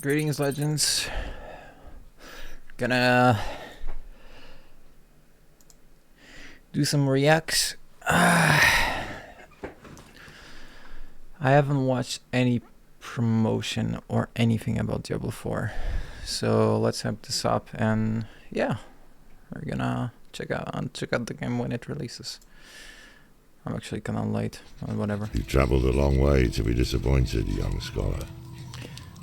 Greetings, legends. Gonna do some reacts. I haven't watched any promotion or anything about Diablo IV, so let's have this up and yeah, we're gonna check out the game when it releases. I'm actually kind of late, but whatever. You've travelled a long way to be disappointed, young scholar.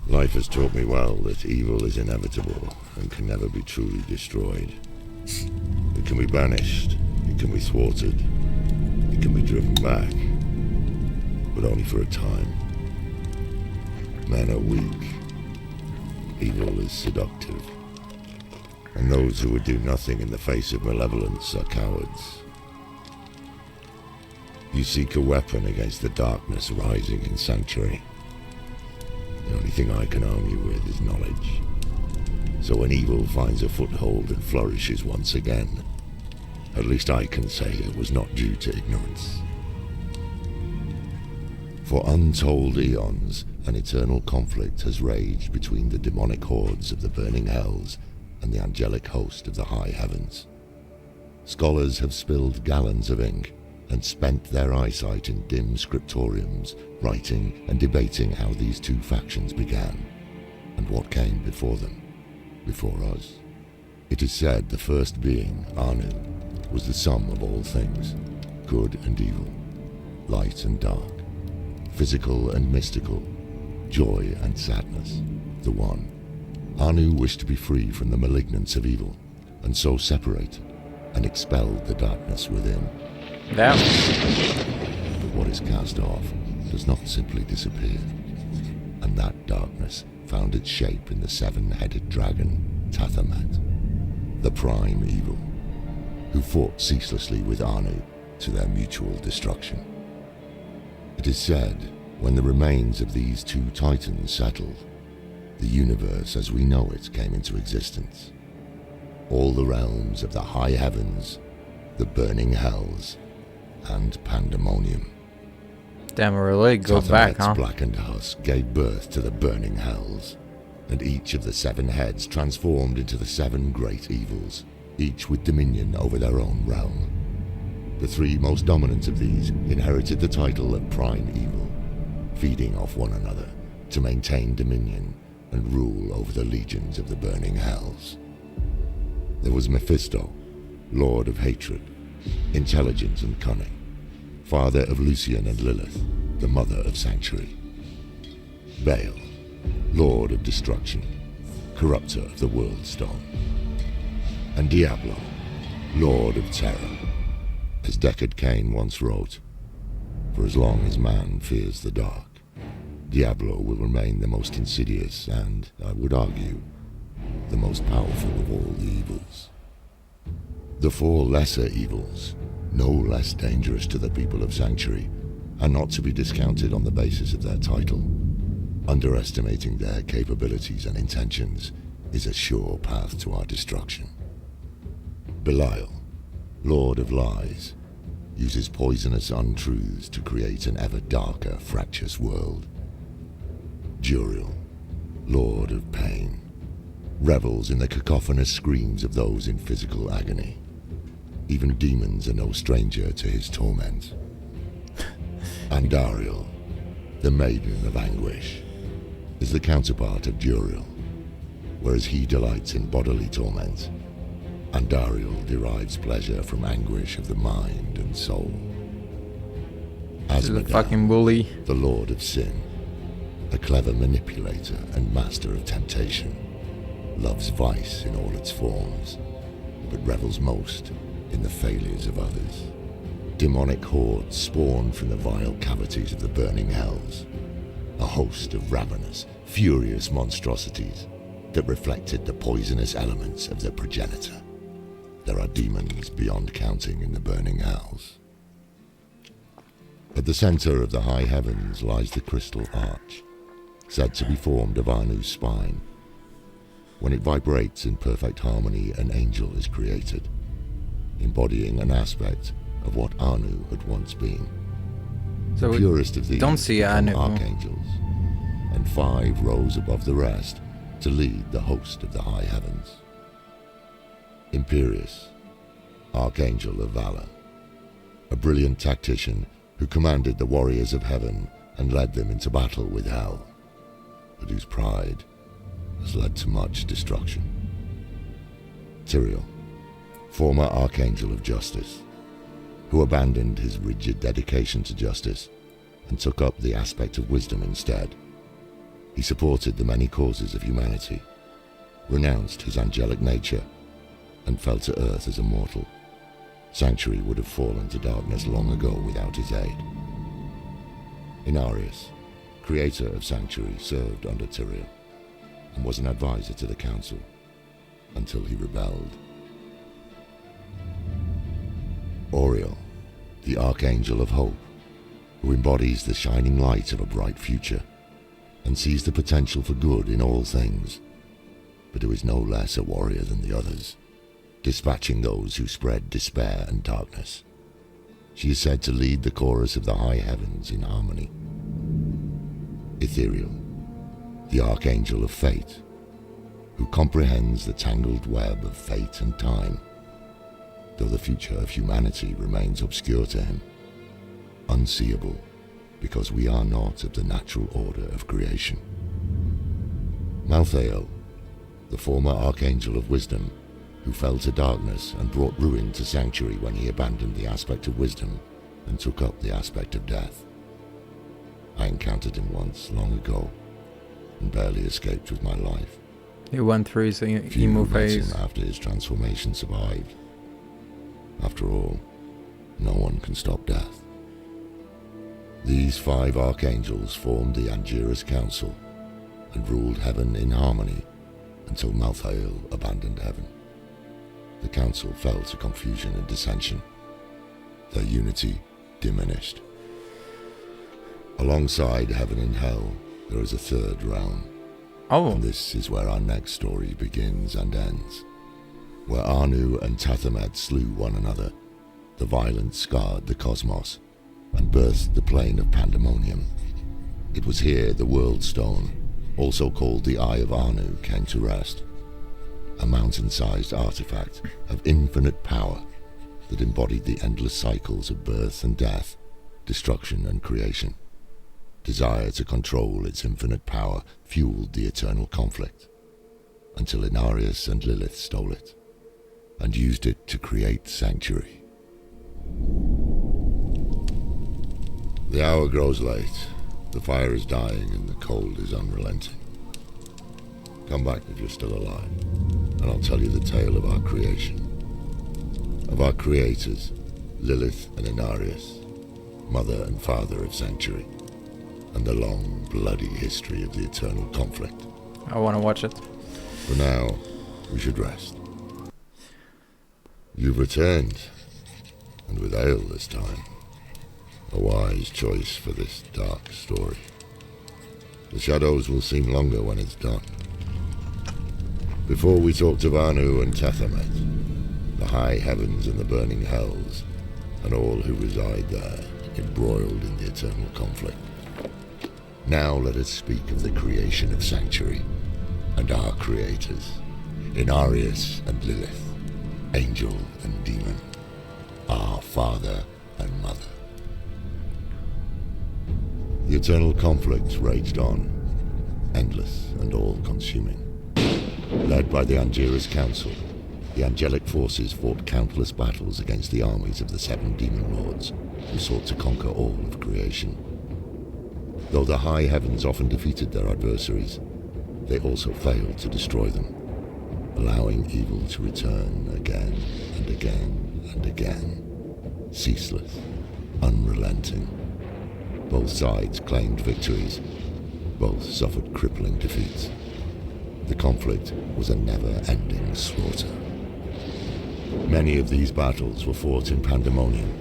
Life has taught me well that evil is inevitable and can never be truly destroyed. It can be banished, it can be thwarted, it can be driven back, but only for a time. Men are weak, evil is seductive, and those who would do nothing in the face of malevolence are cowards. You seek a weapon against the darkness rising in Sanctuary. The only thing I can arm you with is knowledge. So when evil finds a foothold and flourishes once again, at least I can say it was not due to ignorance. For untold eons, an eternal conflict has raged between the demonic hordes of the burning hells and the angelic host of the high heavens. Scholars have spilled gallons of ink and spent their eyesight in dim scriptoriums, writing and debating how these two factions began, and what came before them, before us. It is said the first being, Anu, was the sum of all things, good and evil, light and dark, physical and mystical, joy and sadness, the one. Anu wished to be free from the malignance of evil, and so separated and expelled the darkness within. Yeah. But what is cast off does not simply disappear, and that darkness found its shape in the seven-headed dragon, Tathamet, the prime evil, who fought ceaselessly with Anu to their mutual destruction. It is said, when the remains of these two titans settled, the universe as we know it came into existence. All the realms of the high heavens, the burning hells, and pandemonium. Damn, really goes back, huh? Blackened husk gave birth to the burning hells, and each of the seven heads transformed into the seven great evils, each with dominion over their own realm. The three most dominant of these inherited the title of prime evil, feeding off one another to maintain dominion and rule over the legions of the burning hells. There was Mephisto, lord of hatred, intelligence and cunning, father of Lucian and Lilith, the mother of Sanctuary. Baal, lord of destruction, corrupter of the world stone. And Diablo, lord of terror. As Deckard Cain once wrote, for as long as man fears the dark, Diablo will remain the most insidious and, I would argue, the most powerful of all the evils. The four lesser evils, no less dangerous to the people of Sanctuary, are not to be discounted on the basis of their title. Underestimating their capabilities and intentions is a sure path to our destruction. Belial, lord of lies, uses poisonous untruths to create an ever darker, fractious world. Juriel, lord of pain, revels in the cacophonous screams of those in physical agony. Even demons are no stranger to his torment. Andariel, the maiden of anguish, is the counterpart of Juriel. Whereas he delights in bodily torment, Andariel derives pleasure from anguish of the mind and soul. This is a fucking bully. The lord of sin, a clever manipulator and master of temptation, loves vice in all its forms, but revels most in the failures of others. Demonic hordes spawned from the vile cavities of the burning hells, a host of ravenous, furious monstrosities that reflected the poisonous elements of their progenitor. There are demons beyond counting in the burning hells. At the center of the high heavens lies the crystal arch, said to be formed of Anu's spine. When it vibrates in perfect harmony, an angel is created, embodying an aspect of what Anu had once been. So the purest of these don't see Anu. archangels, and 5 rows above the rest to lead the host of the high heavens. Imperius, Archangel of Valor, a brilliant tactician who commanded the warriors of heaven and led them into battle with hell, but whose pride has led to much destruction. Tyrael, former Archangel of Justice, who abandoned his rigid dedication to justice and took up the aspect of wisdom instead. He supported the many causes of humanity, renounced his angelic nature, and fell to earth as a mortal. Sanctuary would have fallen to darkness long ago without his aid. Inarius, creator of Sanctuary, served under Tyrael and was an advisor to the council until he rebelled. Auriel, the Archangel of Hope, who embodies the shining light of a bright future and sees the potential for good in all things, but who is no less a warrior than the others, dispatching those who spread despair and darkness. She is said to lead the chorus of the high heavens in harmony. Ethereal, the Archangel of Fate, who comprehends the tangled web of fate and time, though the future of humanity remains obscure to him, unseeable because we are not of the natural order of creation. Malthael, the former Archangel of Wisdom, who fell to darkness and brought ruin to Sanctuary when he abandoned the aspect of wisdom and took up the aspect of death. I encountered him once, long ago, and barely escaped with my life. He went through his Few emo who met phase. him after his transformation survived. After all, no one can stop death. These 5 archangels formed the Angiras Council and ruled heaven in harmony until Malthael abandoned heaven. The council fell to confusion and dissension. Their unity diminished. Alongside heaven and hell, there is a third realm. Oh, And this is where our next story begins and ends. Where Anu and Tathamet slew one another, the violence scarred the cosmos and birthed the plane of pandemonium. It was here the World Stone, also called the Eye of Anu, came to rest. A mountain-sized artifact of infinite power that embodied the endless cycles of birth and death, destruction and creation. Desire to control its infinite power fueled the eternal conflict, until Inarius and Lilith stole it, and used it to create Sanctuary. The hour grows late, the fire is dying, and the cold is unrelenting. Come back if you're still alive, and I'll tell you the tale of our creation. Of our creators, Lilith and Inarius, mother and father of Sanctuary, and the long, bloody history of the eternal conflict. I want to watch it. For now, we should rest. You've returned, and with ale this time. A wise choice for this dark story. The shadows will seem longer when it's done. Before we talked of Anu and Tathamet, the high heavens and the burning hells, and all who reside there, embroiled in the eternal conflict. Now let us speak of the creation of Sanctuary, and our creators, Inarius and Lilith, angel and demon, our father and mother. The eternal conflict raged on, endless and all-consuming. Led by the Angiras Council, the angelic forces fought countless battles against the armies of the 7 demon lords, who sought to conquer all of creation. Though the high heavens often defeated their adversaries, they also failed to destroy them, allowing evil to return again and again and again, ceaseless, unrelenting. Both sides claimed victories, both suffered crippling defeats. The conflict was a never-ending slaughter. Many of these battles were fought in pandemonium,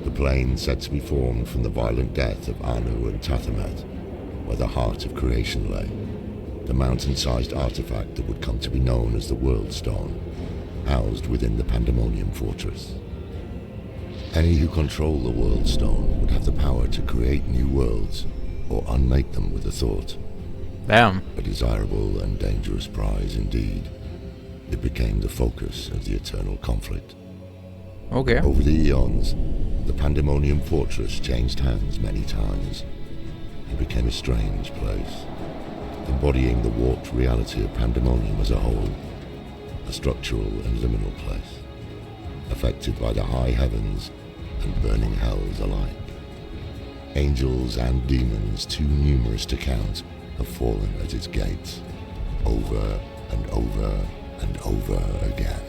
the plane said to be formed from the violent death of Anu and Tathamet, where the heart of creation lay, the mountain-sized artifact that would come to be known as the World Stone, housed within the Pandemonium Fortress. Any who control the World Stone would have the power to create new worlds, or unmake them with a thought. Damn. A desirable and dangerous prize indeed. It became the focus of the eternal conflict. Okay. Over the eons, the Pandemonium Fortress changed hands many times. It became a strange place, embodying the warped reality of Pandemonium as a whole, a structural and liminal place, affected by the high heavens and burning hells alike. Angels and demons, too numerous to count, have fallen at its gates, over and over and over again.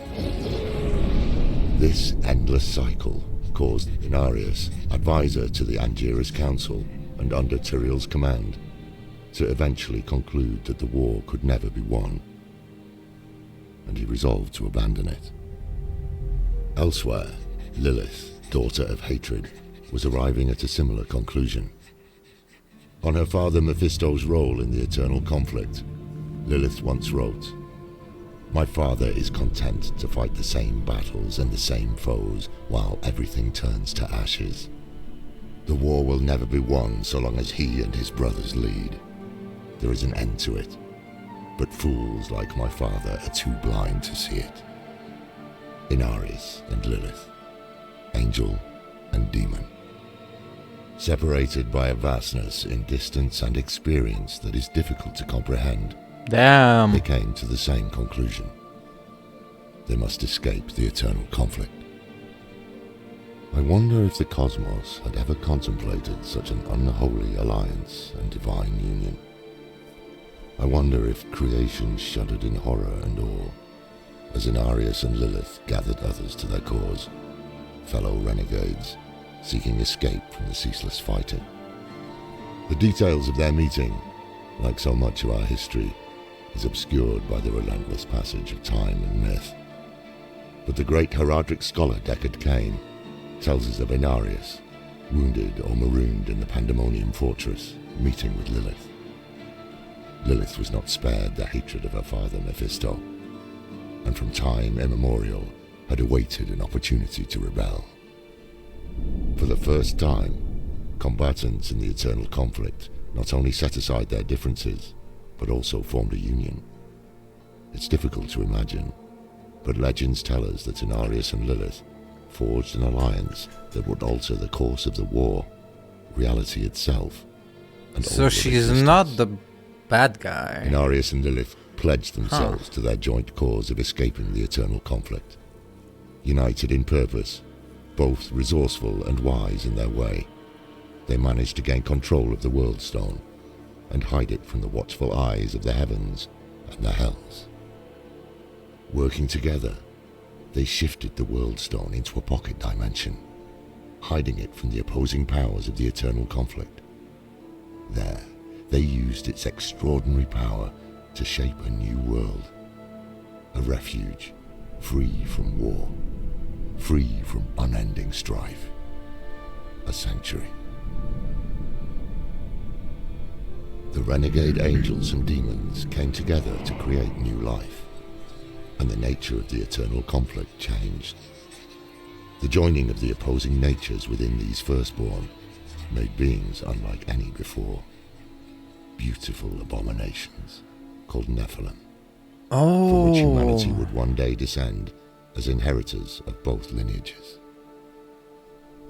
This endless cycle caused Inarius, advisor to the Angiras Council and under Tyrael's command, to eventually conclude that the war could never be won, and he resolved to abandon it. Elsewhere, Lilith, daughter of hatred, was arriving at a similar conclusion. On her father Mephisto's role in the eternal conflict, Lilith once wrote, "My father is content to fight the same battles and the same foes while everything turns to ashes. The war will never be won so long as he and his brothers lead. There is an end to it, but fools like my father are too blind to see it." Inarius and Lilith, angel and demon, separated by a vastness in distance and experience that is difficult to comprehend, Damn. they came to the same conclusion. They must escape the eternal conflict. I wonder if the cosmos had ever contemplated such an unholy alliance and divine union. I wonder if creation shuddered in horror and awe as Inarius and Lilith gathered others to their cause, fellow renegades seeking escape from the ceaseless fighting. The details of their meeting, like so much of our history, is obscured by the relentless passage of time and myth. But the great Heraldric scholar Deckard Cain tells us of Inarius, wounded or marooned in the Pandemonium Fortress, meeting with Lilith. Lilith was not spared the hatred of her father Mephisto, and from time immemorial had awaited an opportunity to rebel. For the first time, combatants in the eternal conflict not only set aside their differences, but also formed a union. It's difficult to imagine, but legends tell us that Inarius and Lilith forged an alliance that would alter the course of the war, reality itself, and So all of she's existence. not the bad guy. Inarius and Lilith pledged themselves to their joint cause of escaping the eternal conflict. United in purpose, both resourceful and wise in their way, they managed to gain control of the World Stone and hide it from the watchful eyes of the heavens and the hells. Working together, they shifted the World Stone into a pocket dimension, hiding it from the opposing powers of the eternal conflict. There, they used its extraordinary power to shape a new world, a refuge free from war, free from unending strife, a sanctuary. The renegade angels and demons came together to create new life, and the nature of the eternal conflict changed. The joining of the opposing natures within these firstborn made beings unlike any before, beautiful abominations called Nephilim, from which humanity would one day descend as inheritors of both lineages.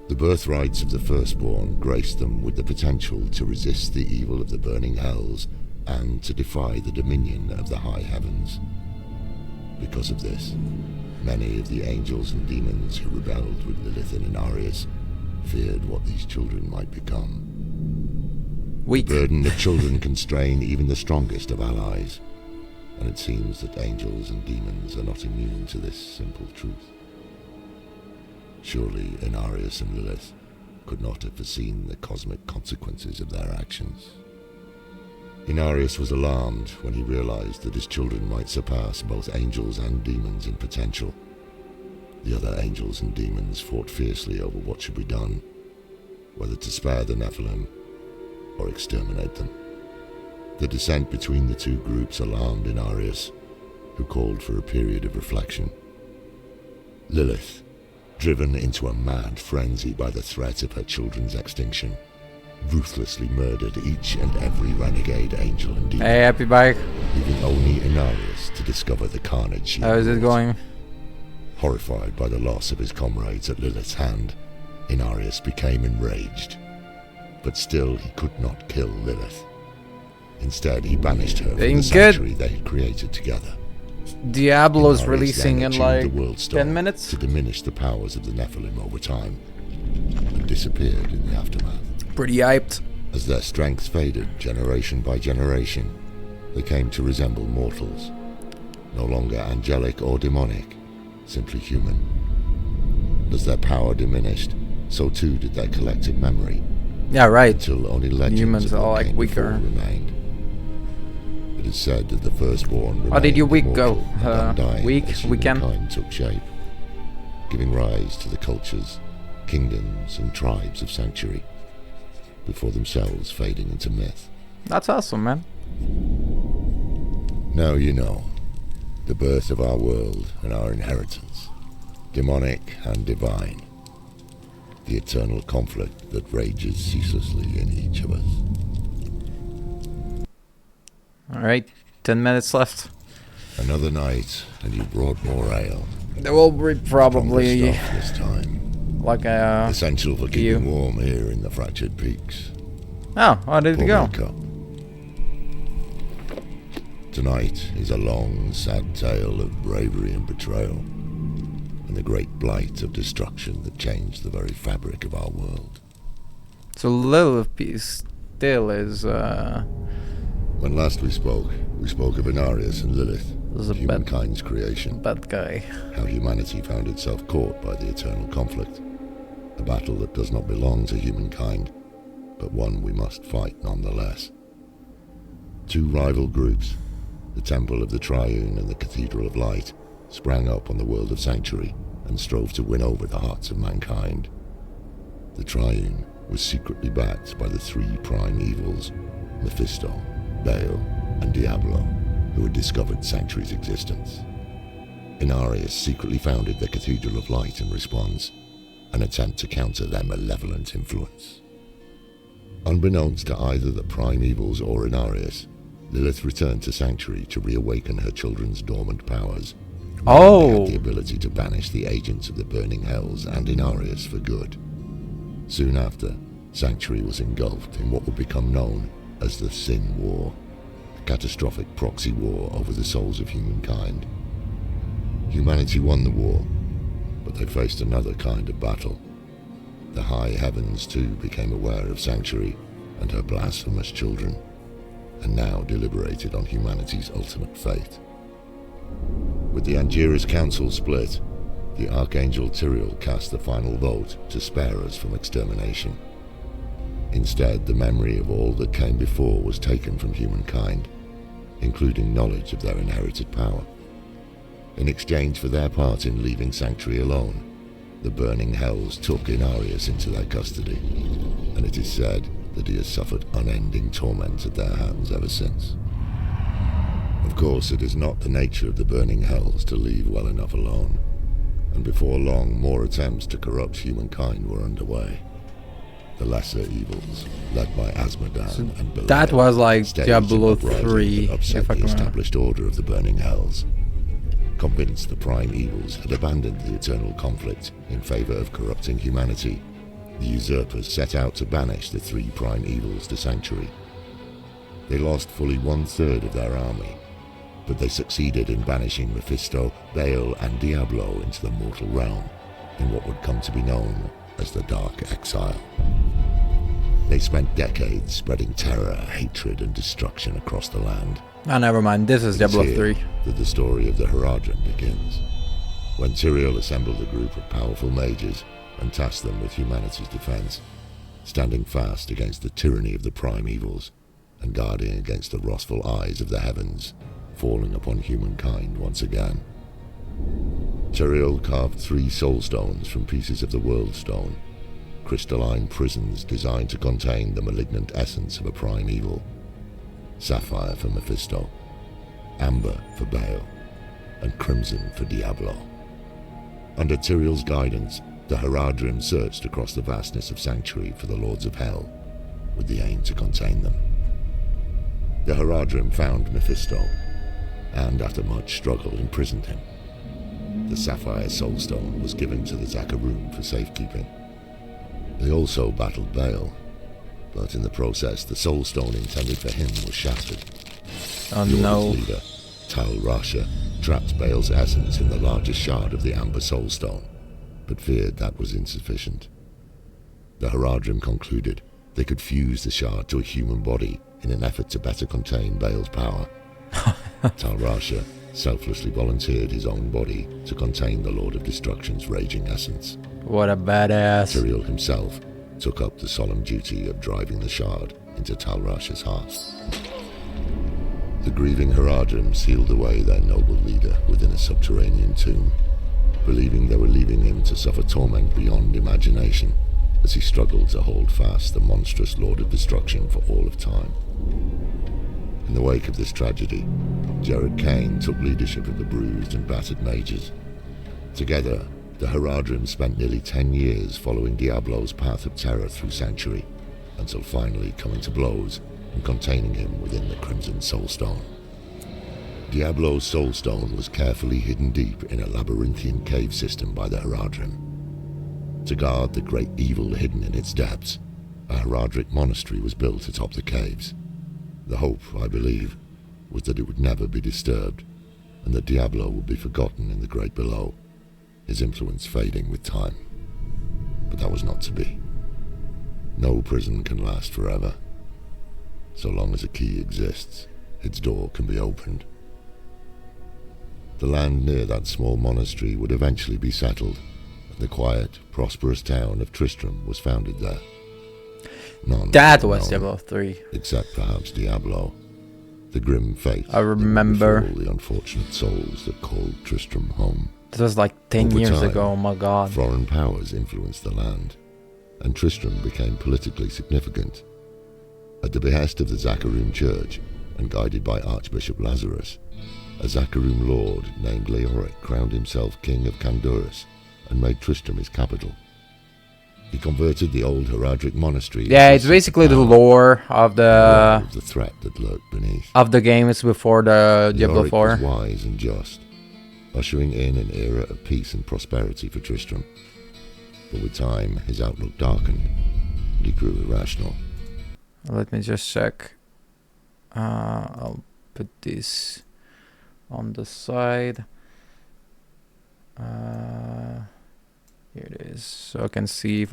The birthrights of the firstborn graced them with the potential to resist the evil of the burning hells and to defy the dominion of the high heavens. Because of this, many of the angels and demons who rebelled with Lilith and Inarius feared what these children might become. Weak. The burden of children can strain even the strongest of allies, and it seems that angels and demons are not immune to this simple truth. Surely Inarius and Lilith could not have foreseen the cosmic consequences of their actions. Inarius was alarmed when he realized that his children might surpass both angels and demons in potential. The other angels and demons fought fiercely over what should be done, whether to spare the Nephilim or exterminate them. The dissent between the two groups alarmed Inarius, who called for a period of reflection. Lilith, driven into a mad frenzy by the threat of her children's extinction, ruthlessly murdered each and every renegade angel and demon, Hey, happy bike. leaving only Inarius to discover the carnage she How is it wrought. going? Horrified by the loss of his comrades at Lilith's hand, Inarius became enraged. But still he could not kill Lilith. Instead, he banished her from Ain't the good. sanctuary they had created together. Diablo's Inarius releasing then in attuned like the World 10 Stone minutes. to diminish the powers of the Nephilim over time, and disappeared in the aftermath. Pretty hyped. As their strength faded generation by generation, they came to resemble mortals, no longer angelic or demonic, simply human. As their power diminished, so too did their collective memory, Yeah, right. until only legends Humans of are what like came before weaker. remained. It is said that the firstborn How did your week remained go? immortal and undying Week? as Weekend? humankind took shape, giving rise to the cultures, kingdoms, and tribes of Sanctuary, before themselves fading into myth. That's awesome, man. Now you know, the birth of our world and our inheritance, demonic and divine, the eternal conflict that rages ceaselessly in each of us. Alright, 10 minutes left. Another night, and you brought more ale. There will be probably Stronger stuff this time. like a... Essential for keeping warm here in the fractured peaks. Oh, how did it Pour go? me a cup. Tonight is a long, sad tale of bravery and betrayal, and the great blight of destruction that changed the very fabric of our world. So Lilith piece still is When last we spoke of Inarius and Lilith, is a humankind's creation, bad guy. how humanity found itself caught by the eternal conflict, a battle that does not belong to humankind, but one we must fight nonetheless. Two rival groups, the Temple of the Triune and the Cathedral of Light, sprang up on the world of Sanctuary and strove to win over the hearts of mankind. The Triune was secretly backed by the three prime evils, Mephisto, Baal, and Diablo, who had discovered Sanctuary's existence. Inarius secretly founded the Cathedral of Light in response, an attempt to counter their malevolent influence. Unbeknownst to either the prime evils or Inarius, Lilith returned to Sanctuary to reawaken her children's dormant powers. Oh! They had the ability to banish the agents of the burning hells and Inarius for good. Soon after, Sanctuary was engulfed in what would become known as the Sin War, a catastrophic proxy war over the souls of humankind. Humanity won the war, but they faced another kind of battle. The high heavens too became aware of Sanctuary and her blasphemous children, and now deliberated on humanity's ultimate fate. With the Angiras Council split, the Archangel Tyrael cast the final vote to spare us from extermination. Instead, the memory of all that came before was taken from humankind, including knowledge of their inherited power. In exchange for their part in leaving Sanctuary alone, the burning hells took Inarius into their custody, and it is said that he has suffered unending torment at their hands ever since. Of course, it is not the nature of the burning hells to leave well enough alone, and before long more attempts to corrupt humankind were underway. The lesser evils, led by Asmodan and Belial, That was like staged Diablo an uprising 3, that upset if I the can remember. established order of the burning hells. Convinced the prime evils had abandoned the eternal conflict in favor of corrupting humanity, the usurpers set out to banish the three prime evils to Sanctuary. They lost fully 1/3 of their army, but they succeeded in banishing Mephisto, Baal, and Diablo into the mortal realm, in what would come to be known as the Dark Exile. They spent decades spreading terror, hatred, and destruction across the land. Oh, never mind. This is It is Diablo here 3. that the story of the Haradrim begins, when Tyrael assembled a group of powerful mages and tasked them with humanity's defense, standing fast against the tyranny of the prime evils and guarding against the wrathful eyes of the heavens falling upon humankind once again. Tyrael carved 3 soul stones from pieces of the World Stone, crystalline prisons designed to contain the malignant essence of a prime evil. Sapphire for Mephisto, amber for Baal, and crimson for Diablo. Under Tyrael's guidance, the Haradrim searched across the vastness of Sanctuary for the Lords of Hell, with the aim to contain them. The Haradrim found Mephisto, and after much struggle imprisoned him. The Sapphire Soulstone was given to the Zakarum for safekeeping. They also battled Baal, but in the process the Soulstone intended for him was shattered. Oh The no. Orc's leader, Tal Rasha, trapped Baal's essence in the largest shard of the Amber Soulstone, but feared that was insufficient. The Haradrim concluded they could fuse the shard to a human body in an effort to better contain Baal's power. Tal Rasha selflessly volunteered his own body to contain the Lord of Destruction's raging essence. What a badass. Tyrael himself took up the solemn duty of driving the shard into Tal Rasha's heart. The grieving Haradrim sealed away their noble leader within a subterranean tomb, believing they were leaving him to suffer torment beyond imagination as he struggled to hold fast the monstrous Lord of Destruction for all of time. In the wake of this tragedy, Jared Kane took leadership of the bruised and battered mages. Together, the Haradrim spent nearly 10 years following Diablo's path of terror through Sanctuary, until finally coming to blows and containing him within the Crimson Soulstone. Diablo's Soulstone was carefully hidden deep in a labyrinthian cave system by the Haradrim. To guard the great evil hidden in its depths, a Haradric monastery was built atop the caves. The hope, I believe, was that it would never be disturbed, and that Diablo would be forgotten in the great below, his influence fading with time. But that was not to be. No prison can last forever. So long as a key exists, its door can be opened. The land near that small monastery would eventually be settled, and the quiet, prosperous town of Tristram was founded there. None That were was known, Diablo 3. except perhaps Diablo, the grim fate I remember. that would befall the unfortunate souls that called Tristram home. This was like 10 Over years time, ago, oh my god. Foreign powers influenced the land, and Tristram became politically significant. At the behest of the Zakarum Church, and guided by Archbishop Lazarus, a Zakarum lord named Leoric crowned himself king of Kandurus and made Tristram his capital. He converted the old Haradric monastery. Yeah, it's basically the lore of the threat that lurked beneath. the games before the Diablo Leoric 4. was wise and just, ushering in an era of peace and prosperity for Tristram. But with time, his outlook darkened, and he grew irrational. Let me just check. I'll put this on the side. Here it is, so I can see.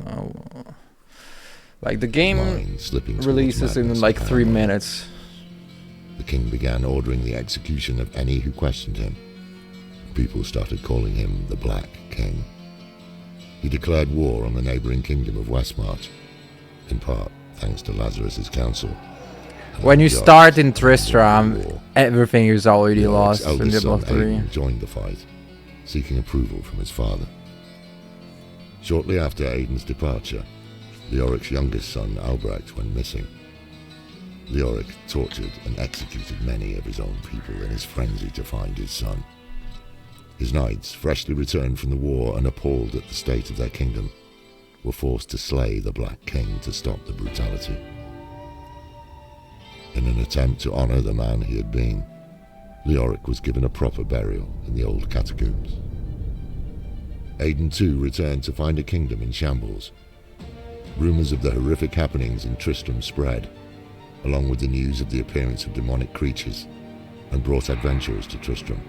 Like the game Mind slipping towards releases in madness like and 3 paranoia. minutes. The king began ordering the execution of any who questioned him. People started calling him the Black King. He declared war on the neighboring kingdom of Westmarch, in part thanks to Lazarus's counsel. When you Just start in won Tristram, the war. everything is already Leoric's lost in eldest Diablo son, 3. Aiden, joined the fight, seeking approval from his father. Shortly after Aiden's departure, Leoric's youngest son, Albrecht, went missing. Leoric tortured and executed many of his own people in his frenzy to find his son. His knights, freshly returned from the war and appalled at the state of their kingdom, were forced to slay the Black King to stop the brutality. In an attempt to honor the man he had been, Leoric was given a proper burial in the old catacombs. Aiden too returned to find a kingdom in shambles. Rumors of the horrific happenings in Tristram spread, along with the news of the appearance of demonic creatures, and brought adventurers to Tristram.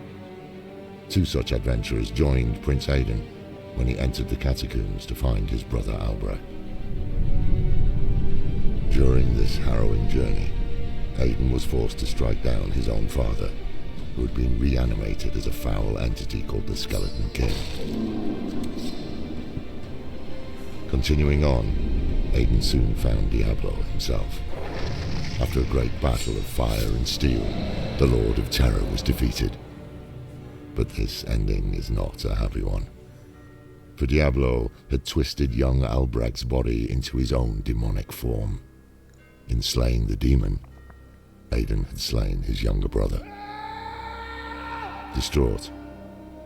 2 such adventurers joined Prince Aiden when he entered the catacombs to find his brother Albrecht. During this harrowing journey, Aiden was forced to strike down his own father, who had been reanimated as a foul entity called the Skeleton King. Continuing on, Aiden soon found Diablo himself. After a great battle of fire and steel, the Lord of Terror was defeated. But this ending is not a happy one. For Diablo had twisted young Albrecht's body into his own demonic form. In slaying the demon, Aiden had slain his younger brother. Distraught,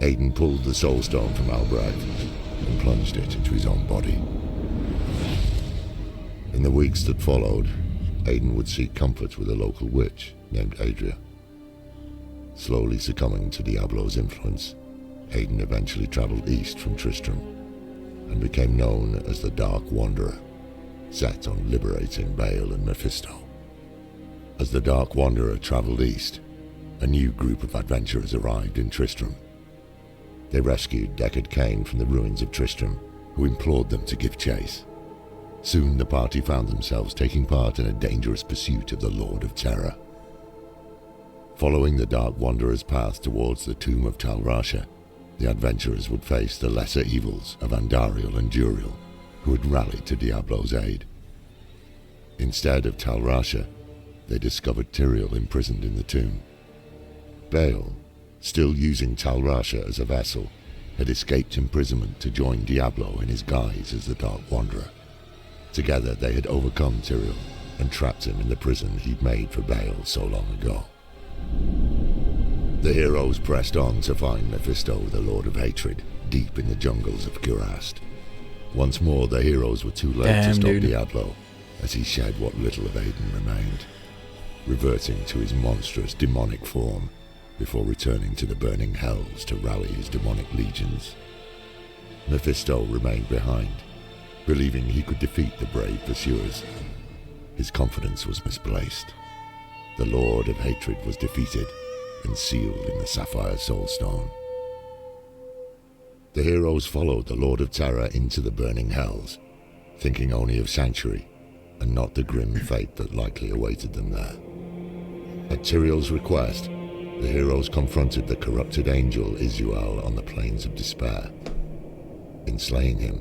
Aiden pulled the soul stone from Albrecht and plunged it into his own body. In the weeks that followed, Aiden would seek comfort with a local witch named Adria. Slowly succumbing to Diablo's influence, Aiden eventually traveled east from Tristram and became known as the Dark Wanderer, set on liberating Baal and Mephisto. As the Dark Wanderer traveled east, a new group of adventurers arrived in Tristram. They rescued Deckard Cain from the ruins of Tristram, who implored them to give chase. Soon the party found themselves taking part in a dangerous pursuit of the Lord of Terror. Following the Dark Wanderer's path towards the tomb of Tal Rasha, the adventurers would face the lesser evils of Andariel and Duriel, who had rallied to Diablo's aid. Instead of Tal Rasha, they discovered Tyrael imprisoned in the tomb. Baal, still using Tal Rasha as a vessel, had escaped imprisonment to join Diablo in his guise as the Dark Wanderer. Together they had overcome Tyrael and trapped him in the prison he'd made for Baal so long ago. The heroes pressed on to find Mephisto, the Lord of Hatred, deep in the jungles of Kurast. Once more the heroes were too late to stop Diablo, as he shed what little of Aiden remained, reverting to his monstrous demonic form before returning to the burning hells to rally his demonic legions. Mephisto remained behind, believing he could defeat the brave pursuers. His confidence was misplaced. The Lord of Hatred was defeated and sealed in the Sapphire Soulstone. The heroes followed the Lord of Terror into the burning hells, thinking only of Sanctuary and not the grim fate that likely awaited them there. At Tyrael's request, the heroes confronted the corrupted angel Isual on the Plains of Despair. In slaying him,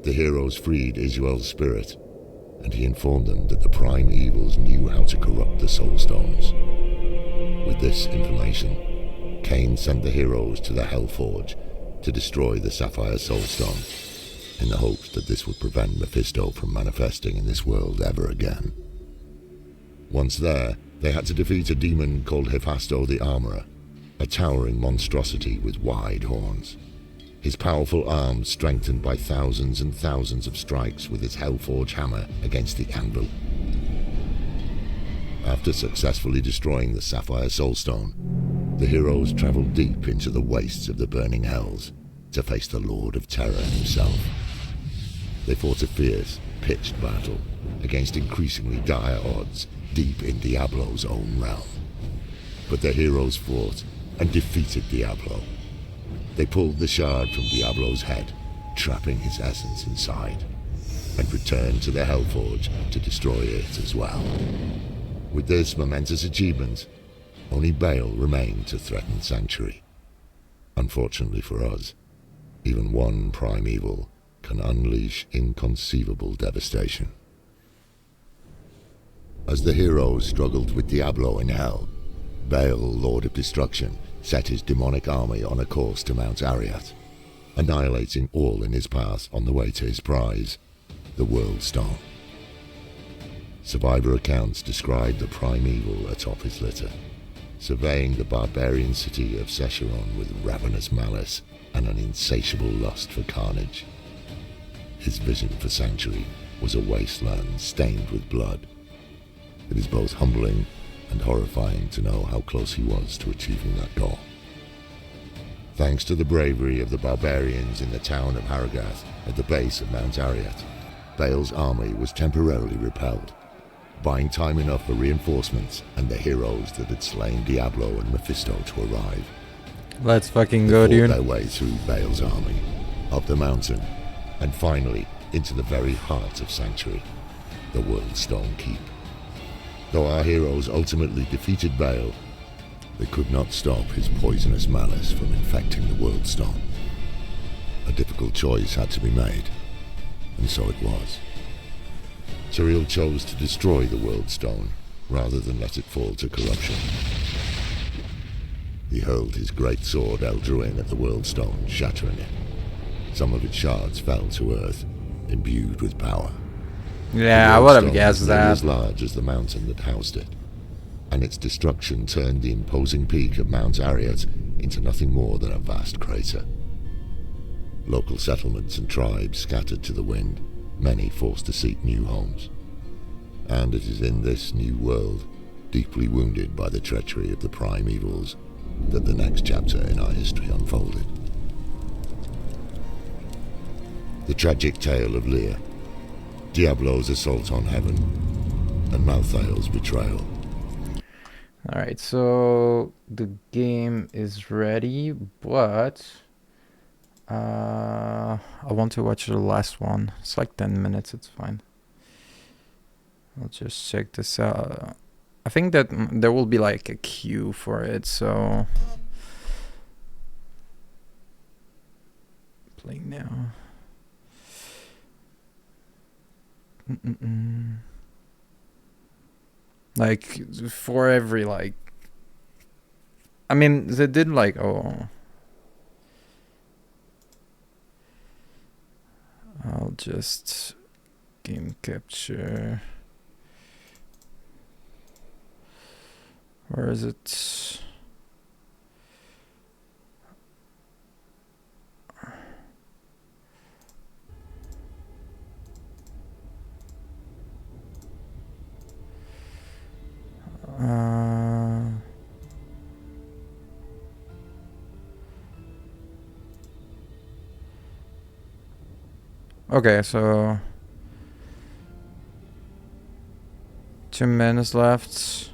the heroes freed Isual's spirit, and he informed them that the prime evils knew how to corrupt the Soulstones. With this information, Cain sent the heroes to the Hellforge to destroy the Sapphire Soulstone, in the hopes that this would prevent Mephisto from manifesting in this world ever again. Once there, they had to defeat a demon called Hephasto the Armorer, a towering monstrosity with wide horns. His powerful arms strengthened by thousands and thousands of strikes with his Hellforge hammer against the anvil. After successfully destroying the Sapphire Soulstone, the heroes traveled deep into the wastes of the burning hells to face the Lord of Terror himself. They fought a fierce, pitched battle against increasingly dire odds deep in Diablo's own realm. But the heroes fought and defeated Diablo. They pulled the shard from Diablo's head, trapping his essence inside, and returned to the Hellforge to destroy it as well. With this momentous achievement, only Baal remained to threaten Sanctuary. Unfortunately for us, even one prime evil can unleash inconceivable devastation. As the heroes struggled with Diablo in Hell, Baal, Lord of Destruction, set his demonic army on a course to Mount Arreat, annihilating all in his path on the way to his prize, the World Stone. Survivor accounts describe the prime evil atop his litter, surveying the barbarian city of Secheron with ravenous malice and an insatiable lust for carnage. His vision for Sanctuary was a wasteland stained with blood. It is both humbling and horrifying to know how close he was to achieving that goal. Thanks to the bravery of the barbarians in the town of Haragath at the base of Mount Arreat, Baal's army was temporarily repelled, buying time enough for reinforcements and the heroes that had slain Diablo and Mephisto to arrive. Let's fucking go, dude. They fought their way through Baal's army, up the mountain, and finally into the very heart of Sanctuary, the World Stone Keep. Though our heroes ultimately defeated Baal, they could not stop his poisonous malice from infecting the World Stone. A difficult choice had to be made, and so it was. Tyrael chose to destroy the World Stone rather than let it fall to corruption. He hurled his great sword Eldruin at the World Stone, shattering it. Some of its shards fell to earth, imbued with power. Yeah, I would have guessed that. As large as the mountain that housed it, and its destruction turned the imposing peak of Mount Arreat into nothing more than a vast crater. Local settlements and tribes scattered to the wind, many forced to seek new homes. And it is in this new world, deeply wounded by the treachery of the prime evils, that the next chapter in our history unfolded. The tragic tale of Lear, Diablo's assault on heaven, and Malthael's betrayal. Alright, so the game is ready, but I want to watch the last one. It's like 10 minutes, it's fine. I'll just check this out. I think that there will be like a queue for it, so... Play now. Like, for every, like... I mean, they did like, oh... I'll just... Game capture... Where is it? Okay, so 2 minutes left.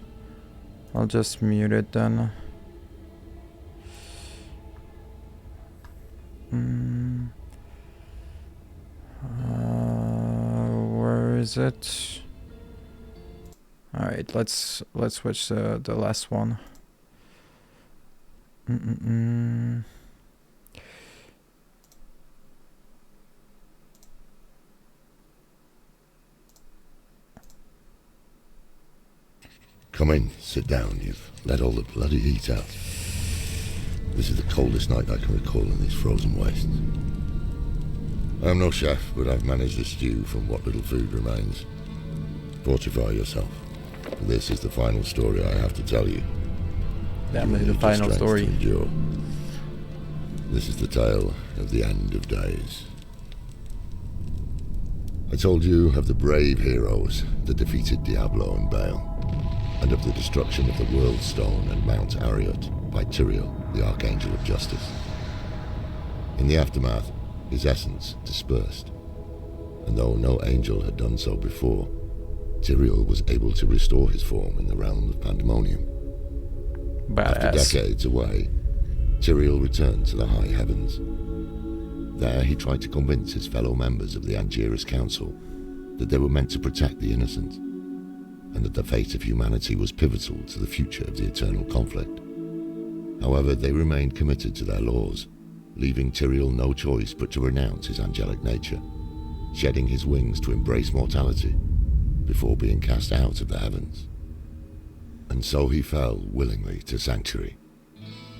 I'll just mute it then. Where is it? All right, let's switch the last one. Come in, sit down. You've let all the bloody heat out. This is the coldest night I can recall in these frozen wastes. I'm no chef, but I've managed a stew from what little food remains. Fortify yourself. This is the final story I have to tell you. Definitely the final story. To endure. This is the tale of the end of days. I told you of the brave heroes that defeated Diablo and Baal, and of the destruction of the World Stone and Mount Ariot by Tyrael, the Archangel of Justice. In the aftermath, his essence dispersed, and though no angel had done so before, Tyrael was able to restore his form in the realm of Pandemonium. Badass. After decades away, Tyrael returned to the high heavens. There he tried to convince his fellow members of the Angiras Council that they were meant to protect the innocent, and that the fate of humanity was pivotal to the future of the eternal conflict. However, they remained committed to their laws, leaving Tyrael no choice but to renounce his angelic nature, shedding his wings to embrace mortality before being cast out of the heavens. And so he fell willingly to Sanctuary,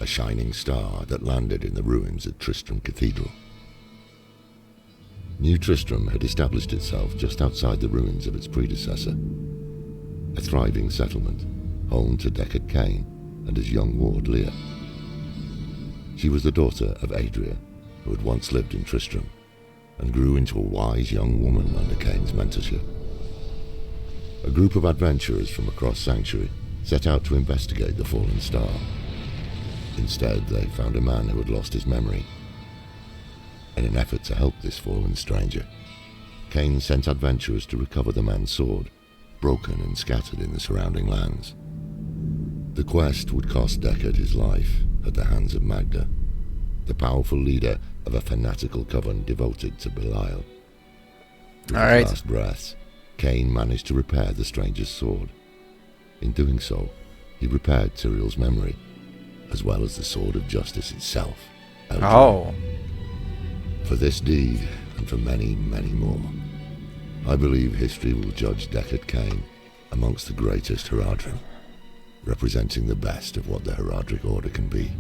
a shining star that landed in the ruins of Tristram Cathedral. New Tristram had established itself just outside the ruins of its predecessor, a thriving settlement, home to Deckard Cain and his young ward Lear. She was the daughter of Adria, who had once lived in Tristram, and grew into a wise young woman under Cain's mentorship. A group of adventurers from across Sanctuary set out to investigate the fallen star. Instead, they found a man who had lost his memory. In an effort to help this fallen stranger, Cain sent adventurers to recover the man's sword, broken and scattered in the surrounding lands. The quest would cost Deckard his life at the hands of Magda, the powerful leader of a fanatical coven devoted to Belial. With his last breaths, Cain managed to repair the stranger's sword. In doing so, he repaired Tyrael's memory, as well as the Sword of Justice itself. Oh. For this deed, and for many, many more, I believe history will judge Deckard Cain amongst the greatest Haradrim, representing the best of what the Haradric Order can be.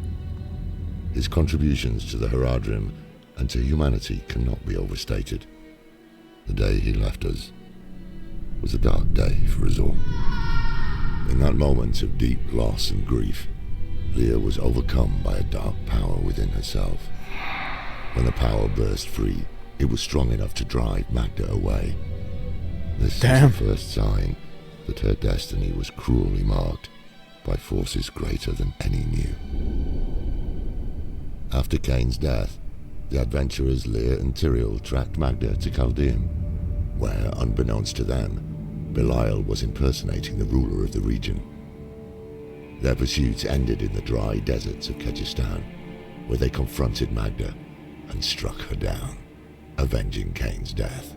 His contributions to the Haradrim and to humanity cannot be overstated. The day he left us was a dark day for us all. In that moment of deep loss and grief, Lear was overcome by a dark power within herself. When the power burst free, it was strong enough to drive Magda away. This was the first sign that her destiny was cruelly marked by forces greater than any knew. After Cain's death, the adventurers Leah and Tyrael tracked Magda to Chaldeum, where, unbeknownst to them, Belial was impersonating the ruler of the region. Their pursuits ended in the dry deserts of Kyrgyzstan, where they confronted Magda and struck her down, avenging Cain's death.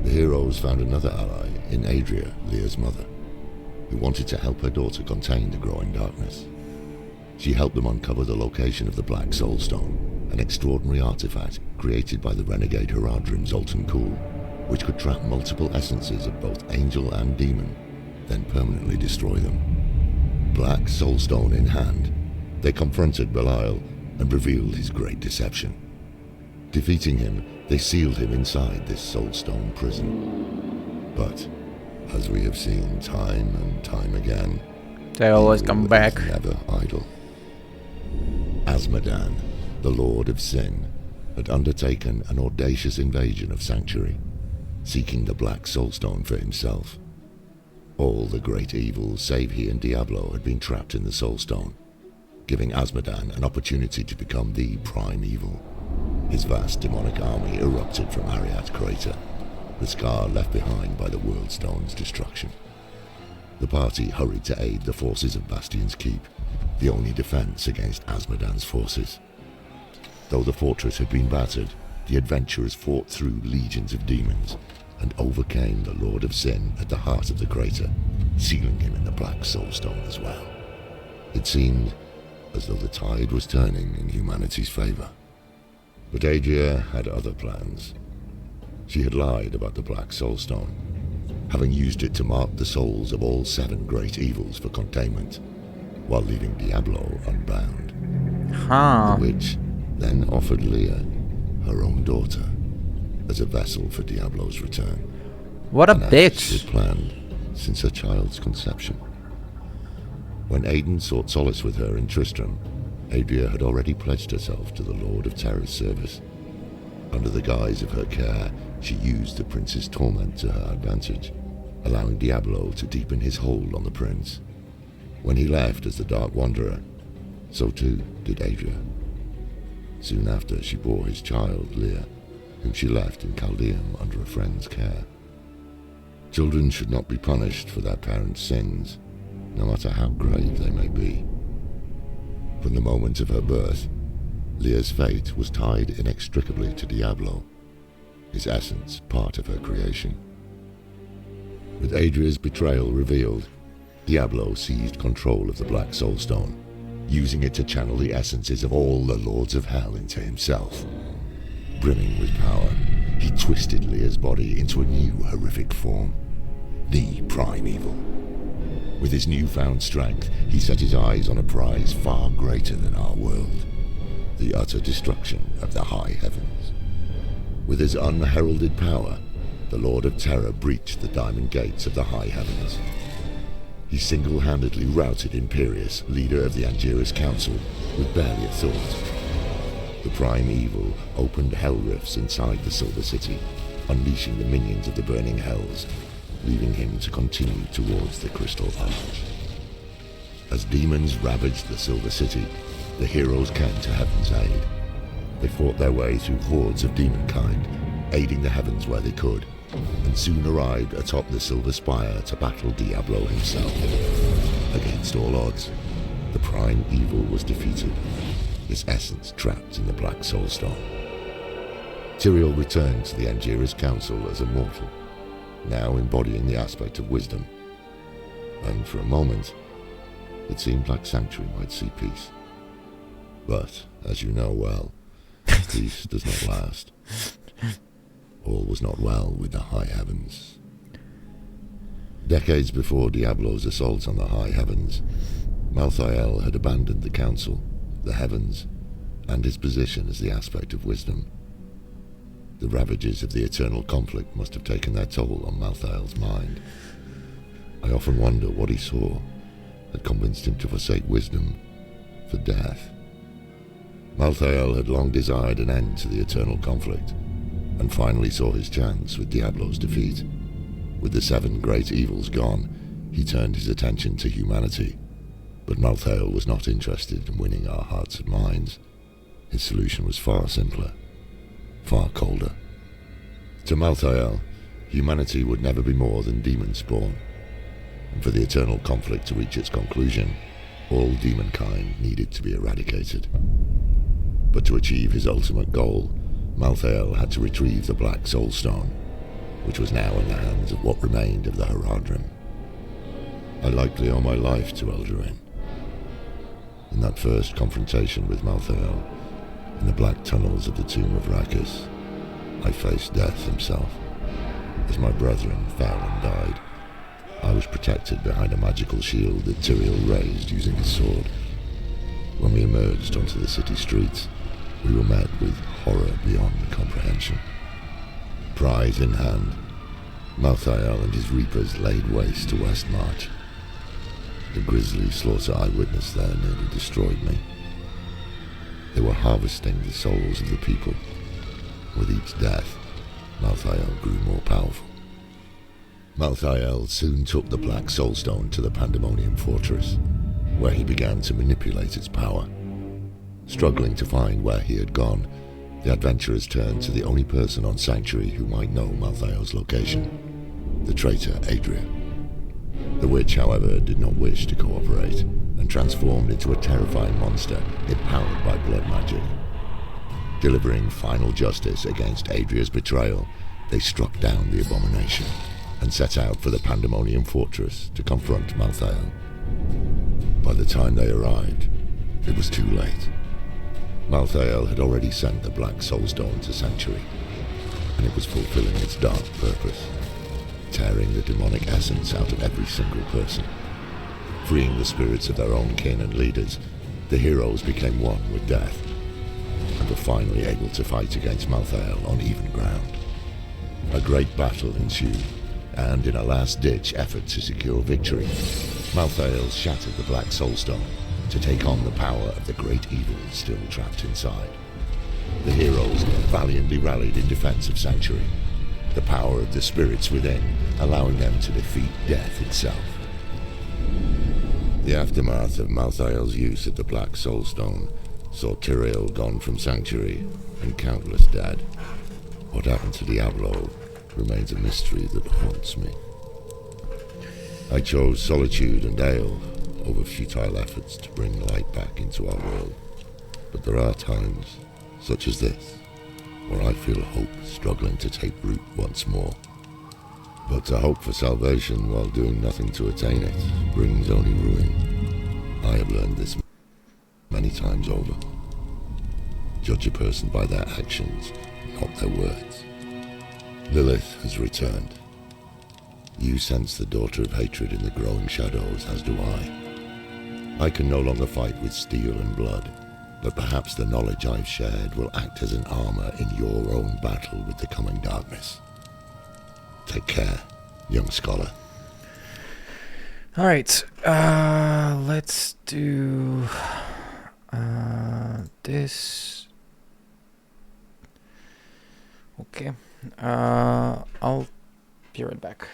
The heroes found another ally in Adria, Leah's mother, who wanted to help her daughter contain the growing darkness. She helped them uncover the location of the Black Soulstone, an extraordinary artifact created by the renegade Haradrim Zoltan Kul, which could trap multiple essences of both angel and demon, then permanently destroy them. Black Soulstone in hand, they confronted Belial and revealed his great deception. Defeating him, they sealed him inside this Soulstone prison. But, as we have seen time and time again, They always come back. is never idle. Azmodan, the Lord of Sin, had undertaken an audacious invasion of Sanctuary, seeking the Black Soulstone for himself. All the great evils save he and Diablo had been trapped in the Soulstone, giving Azmodan an opportunity to become the prime evil. His vast demonic army erupted from Ariat Crater, the scar left behind by the Worldstone's destruction. The party hurried to aid the forces of Bastion's Keep, the only defense against Azmodan's forces. Though the fortress had been battered, the adventurers fought through legions of demons and overcame the Lord of Sin at the heart of the crater, sealing him in the Black Soulstone as well. It seemed as though the tide was turning in humanity's favor. But Adria had other plans. She had lied about the Black Soulstone, having used it to mark the souls of all 7 great evils for containment, while leaving Diablo unbound. Huh. The witch then offered Leah her own daughter as a vessel for Diablo's return. What a An act bitch. she'd planned since her child's conception. When Aiden sought solace with her in Tristram, Adria had already pledged herself to the Lord of Terror's service. Under the guise of her care, she used the prince's torment to her advantage, allowing Diablo to deepen his hold on the prince. When he left as the Dark Wanderer, so too did Adria. Soon after, she bore his child, Leah, whom she left in Chaldeum under a friend's care. Children should not be punished for their parents' sins, no matter how grave they may be. From the moment of her birth, Leah's fate was tied inextricably to Diablo, his essence part of her creation. With Adria's betrayal revealed, Diablo seized control of the Black Soulstone, using it to channel the essences of all the Lords of Hell into himself. Brimming with power, he twisted Leah's body into a new horrific form, the Prime Evil. With his newfound strength, he set his eyes on a prize far greater than our world, the utter destruction of the high heavens. With his unheralded power, the Lord of Terror breached the diamond gates of the high heavens. He single-handedly routed Imperius, leader of the Angiras Council, with barely a thought. The Prime Evil opened hell rifts inside the Silver City, unleashing the minions of the Burning Hells, leaving him to continue towards the Crystal Arch. As demons ravaged the Silver City, the heroes came to Heaven's aid. They fought their way through hordes of demonkind, aiding the heavens where they could, and soon arrived atop the Silver Spire to battle Diablo himself. Against all odds, the Prime Evil was defeated, his essence trapped in the Black Soulstone. Tyrael returned to the Angiras Council as a mortal, now embodying the aspect of wisdom. And for a moment, it seemed like Sanctuary might see peace. But, as you know well, peace does not last. All was not well with the high heavens. Decades before Diablo's assault on the high heavens, Malthael had abandoned the council, the heavens, and his position as the aspect of wisdom. The ravages of the eternal conflict must have taken their toll on Malthael's mind. I often wonder what he saw that convinced him to forsake wisdom for death. Malthael had long desired an end to the eternal conflict, and finally saw his chance with Diablo's defeat. With the 7 great evils gone, he turned his attention to humanity. But Malthael was not interested in winning our hearts and minds. His solution was far simpler, far colder. To Malthael, humanity would never be more than demon spawn, and for the eternal conflict to reach its conclusion, all demonkind needed to be eradicated. But to achieve his ultimate goal, Malthael had to retrieve the Black Soul Stone, which was now in the hands of what remained of the Haradrim. I likely owe my life to Eldarin. In that first confrontation with Malthael, in the black tunnels of the tomb of Rakis, I faced death himself. As my brethren fell and died, I was protected behind a magical shield that Tyrael raised using his sword. When we emerged onto the city streets, we were met with horror beyond comprehension. Prize in hand, Malthael and his reapers laid waste to Westmarch. The grisly slaughter I witnessed there nearly destroyed me. They were harvesting the souls of the people. With each death, Malthael grew more powerful. Malthael soon took the Black Soulstone to the Pandemonium Fortress, where he began to manipulate its power. Struggling to find where he had gone, the adventurers turned to the only person on Sanctuary who might know Malthael's location, the traitor Adria. The witch, however, did not wish to cooperate, and transformed into a terrifying monster empowered by blood magic. Delivering final justice against Adria's betrayal, they struck down the abomination and set out for the Pandemonium Fortress to confront Malthael. By the time they arrived, it was too late. Malthael had already sent the Black Soulstone to Sanctuary, and it was fulfilling its dark purpose, tearing the demonic essence out of every single person. Freeing the spirits of their own kin and leaders, the heroes became one with death, and were finally able to fight against Malthael on even ground. A great battle ensued, and in a last-ditch effort to secure victory, Malthael shattered the Black Soulstone to take on the power of the great evil still trapped inside. The heroes valiantly rallied in defense of Sanctuary, the power of the spirits within allowing them to defeat death itself. The aftermath of Malthael's use of the Black Soulstone saw Tyrael gone from Sanctuary and countless dead. What happened to Diablo remains a mystery that haunts me. I chose solitude and ale over futile efforts to bring light back into our world. But there are times, such as this, where I feel hope struggling to take root once more. But to hope for salvation while doing nothing to attain it brings only ruin. I have learned this many times over. Judge a person by their actions, not their words. Lilith has returned. You sense the daughter of hatred in the growing shadows, as do I. I can no longer fight with steel and blood, but perhaps the knowledge I've shared will act as an armor in your own battle with the coming darkness. Take care, young scholar. All right, let's do this. Okay, I'll be right back.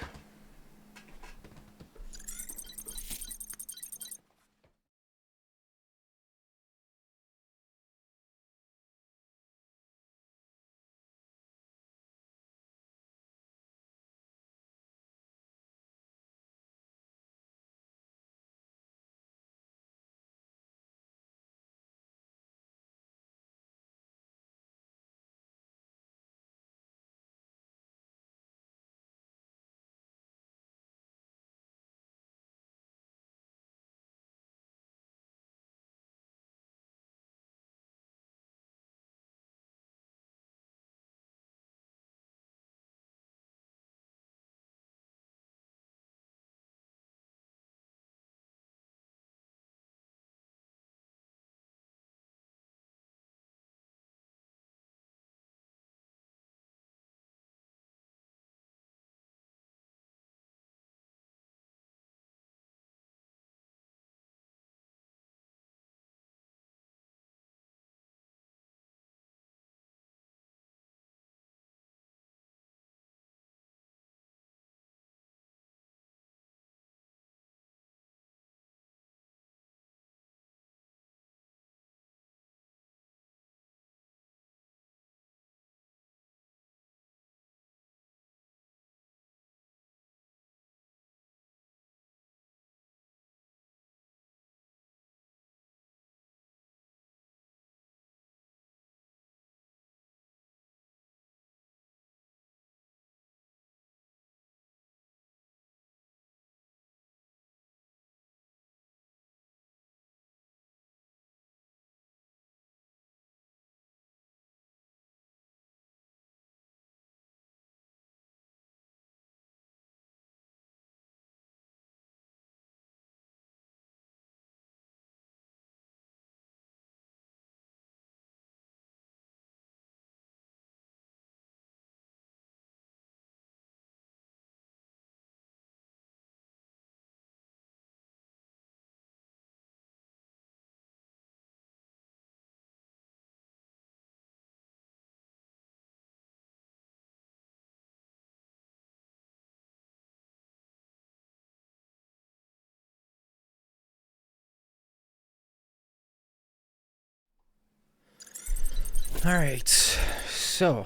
Alright, so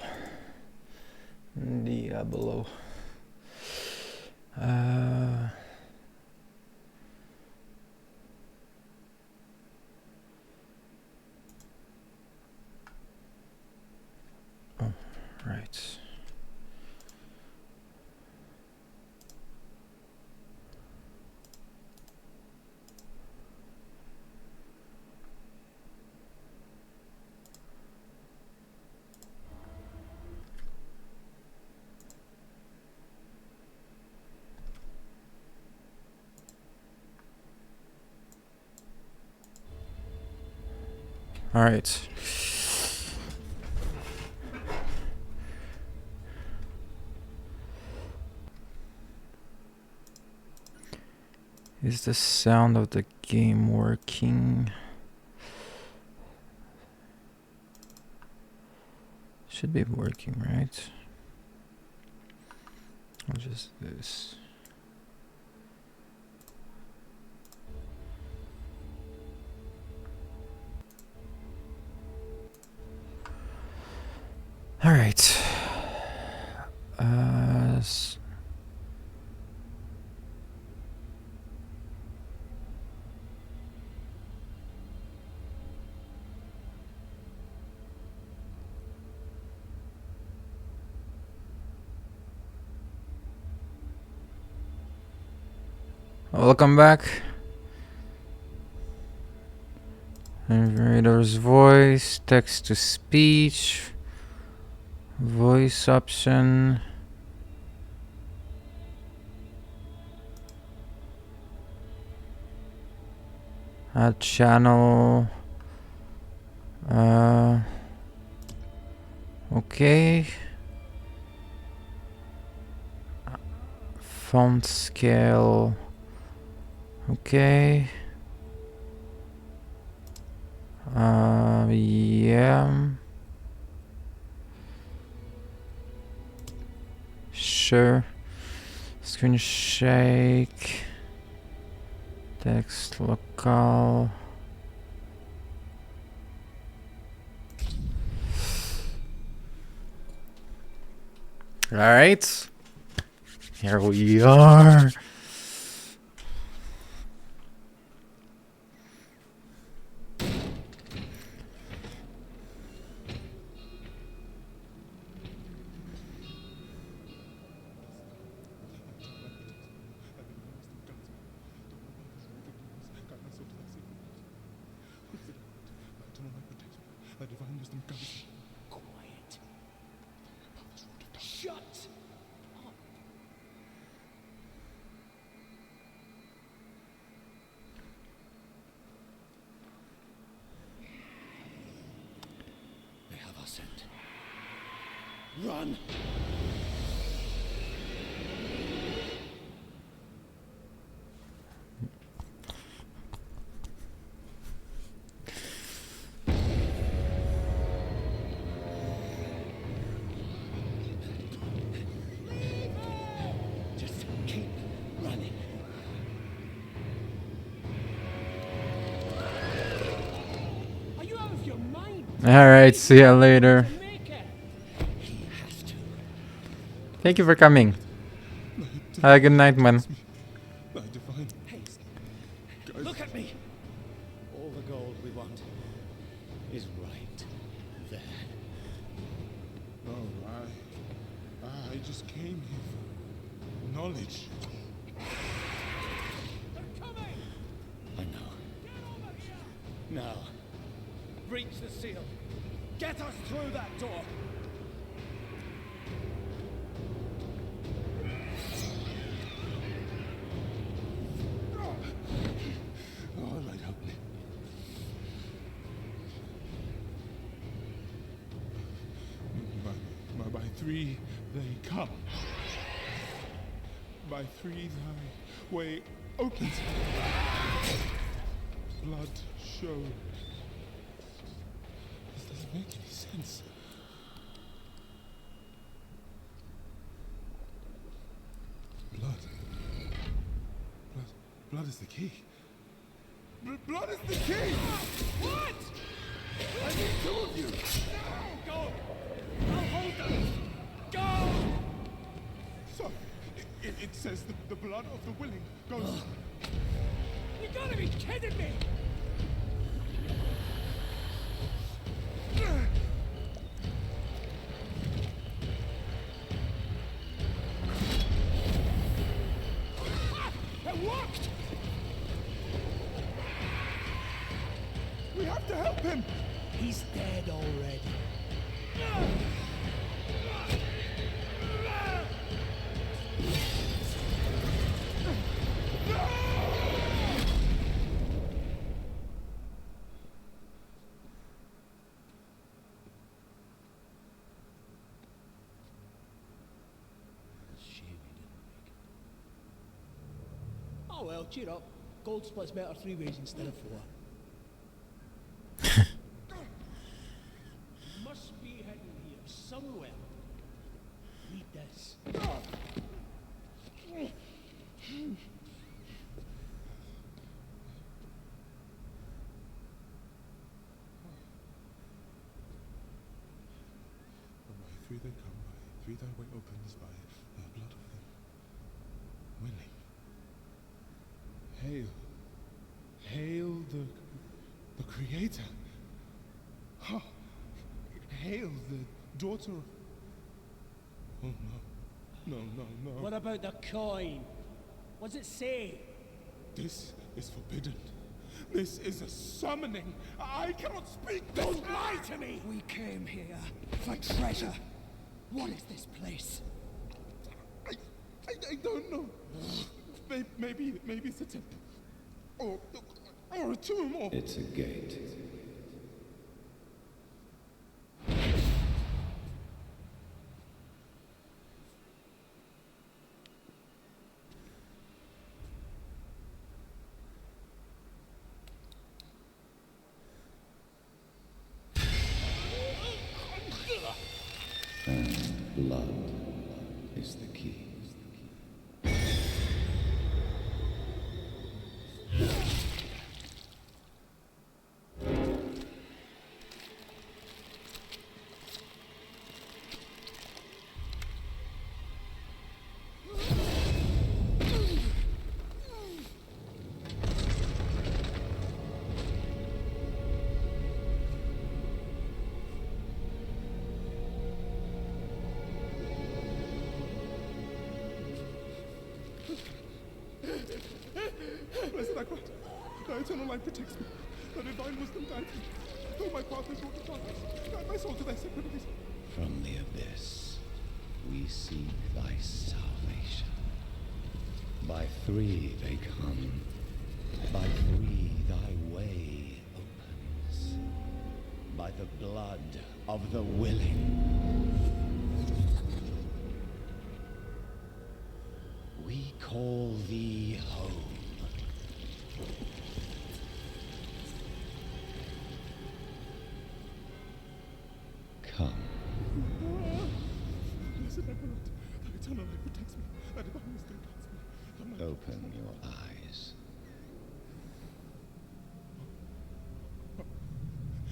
Diablo. Oh, right. All right. Is the sound of the game working? Should be working, right? I'll just do this. All right. Welcome back. Narrator's voice, text to speech, voice option. Add channel. Okay. Font scale. Okay. Yeah. Sure. Screen shake. Text local. All right. Here we are. Quiet. Shut up. They have our scent. Run! Just keep running. Are you out of your mind? All right. See ya later. He has to. Thank you for coming. Have a good night, man. Hey, look at me. All the gold we want is right there. Oh, I just came here for knowledge. I know. Now, breach the seal. Get us through that door. Oh, Lord, help me. By three they come. By three thy way opens. Blood shows. This doesn't make any sense. Blood. Blood is the key. Blood is the key! What? I need two of you! No! Go! I'll hold them! Go! So, it says the blood of the willing goes... You gotta be kidding me! It worked! We have to help him! He's dead already. Shame he didn't make it. Oh well, cheer up. Gold splits better 3 ways instead of 4. Must be hidden here somewhere. Read this. By three they come, by three thy way opens, by the blood of them willing. Hail. Hail the Creator. Ha! Hail the daughter of... Oh no. No. What about the coin? What's it say? This is forbidden. This is a summoning. I cannot speak. Don't lie to me! We came here for treasure. What is this place? I don't know. Maybe it's a temple. Or a tomb, or... It's a gate. And blood is the key. Blessed Akrat, thy eternal light protects me. Thy divine wisdom guides me. Oh, my path is wrought of darkness. Guide my soul to thy sacred ways. From the abyss, we seek thy salvation. By three they come. By three thy way opens. By the blood of the willing. We call thee home. Come. Blessed Akrat, thy eternal light protects me. Thy divine wisdom guides me. Come, my Open your eyes.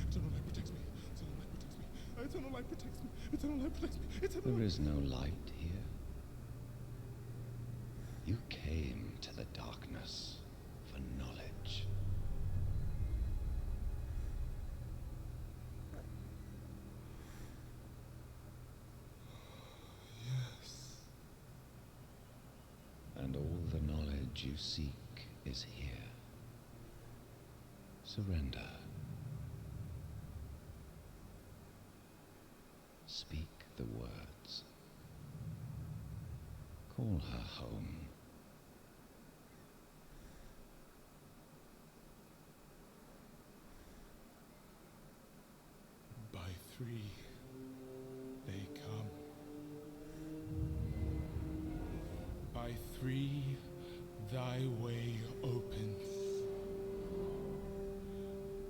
eternal light protects me. Eternal light protects me. Eternal light protects me. Eternal light protects me. Eternal There light... is no light here. You came to the darkness for knowledge. Yes. And all the knowledge you seek is here. Surrender. Speak the words. Call her home. By three they come. By three thy way opens.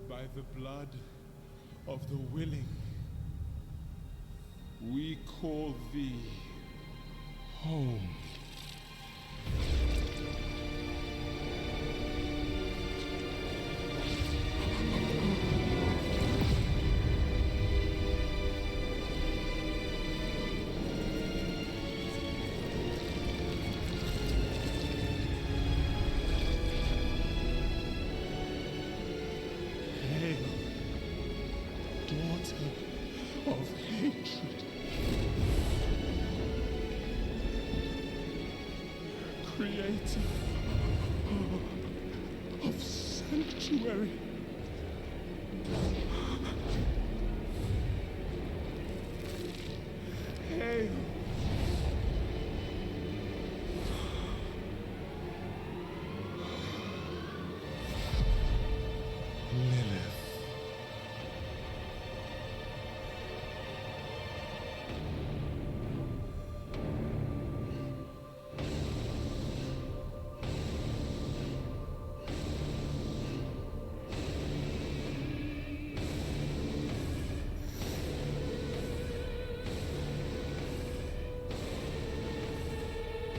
By the blood of the willing, we call thee home. of hatred. Creator of sanctuary. Hail. Lilith.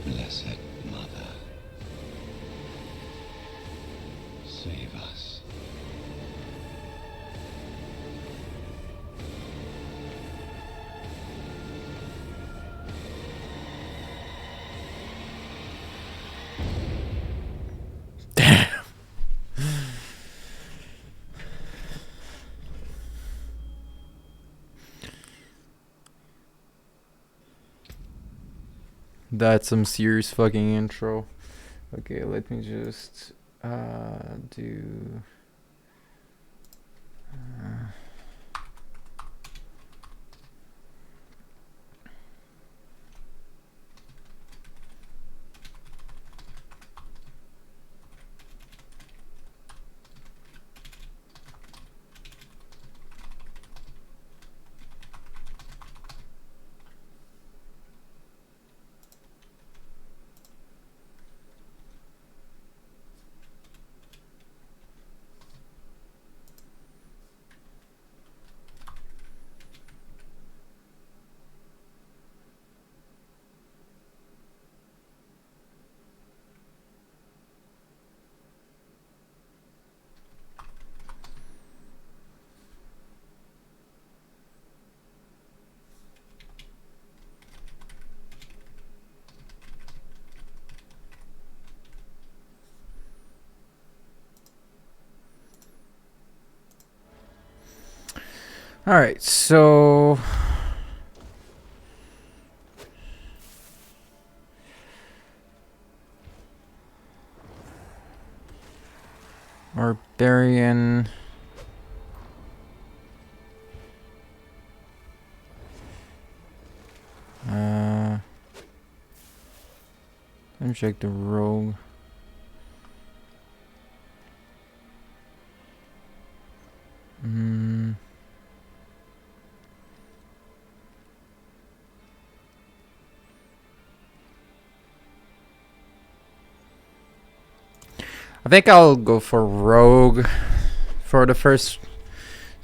Blessed Mother, save us. That's some serious fucking intro. Okay, let me just do. All right, so Barbarian. Let me check the rogue. I think I'll go for rogue for the first,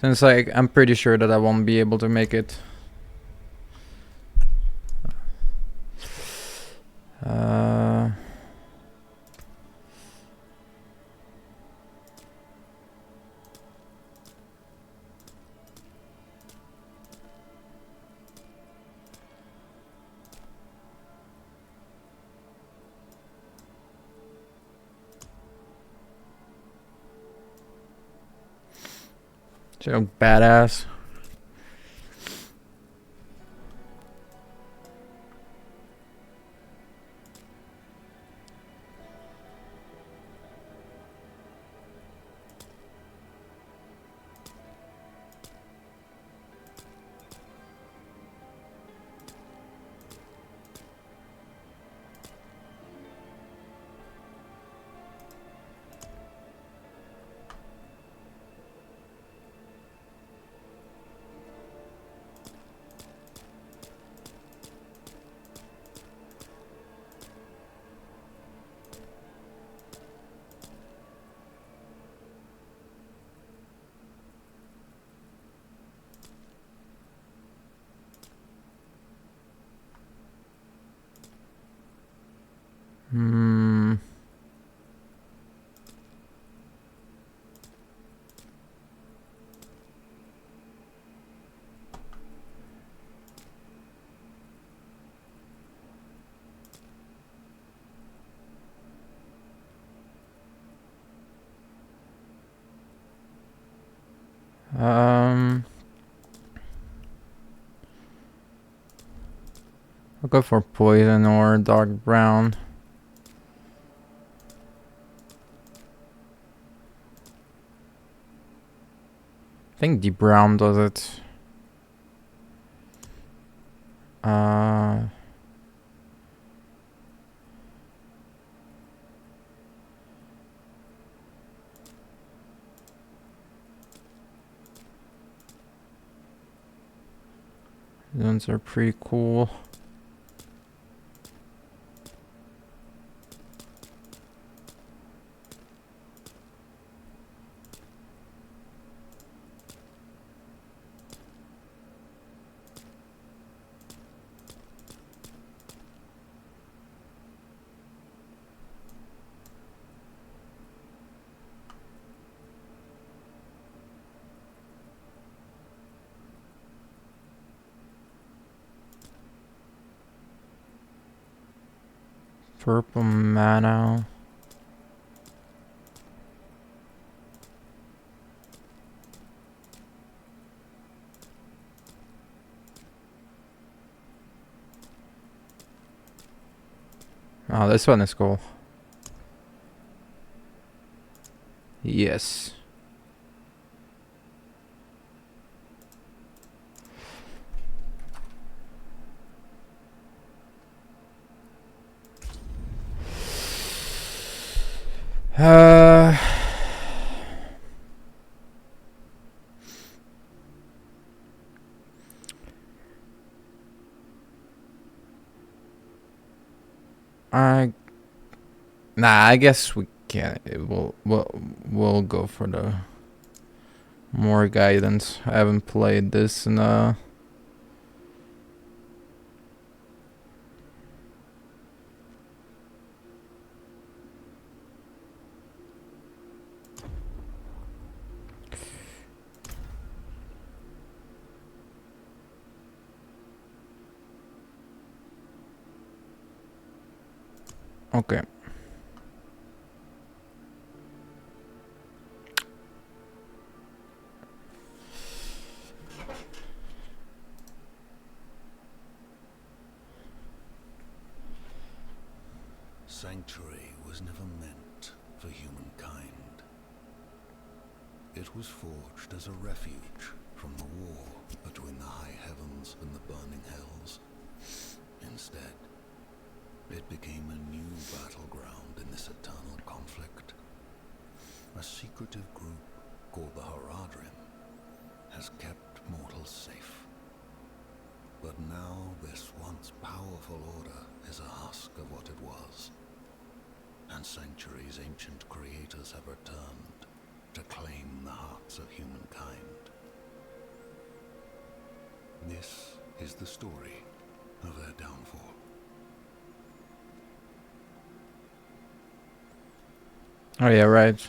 since like I'm pretty sure that I won't be able to make it. So badass. I'll go for poison or dark brown. I think the brown does it. Those are pretty cool. Purple mana. Oh, this one is cool. Yes. I guess we can. We'll go for the more guidance. I haven't played this in okay. Sanctuary was never meant for humankind. It was forged as a refuge from the war between the high heavens and the burning hells. Instead, it became a new battleground in this eternal conflict. A secretive group called the Haradrim has kept mortals safe. But now this once powerful order is a husk of what it was. And Sanctuary's ancient creators have returned to claim the hearts of humankind. This is the story of their downfall. Oh yeah, right.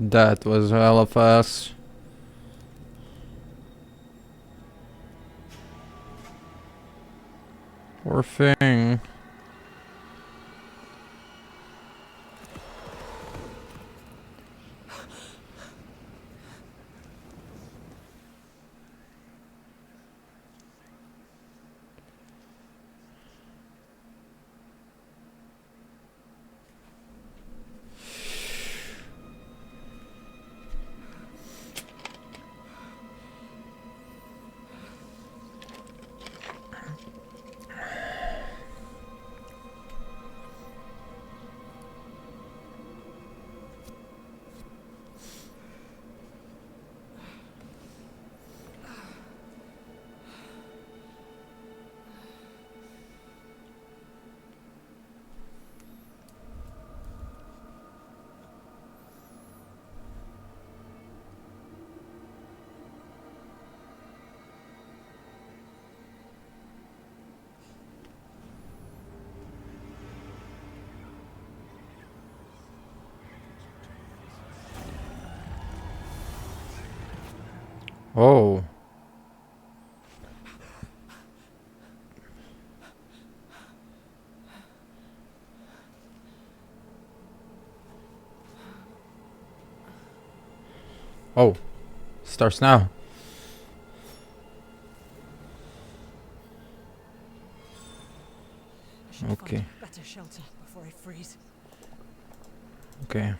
That was hella fast. Poor thing. Oh. Oh. Starts now. Okay. Better shelter before I freeze. Okay.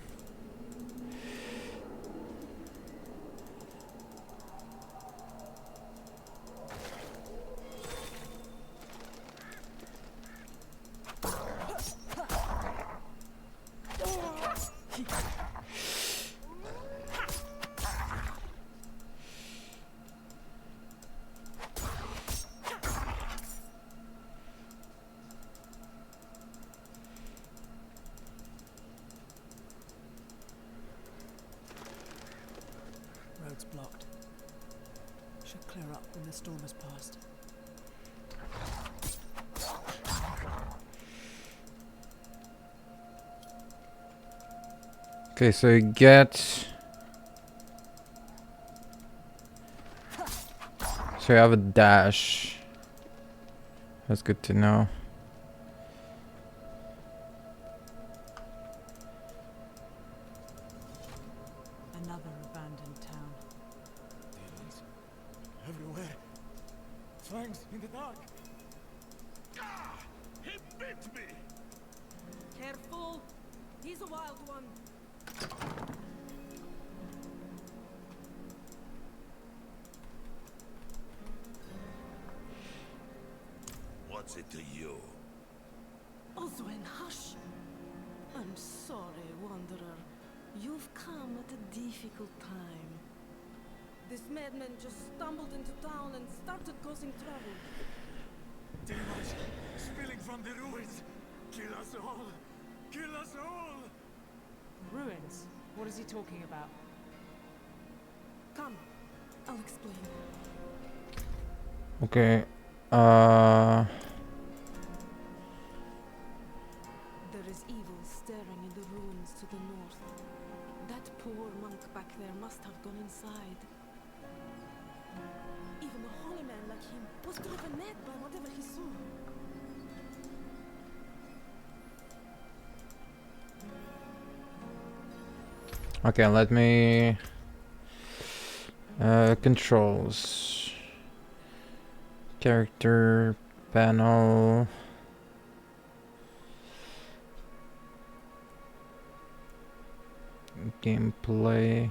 Road's blocked. Should clear up when the storm has passed. Okay, so you get... So you have a dash. That's good to know. Another abandoned town. Demons. Everywhere. Fangs in the dark. Ah! He bit me! Careful! He's a wild one. What's it to you? Oswin, hush! I'm sorry, Wanderer. You've come at a difficult time. This madman just stumbled into town and started causing trouble. Demons spilling from the ruins. Kill us all! Kill us all! Ruins? What is he talking about? Come, I'll explain. Okay. There is evil staring in the ruins to the north. That poor monk back there must have gone inside. Even a holy man like him was driven mad by whatever he saw. Okay, let me... controls. Character panel. Gameplay.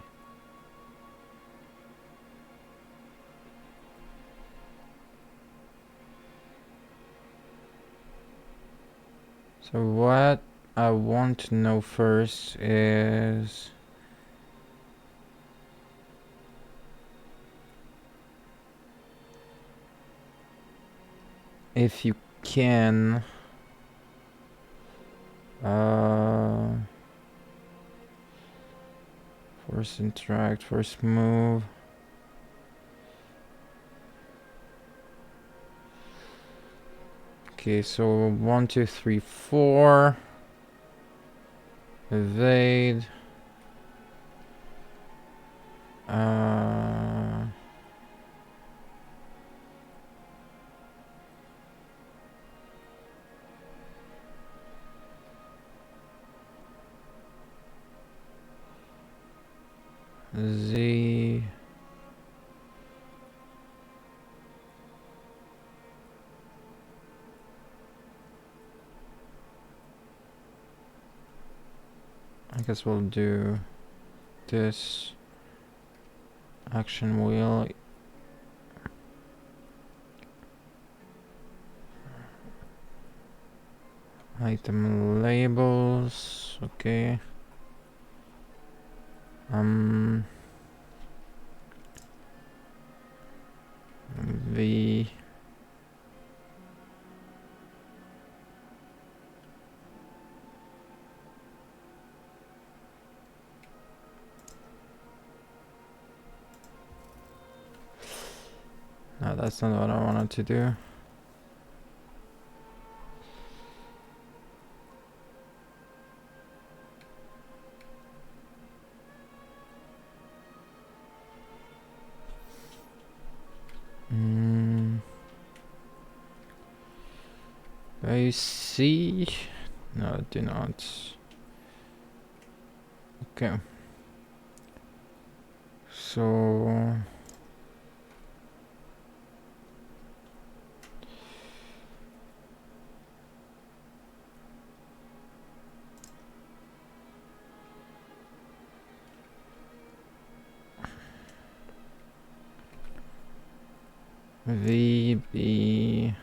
So what I want to know first is if you can force interact, force move. Okay, so 1, 2, 3, 4. Evade. Z. I guess we'll do this. Action wheel. Item labels. Okay. V. No, that's not what I wanted to do. I see. No, do not. Okay. So VB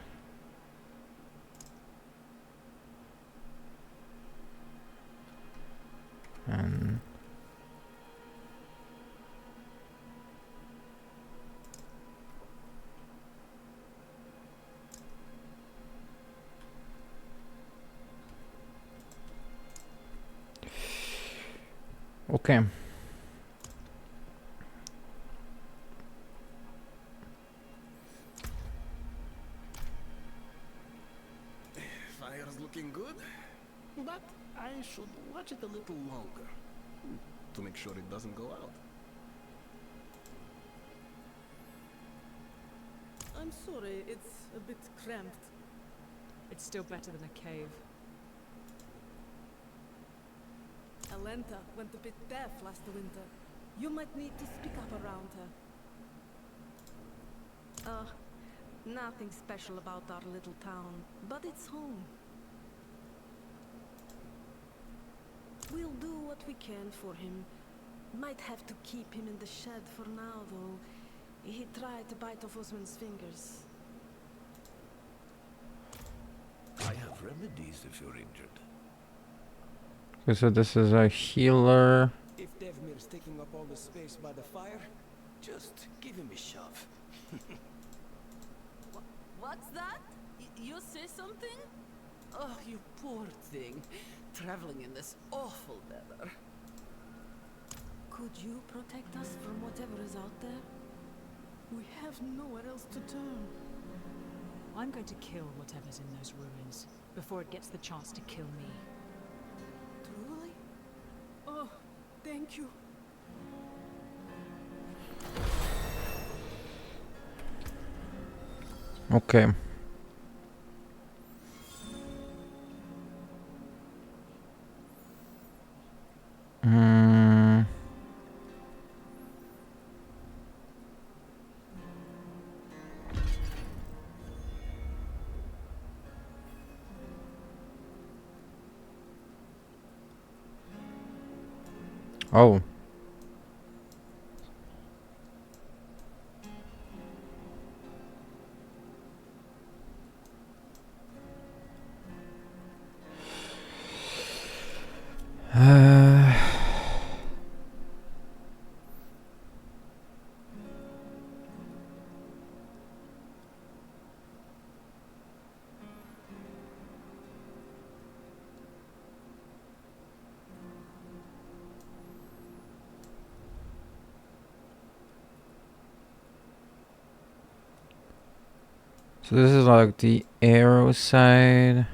and okay. Fire's looking good, but I should watch it a little longer to make sure it doesn't go out. I'm sorry, it's a bit cramped. It's still better than a cave. Alenta went a bit deaf last winter. You might need to speak up around her. Nothing special about our little town, but it's home. We'll do what we can for him. Might have to keep him in the shed for now, though. He tried to bite off Osman's fingers. I have remedies if you're injured. Okay, so this is a healer. If Devmir's taking up all the space by the fire, just give him a shove. What's that? You say something? Oh, you poor thing. Traveling in this awful weather. Could you protect us from whatever is out there? We have nowhere else to turn. I'm going to kill whatever's in those ruins before it gets the chance to kill me. Truly? Oh, thank you. Okay. Oh. So this is like the arrow side.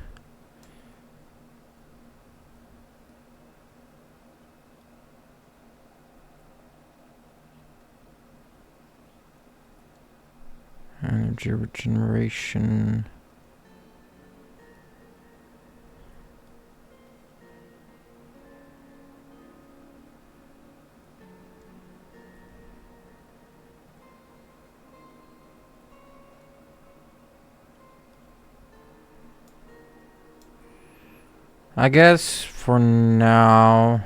Energy regeneration. I guess for now,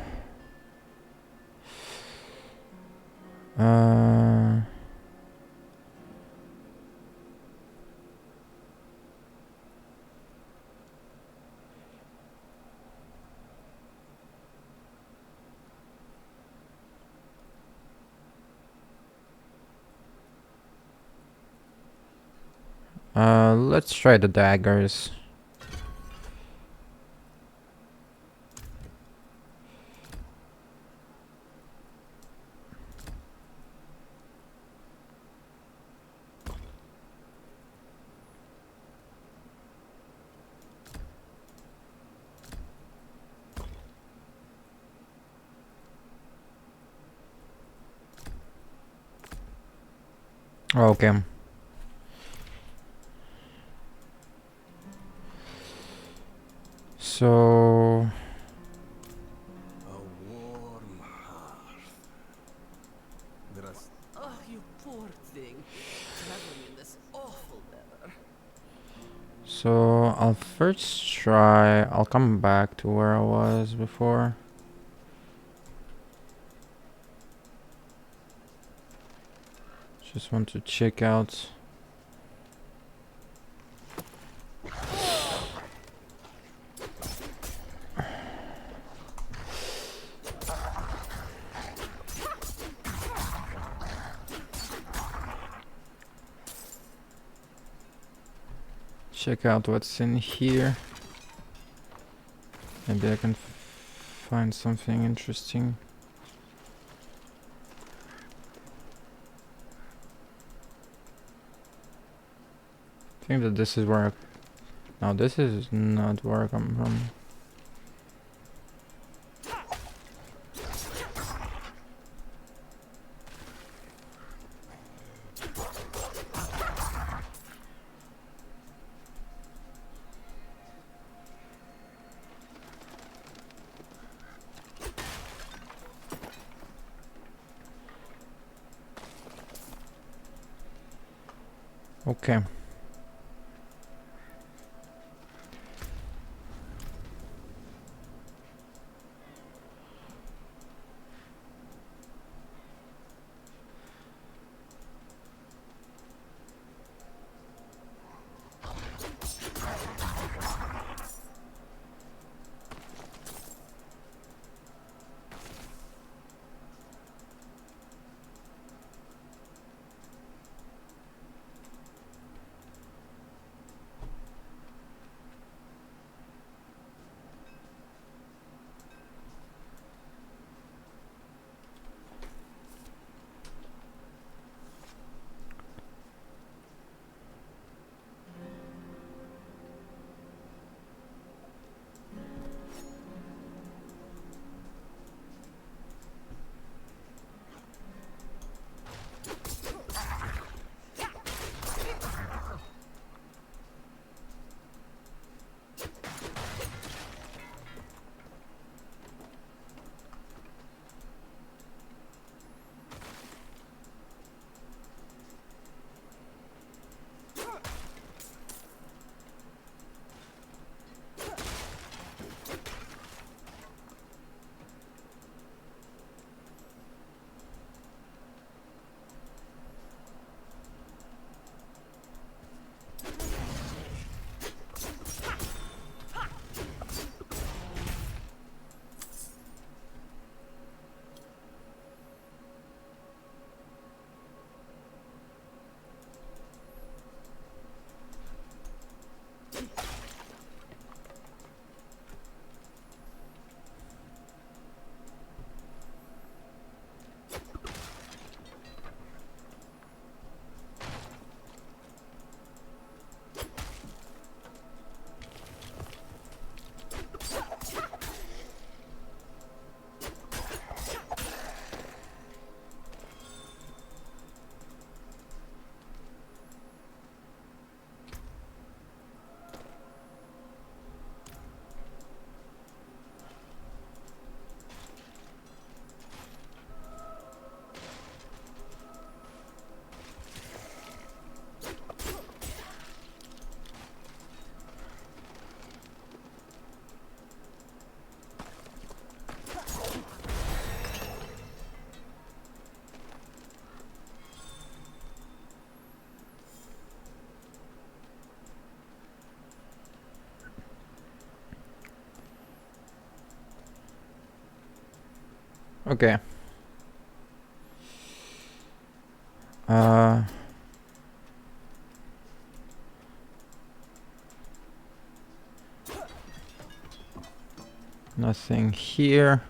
let's try the daggers. Okay. So A warm hearth. There are Oh, you poor thing. Traveling in this awful weather. so I'll first try. I'll come back to where I was before. Just want to check out. Check out what's in here. Maybe I can find something interesting. I think that this is where no, this is not where I come from. Okay. Okay. Nothing here.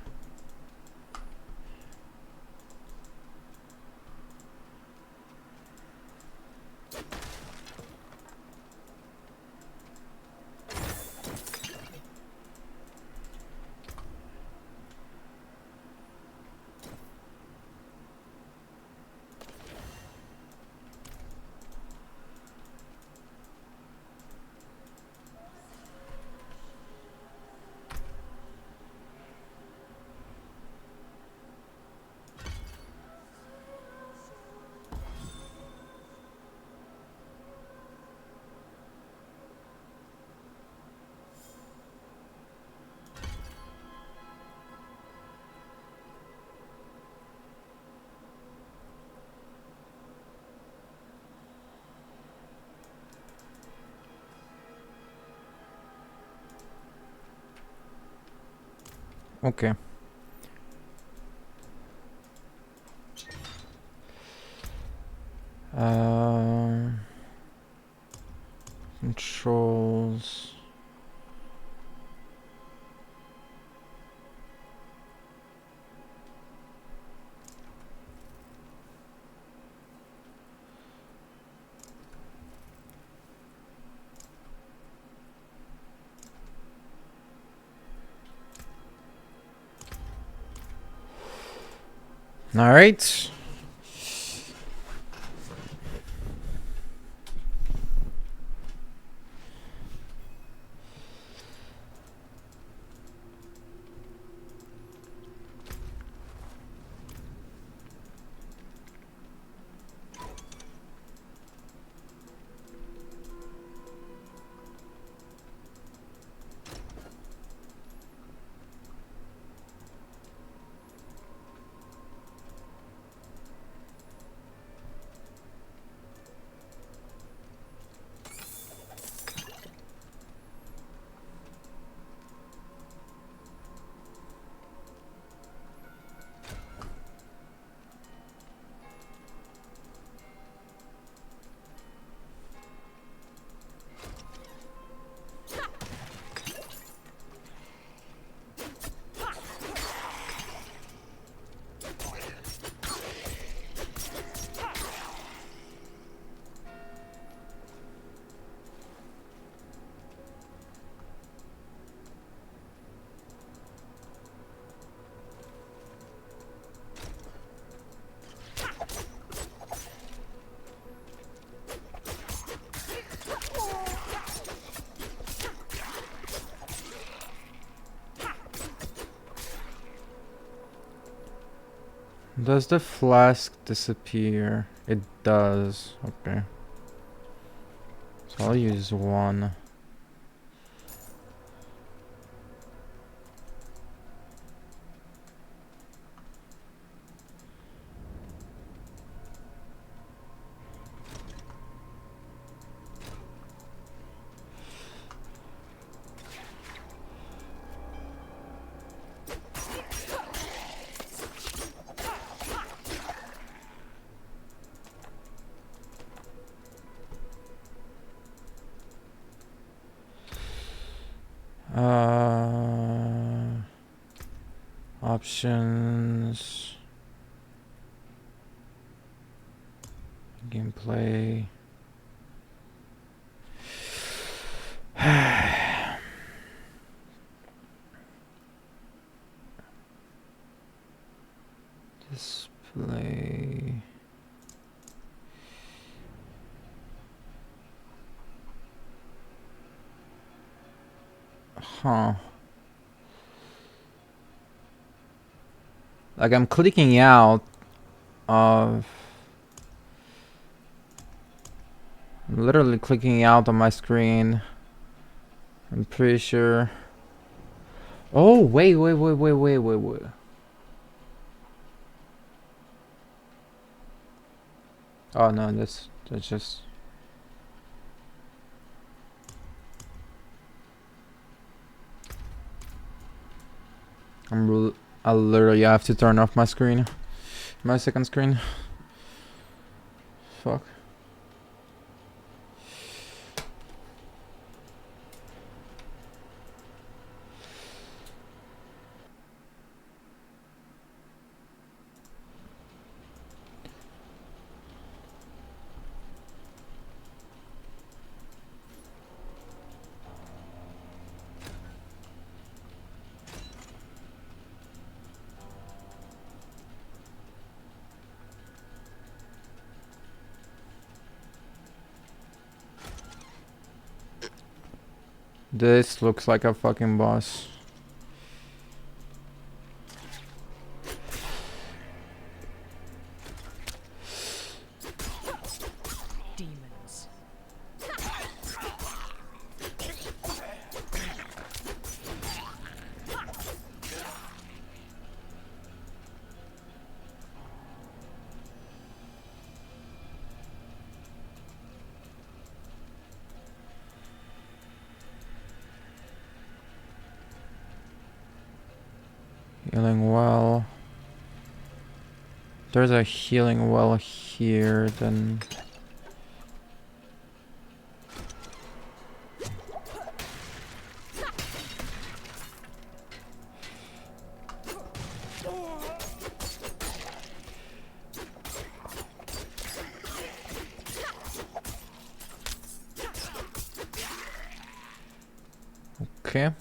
Okay. Controls. All right. Does the flask disappear? It does. Okay. So I'll use one. Options. Gameplay. Display. Huh. Like I'm clicking out of... I'm literally clicking out on my screen. I'm pretty sure. Oh, wait. Oh no, that's just... I literally have to turn off my screen. My second screen. Fuck. This looks like a fucking boss. Demons. Healing well. There's a healing well here, then... Okay.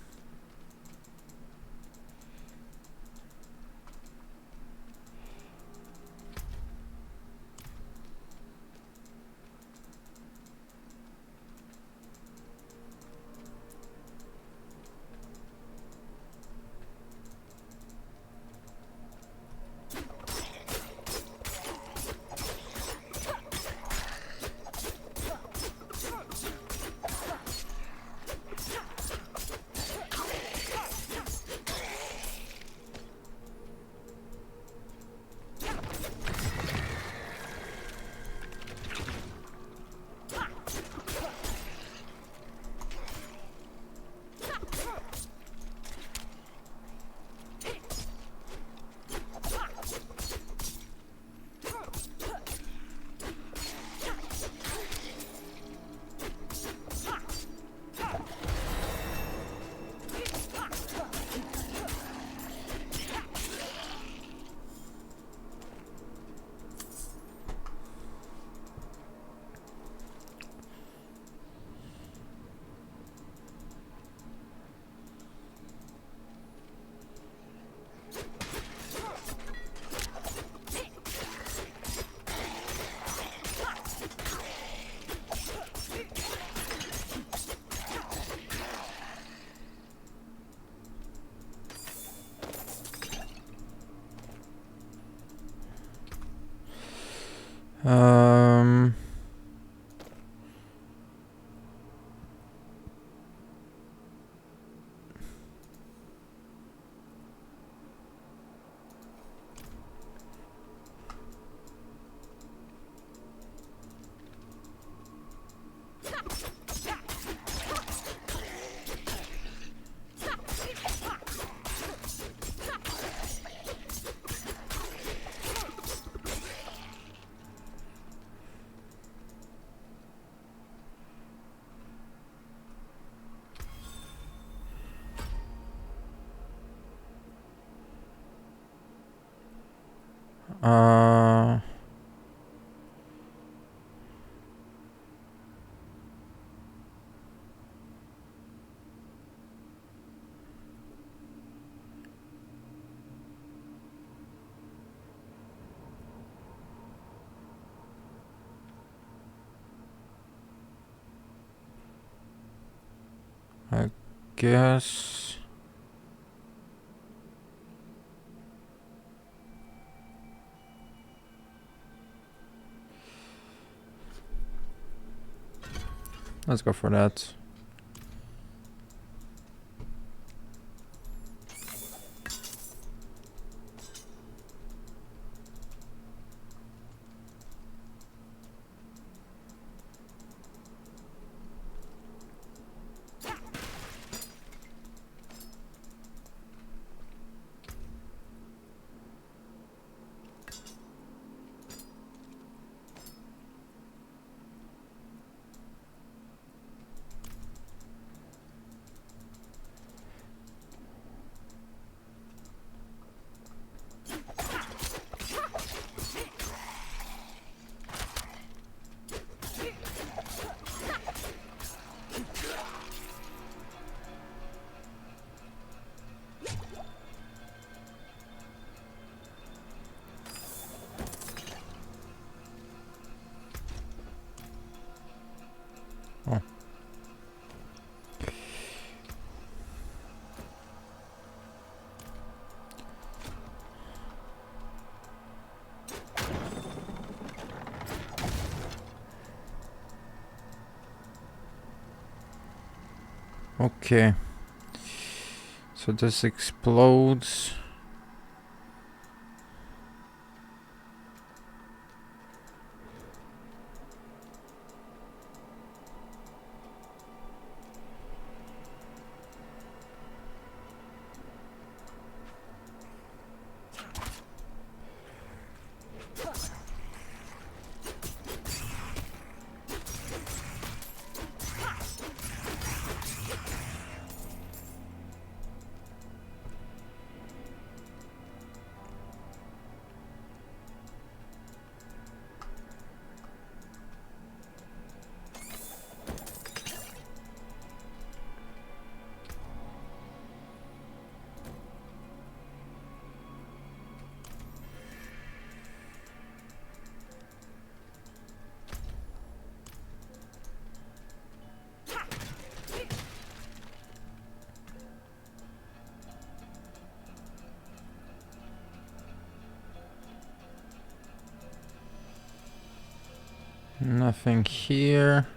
I guess... Let's go for that. Oh. Okay. So this explodes. Nothing here.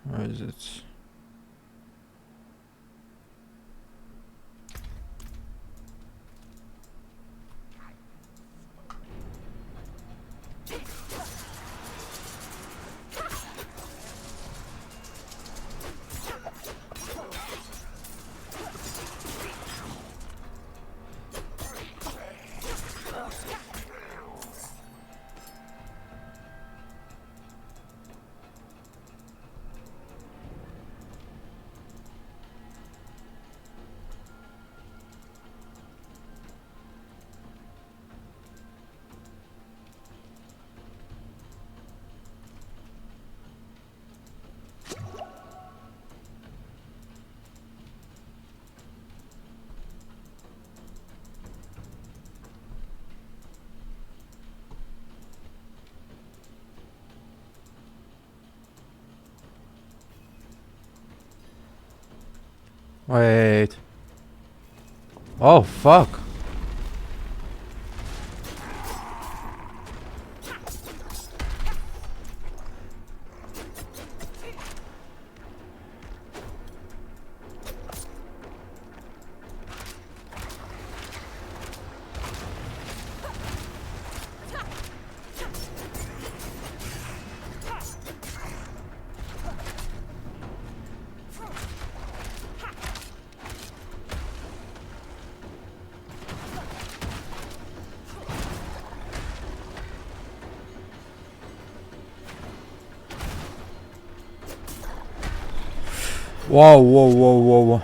Where is it? Wait. Oh, fuck. Whoa, whoa, whoa, whoa, whoa.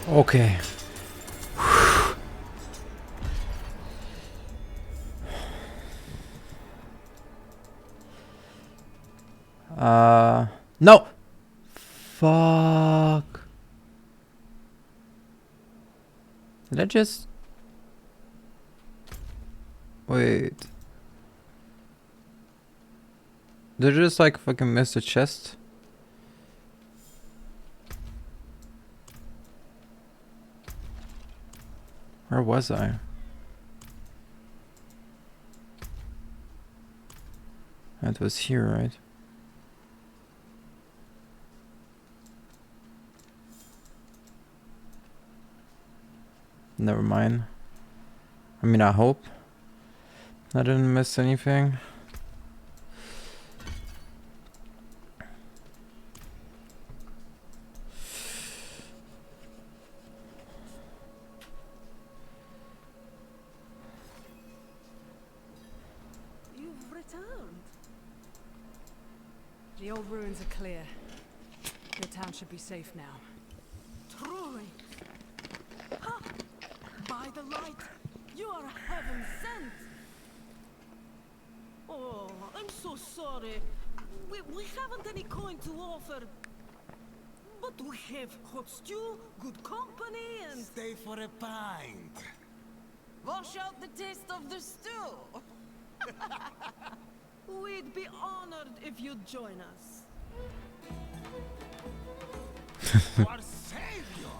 Okay. No! Fuck. Did I just... Wait. Did I just like fucking miss the chest? Where was I? It was here, right? Never mind. I mean, I hope I didn't miss anything. You've returned. The old ruins are clear. Your town should be safe now. Truly. Ha! By the light, you are heaven sent. Oh, I'm so sorry. We haven't any coin to offer. But we have hot stew, good company, and... Stay for a pint. Wash out the taste of the stew. We'd be honored if you'd join us. Our savior!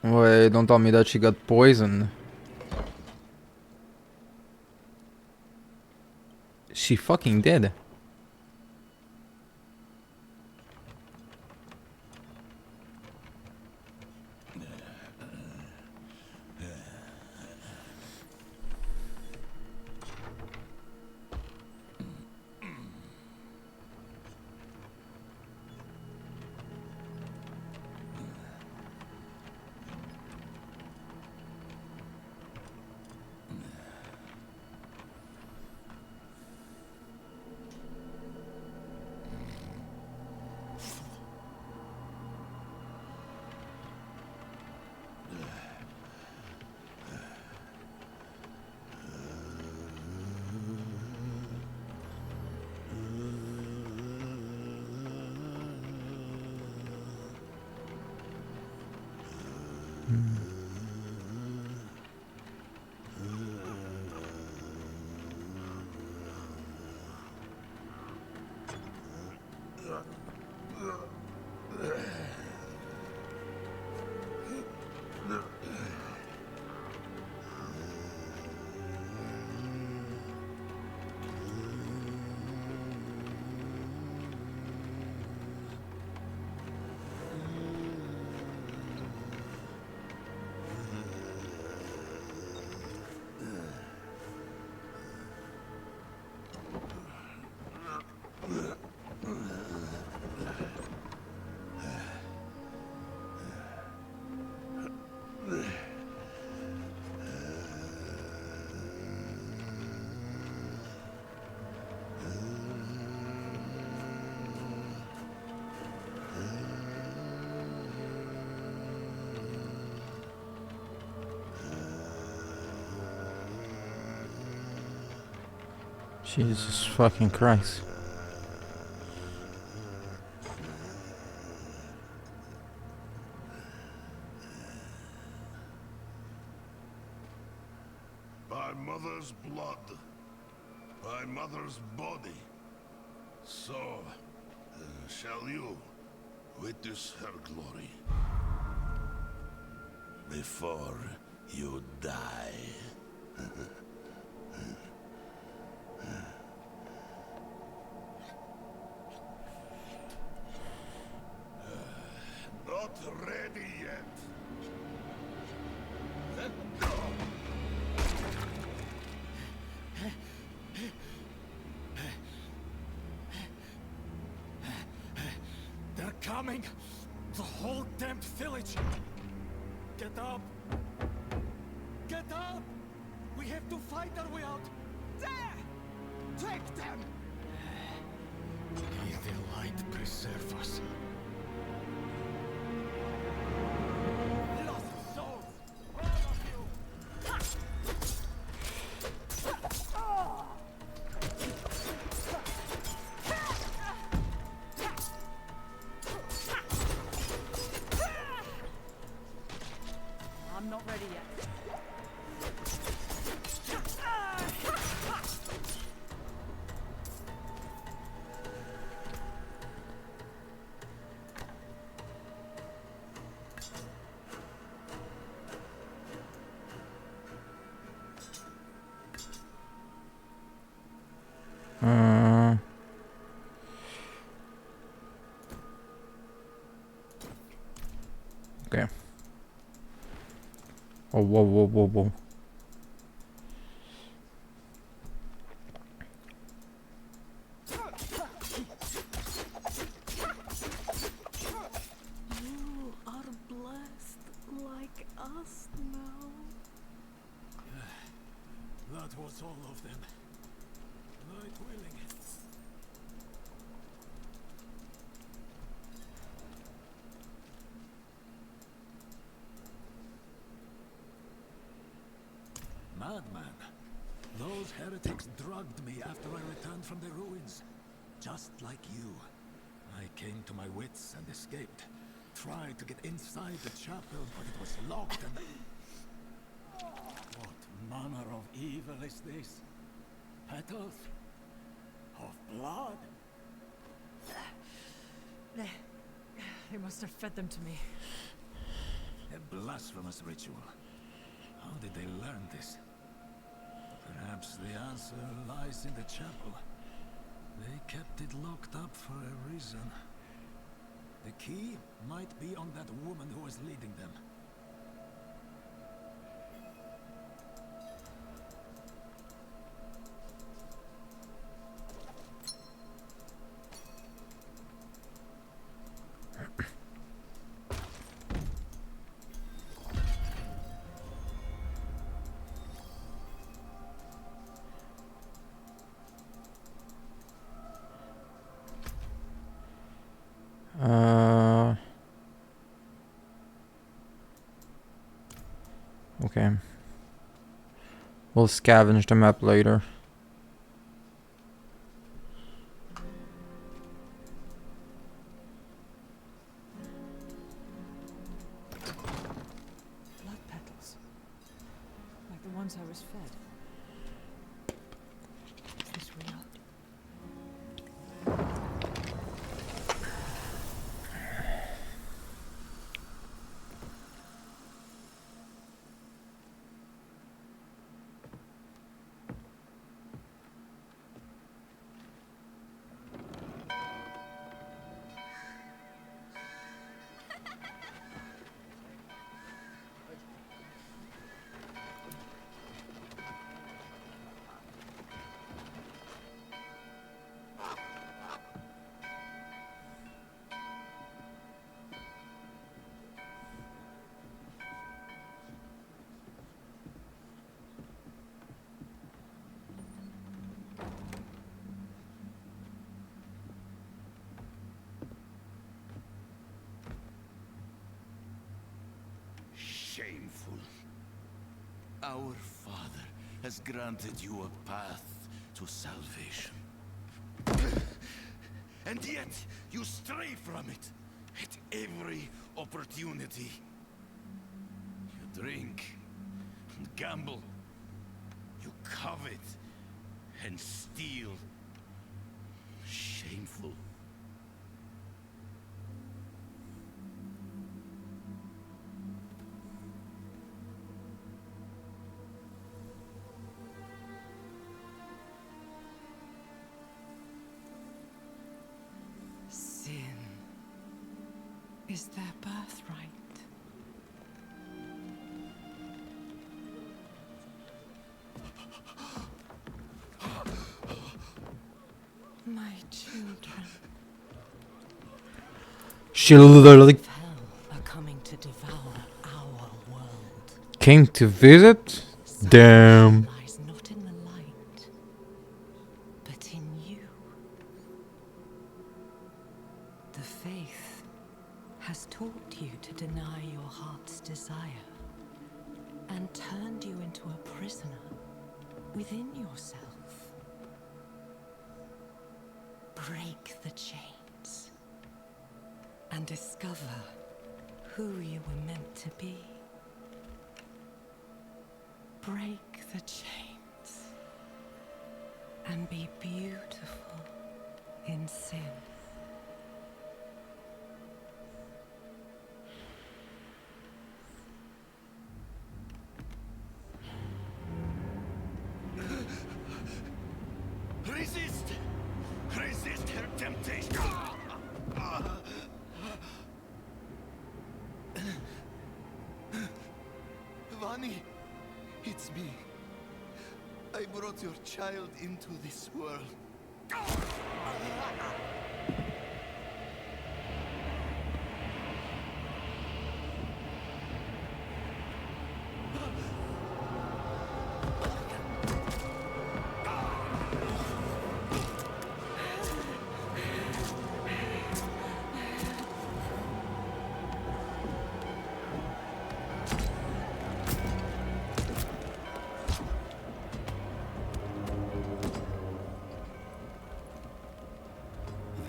Wait, don't tell me that she got poisoned. She fucking did. Jesus fucking Christ. By mother's blood, by mother's body, so shall you witness her glory before you die. Not ready yet. Let go. They're coming! The whole damned village! Get up! Get up! We have to fight our way out! There! Take them! May the light preserve us. Lost souls! All of you! I'm not ready yet. Okay. Oh, whoa, whoa, whoa, whoa. You are blessed like us now. That was all of them. Light willing. Madman. Those heretics drugged me after I returned from the ruins. Just like you. I came to my wits and escaped. Tried to get inside the chapel, but it was locked and... What manner of evil is this? Petals? Of blood? They must have fed them to me. A blasphemous ritual. How did they learn this? Perhaps the answer lies in the chapel. They kept it locked up for a reason. The key might be on that woman who was leading them. Okay. We'll scavenge the map later. Blood petals. Like the ones I was fed. Is this real? Shameful. Our Father has granted you a path to salvation. And yet, you stray from it at every opportunity. You drink and gamble. You covet and steal. Shameful. Sin is their birthright. My children She literally fell came to visit? Damn. Lies not in the light, but in you. The faith has taught you to deny your heart's desire and turned you into a prisoner within yourself. Break the chains and discover who you were meant to be. Break the chains and be beautiful in sin. Resist! Resist her temptation! Vani, it's me. I brought your child into this world.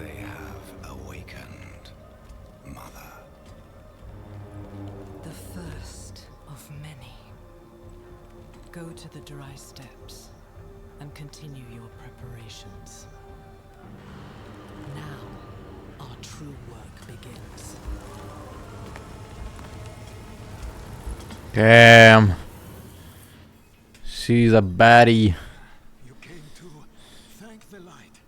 They have awakened, Mother. The first of many. Go to the dry steps and continue your preparations. Now, our true work begins. Damn. She's a baddie. You came to thank the light.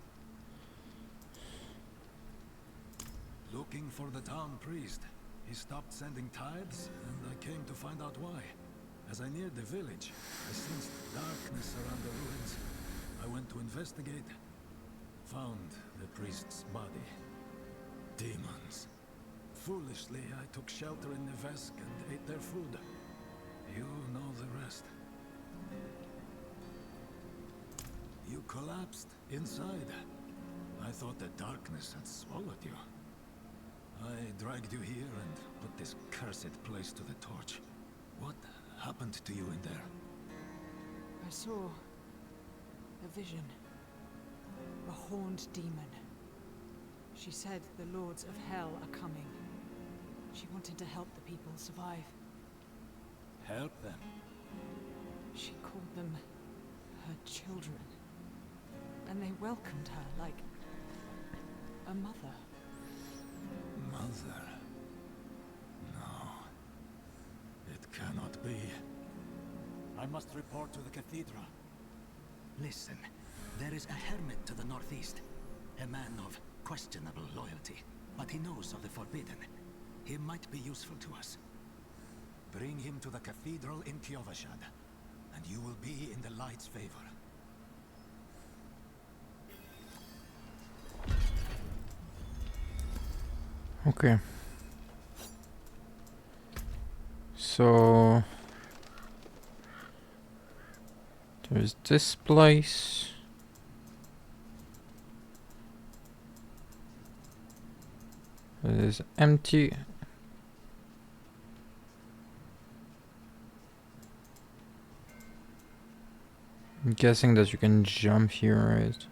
Looking for the town priest. He stopped sending tithes, and I came to find out why. As I neared the village, I sensed darkness around the ruins. I went to investigate. Found the priest's body. Demons. Foolishly, I took shelter in Nevesk and ate their food. You know the rest. You collapsed inside. I thought the darkness had swallowed you. I dragged you here and put this cursed place to the torch. What happened to you in there? I saw a vision. A horned demon. She said the lords of hell are coming. She wanted to help the people survive. Help them. She called them her children. And they welcomed her like a mother. Mother? No. It cannot be. I must report to the cathedral. Listen, there is a hermit to the northeast. A man of questionable loyalty, but he knows of the forbidden. He might be useful to us. Bring him to the cathedral in Kiovashad, and you will be in the light's favor. Okay. So there's this place. It is empty. I'm guessing that you can jump here, right?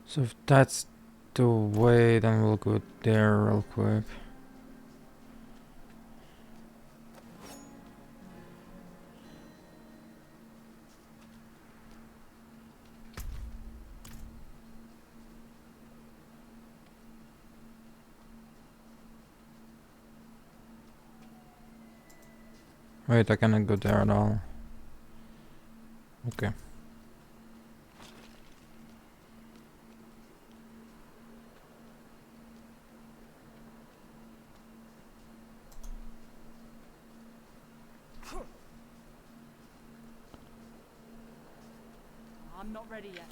So if that's the way, then we'll go there real quick. Wait, I cannot go there at all. Okay. I'm not ready yet.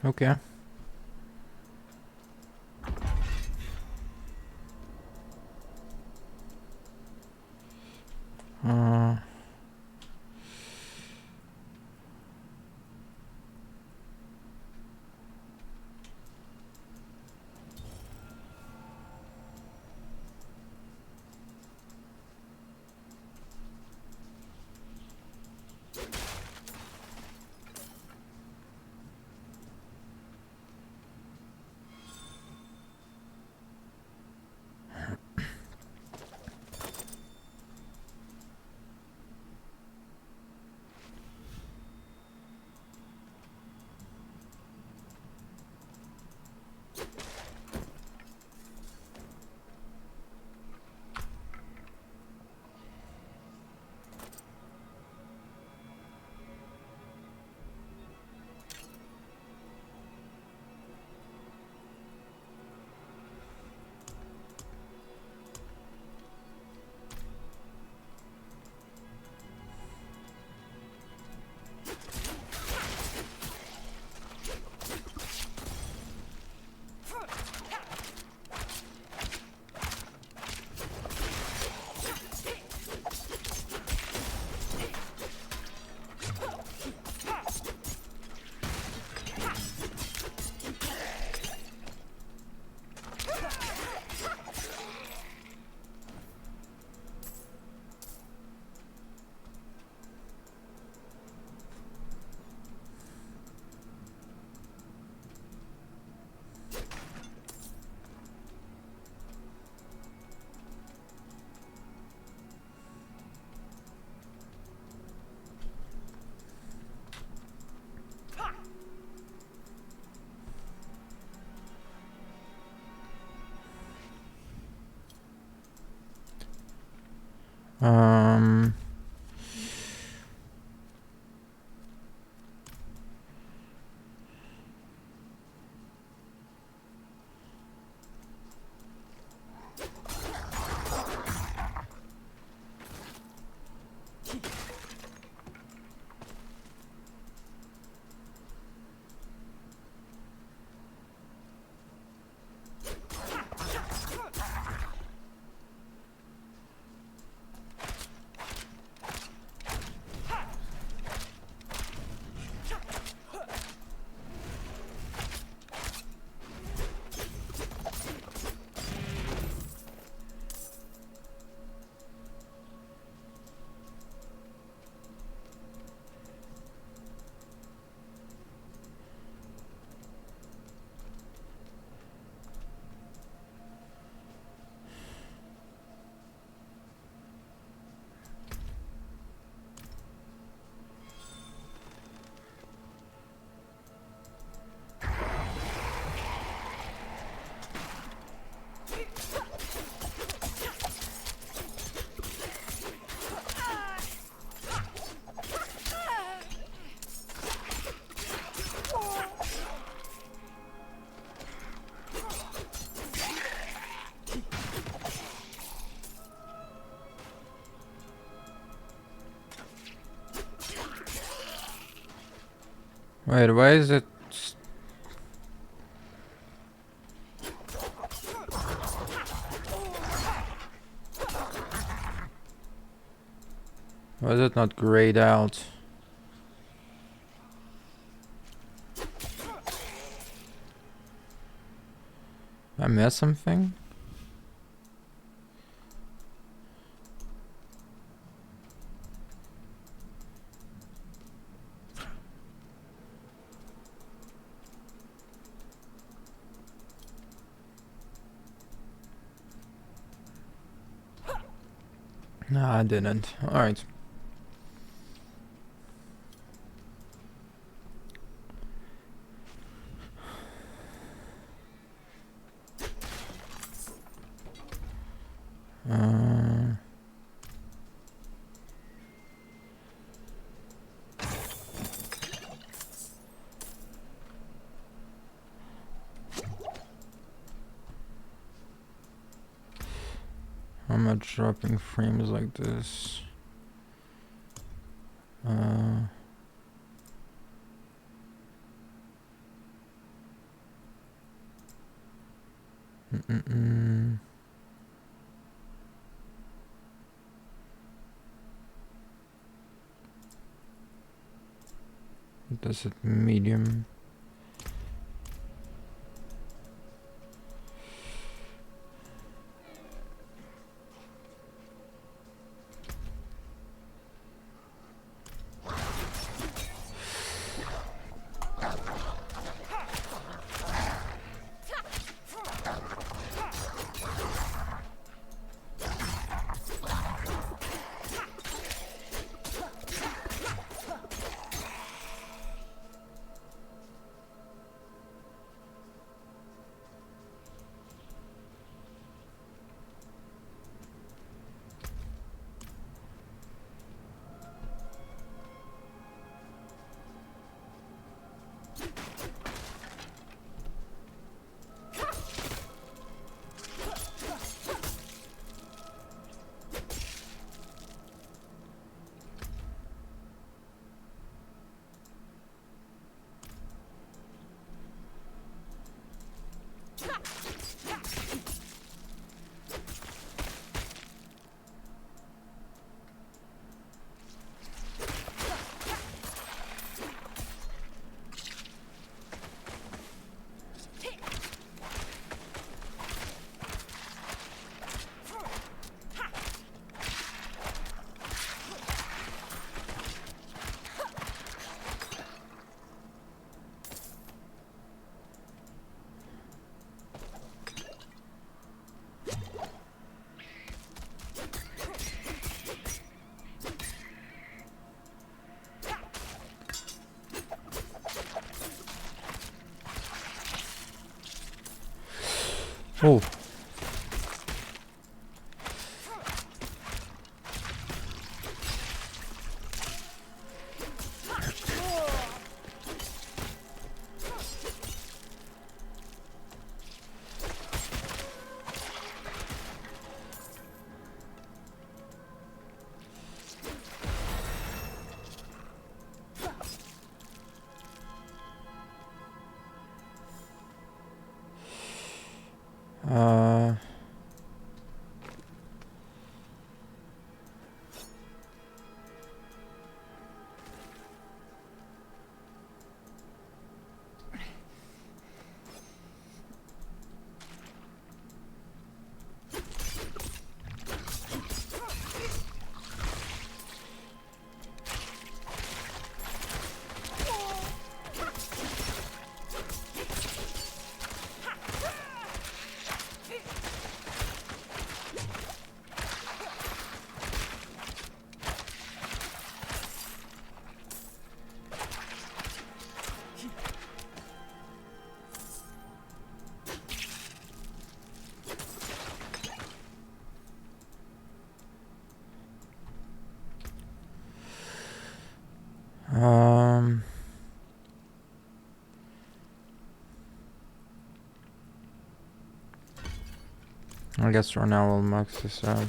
Okay. Uh, um. Wait, why is it? Why is it not grayed out? I missed something? No, I didn't. Alright. I'm not dropping frames like this. Does it medium? Oh. I guess for now we'll max this out.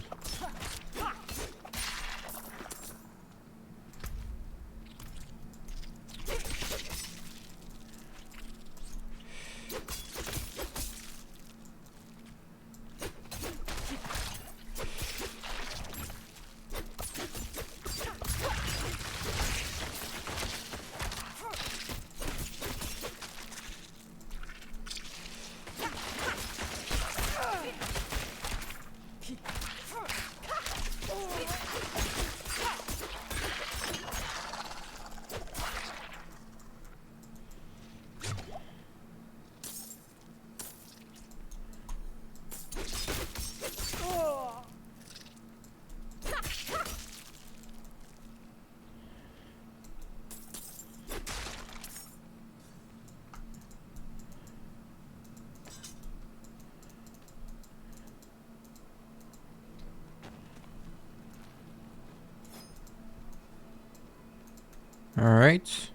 Alright.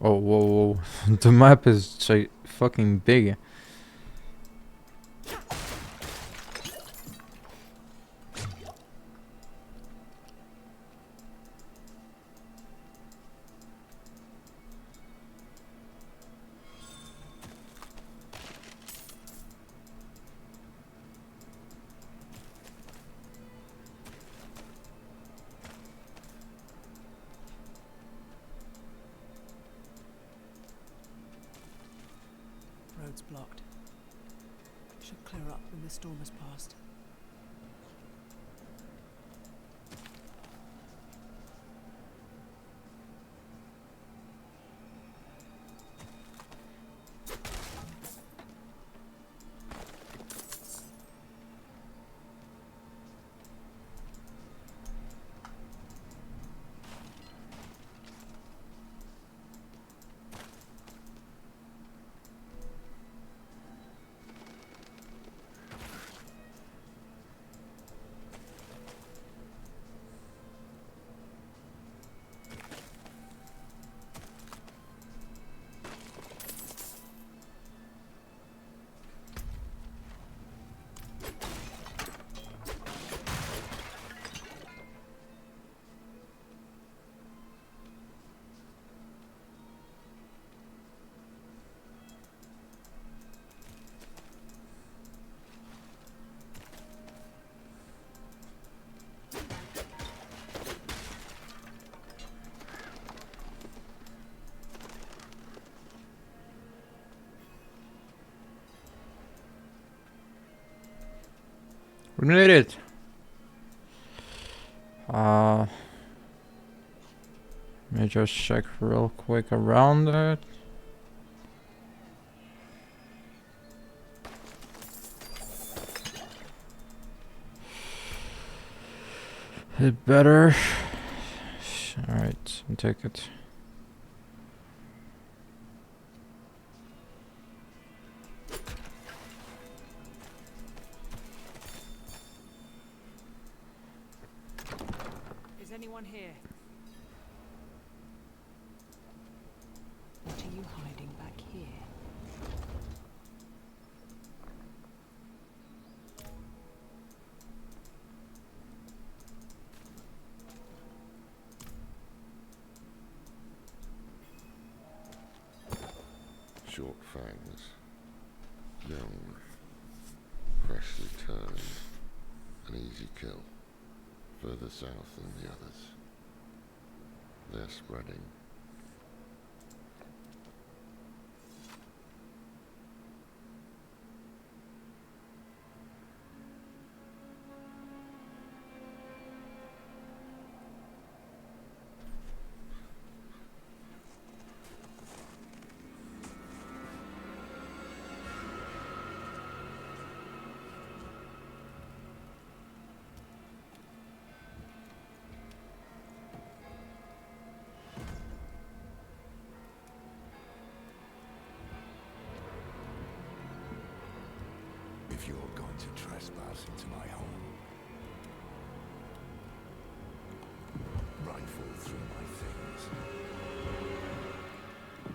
Oh, whoa, whoa. The map is fucking big. Road's blocked. Should clear up when the storm has passed. We made it. Let me just check real quick around it. It better. Alright, take it. Is anyone here? What are you hiding back here? Short fangs, young, freshly turned, an easy kill. Further south than the others. They're spreading. If you're going to trespass into my home, rifle through my things,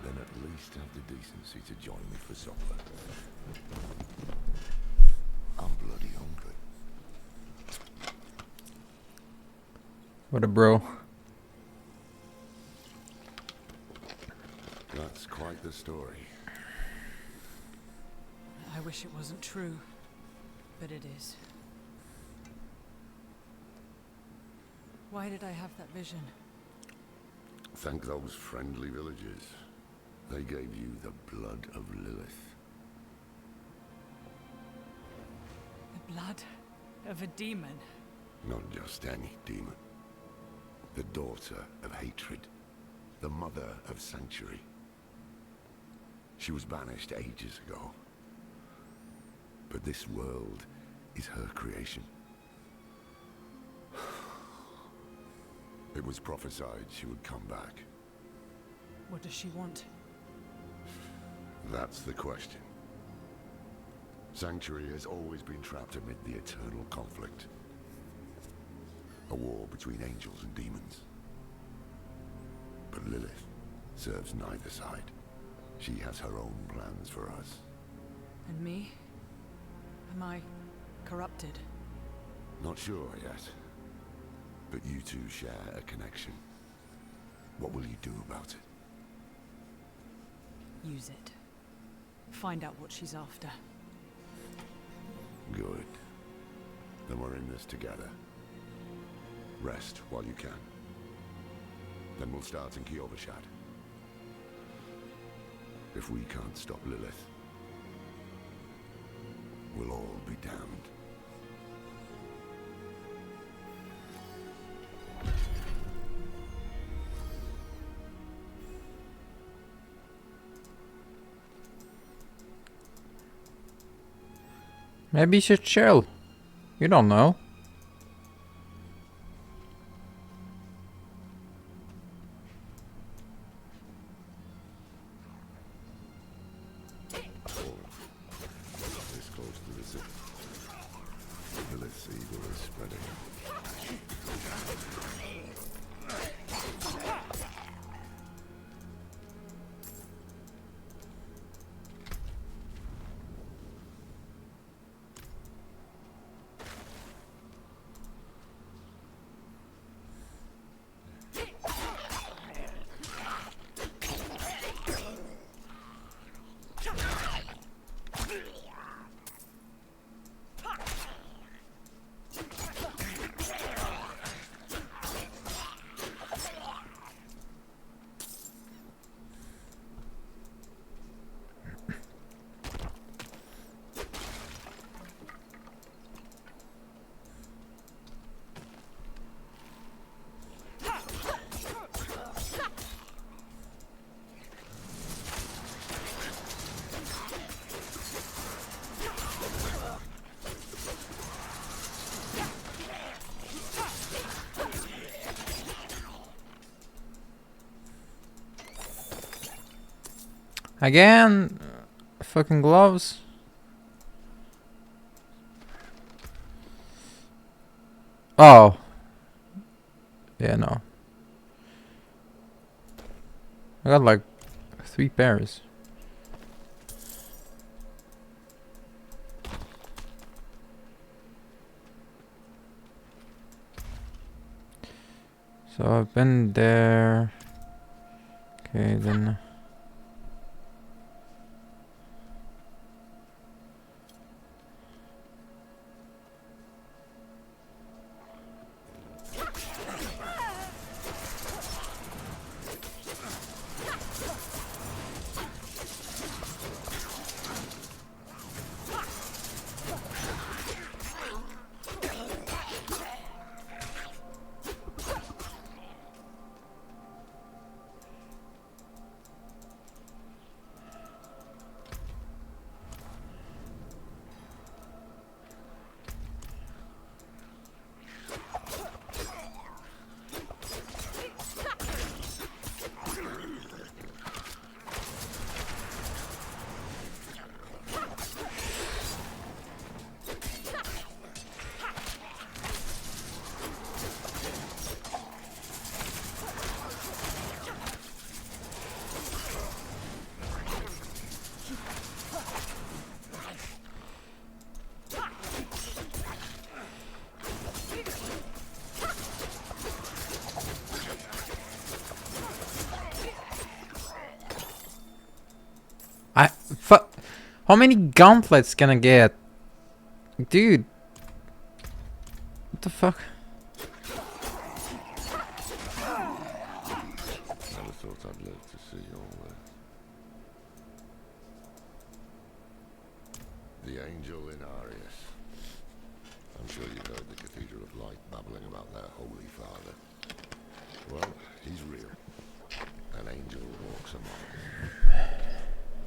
then at least have the decency to join me for supper. I'm bloody hungry. What a bro. That's quite the story. I wish it wasn't true, but it is. Why did I have that vision? Thank those friendly villagers. They gave you the blood of Lilith. The blood of a demon. Not just any demon. The daughter of hatred. The mother of sanctuary. She was banished ages ago. But this world is her creation. It was prophesied she would come back. What does she want? That's the question. Sanctuary has always been trapped amid the eternal conflict. A war between angels and demons. But Lilith serves neither side. She has her own plans for us. And me? Am I corrupted? Not sure yet. But you two share a connection. What will you do about it? Use it. Find out what she's after. Good. Then we're in this together. Rest while you can. Then we'll start in Kyovashad. If we can't stop Lilith, we'll all be damned. Maybe you should chill. You don't know. This close to the city. Lilith's evil is spreading. Again, fucking gloves. Oh. Yeah, no. I got like 3 pairs. So I've been there. Okay, then. How many gauntlets can I get? Dude. What the fuck? Never thought I'd live to see all this. The angel in Arius. I'm sure you've heard the Cathedral of Light babbling about their Holy Father. Well, he's real. An angel walks among us.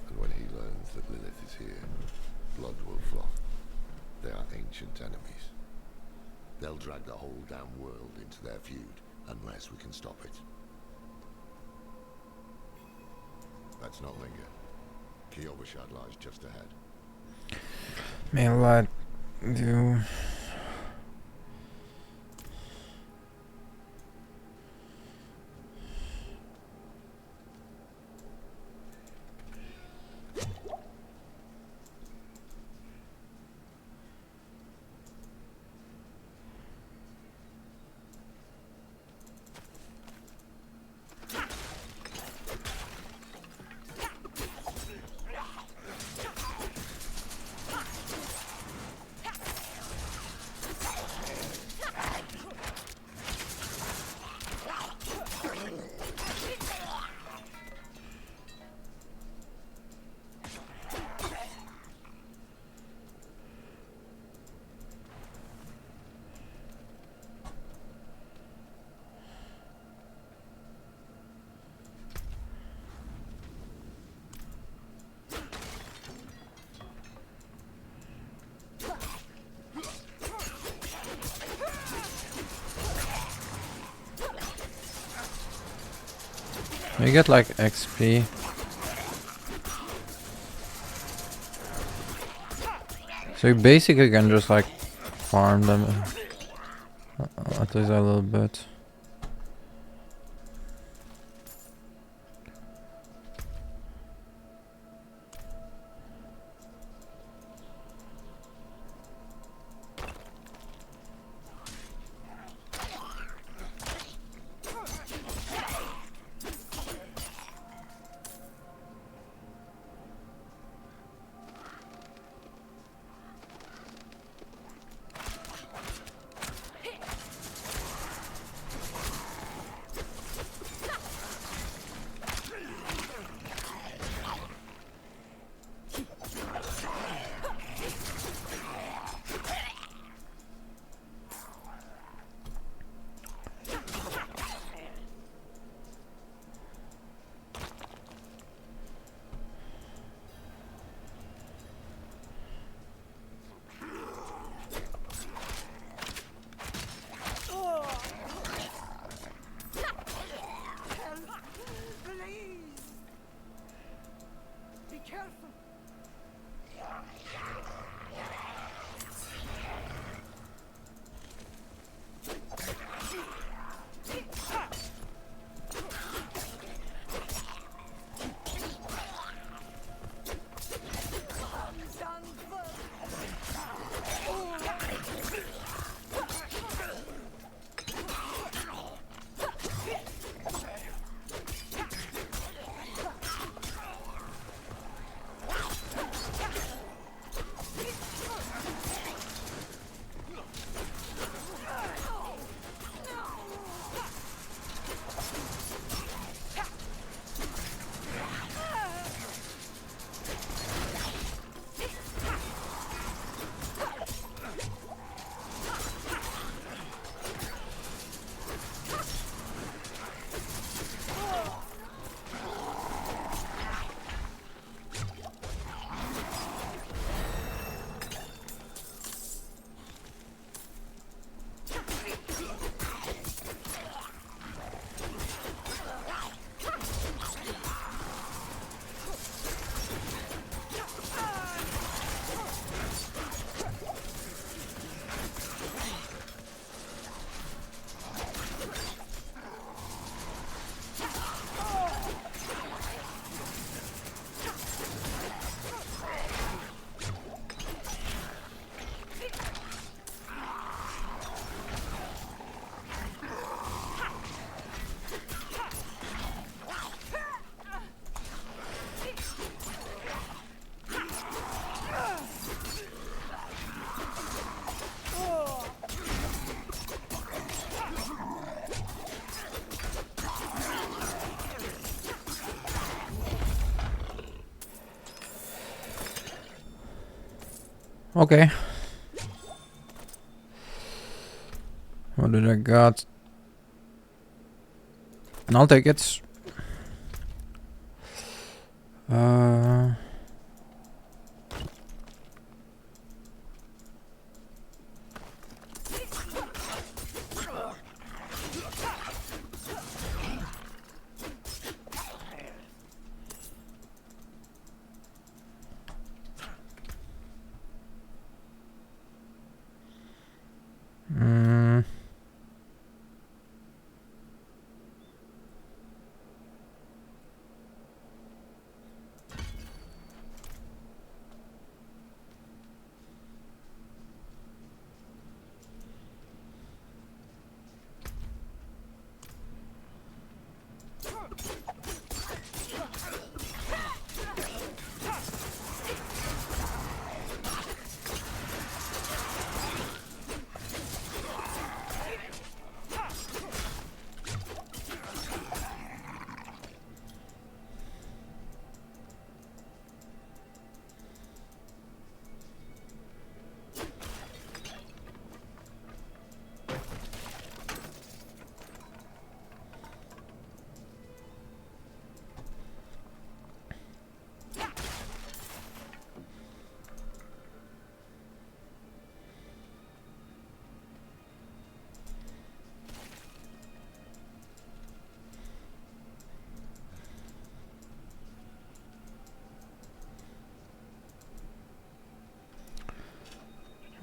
And when he learns that Lilith is here, blood will flow. They are ancient enemies. They'll drag the whole damn world into their feud, unless we can stop it. Let's not linger. Kyovashad lies just ahead. Man, what do? You get like XP. So you basically can just like farm them at least a little bit. Okay. What did I got? And I'll take it.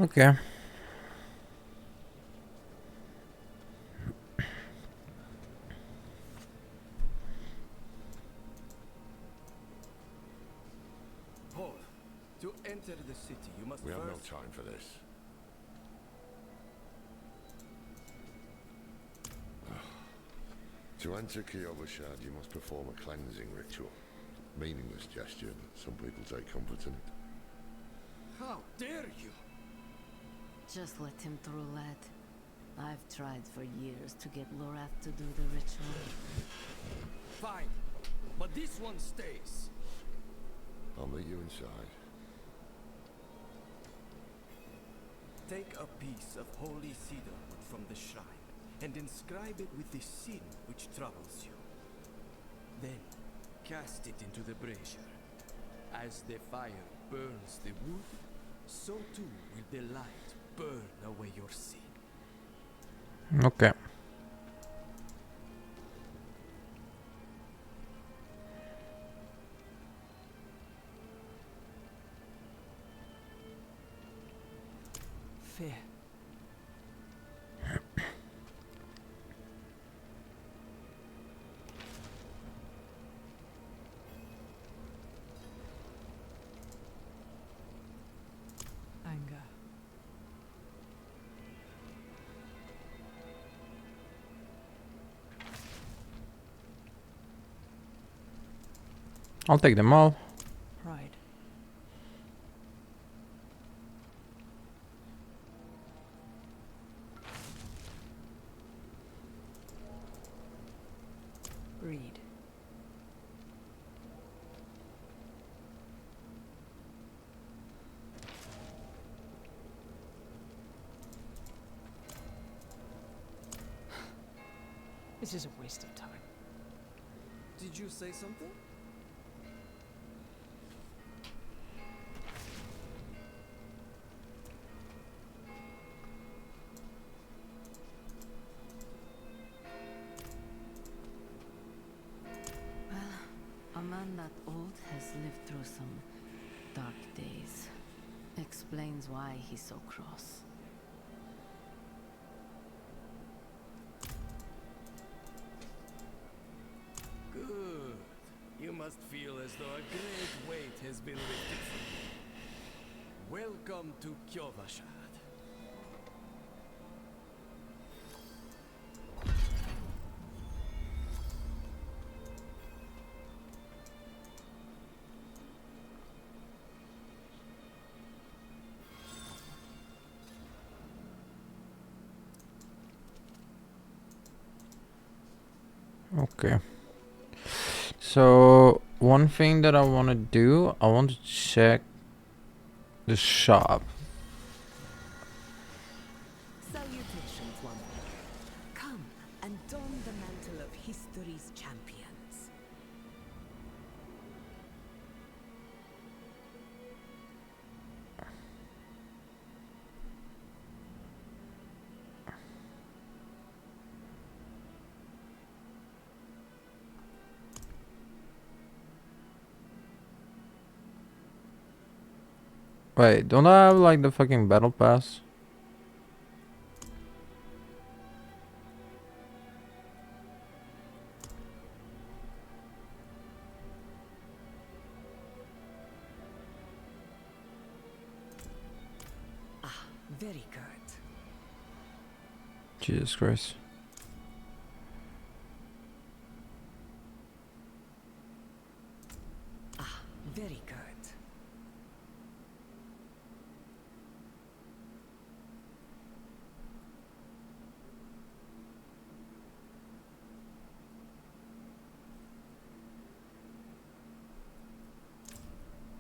Okay. Paul, to enter the city, you must We have no first... time for this. To enter Kyovashad, you must perform a cleansing ritual. Meaningless gesture, but some people take comfort in it. How dare you! Just let him through, lad. I've tried for years to get Lorath to do the ritual. Fine, but this one stays. I'll meet you inside. Take a piece of holy cedar wood from the shrine and inscribe it with the sin which troubles you. Then, cast it into the brazier. As the fire burns the wood, so too will the light burn away your sin. Okay. Fear. Anger. I'll take them all. Pride. Greed. This is a waste of time. Did you say something? Well, a man that old has lived through some dark days. Explains why he's so cross. Good. You must feel as though a great weight has been lifted from you. Welcome to Kyovashad. Okay. So one thing that I want to do, I want to check the shop. Salutations, one. Come and don the mantle of history's champions. Wait, don't I have like the fucking battle pass? Ah, very good. Jesus Christ. Ah, very good.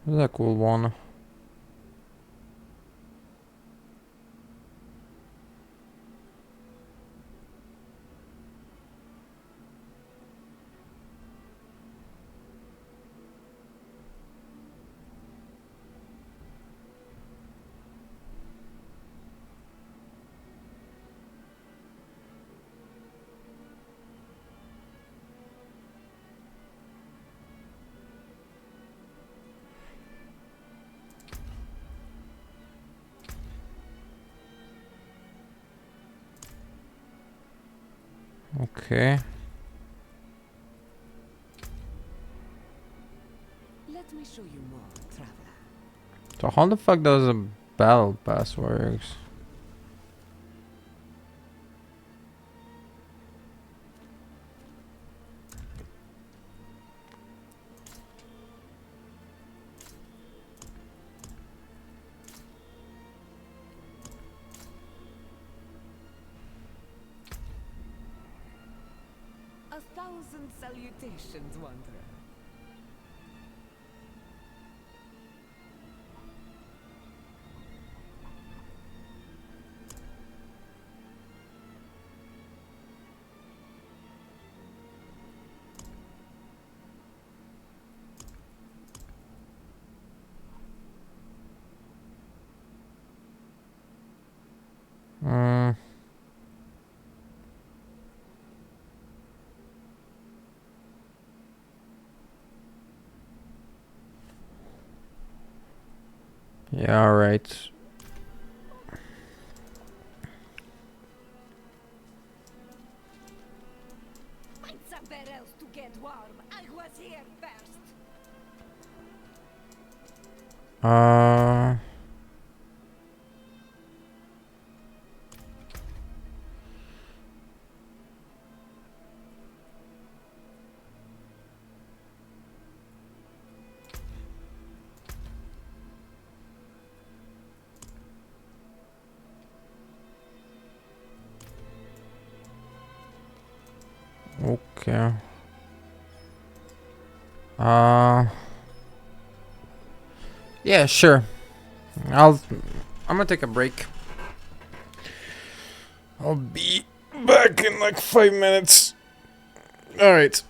That's a cool one. Okay. Let me show you more, traveler. So how the fuck does a battle pass works? A thousand salutations, wanderer. Yeah, alright. Find somewhere else to get warm. I was here first. Okay. Yeah, sure. I'm gonna take a break. I'll be back in like 5 minutes. Alright.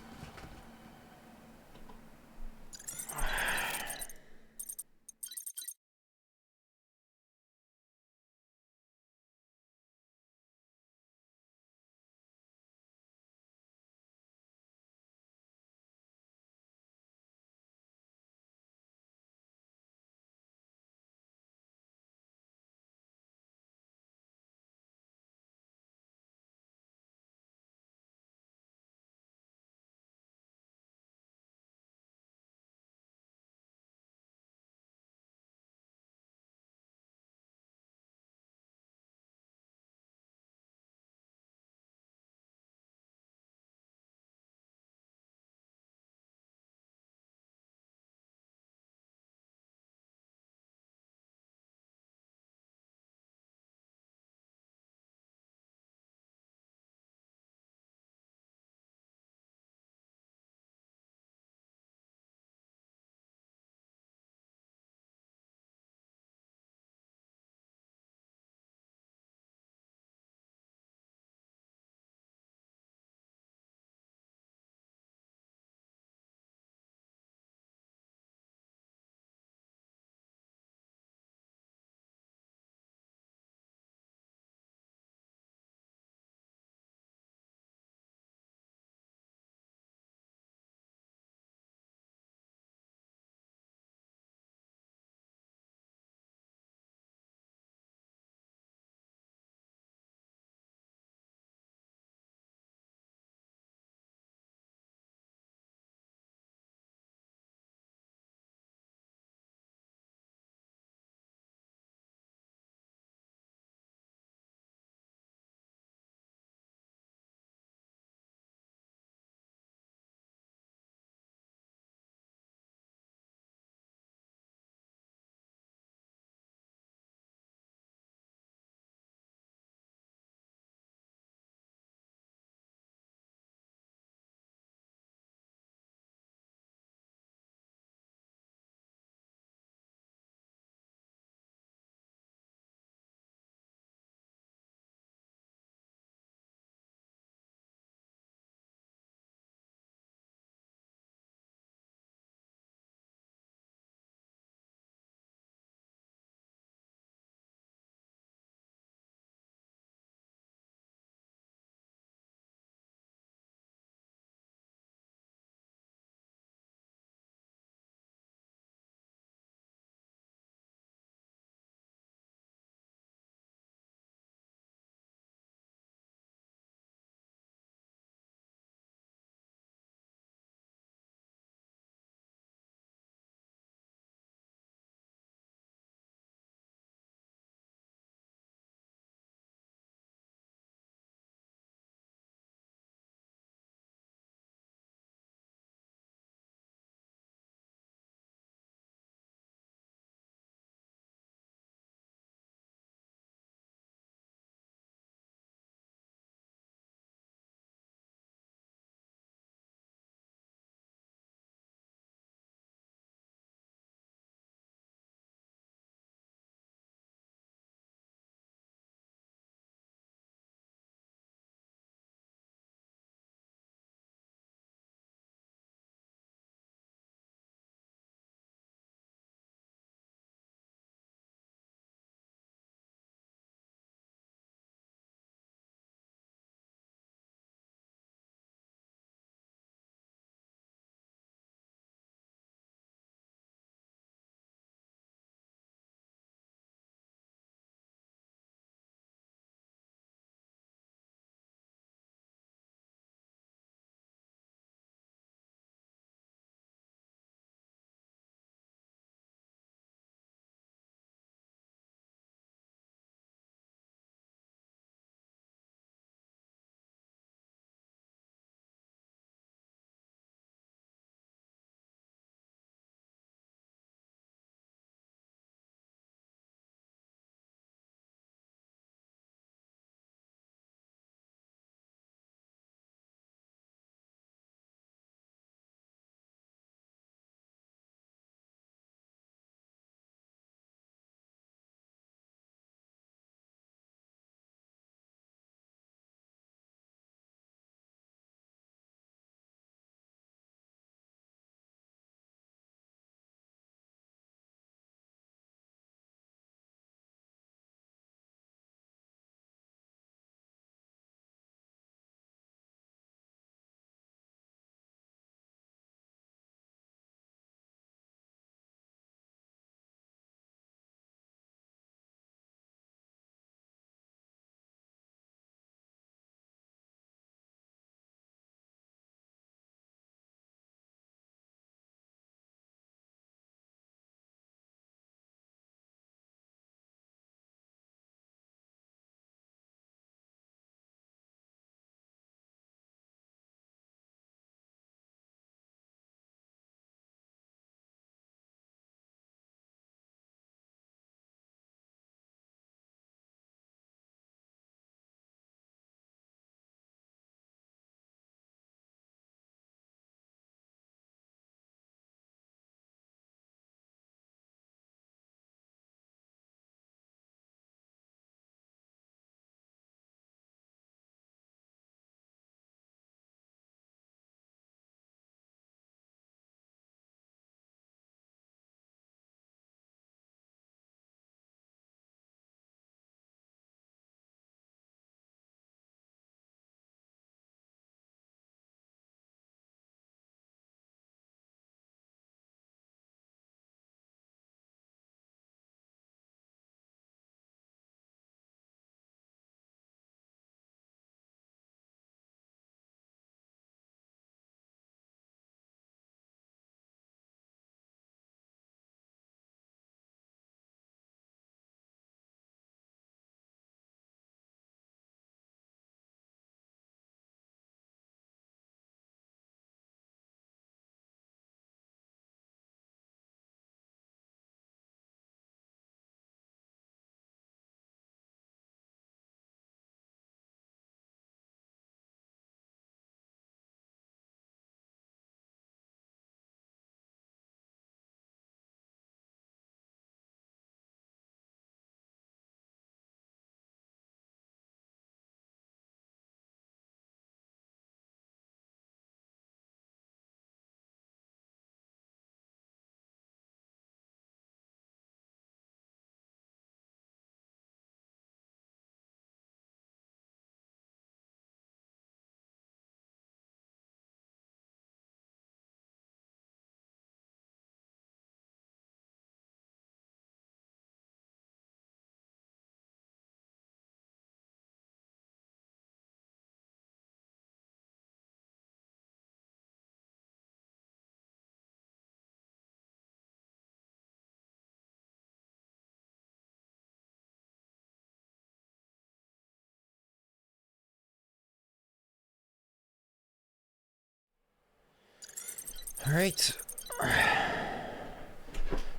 All right.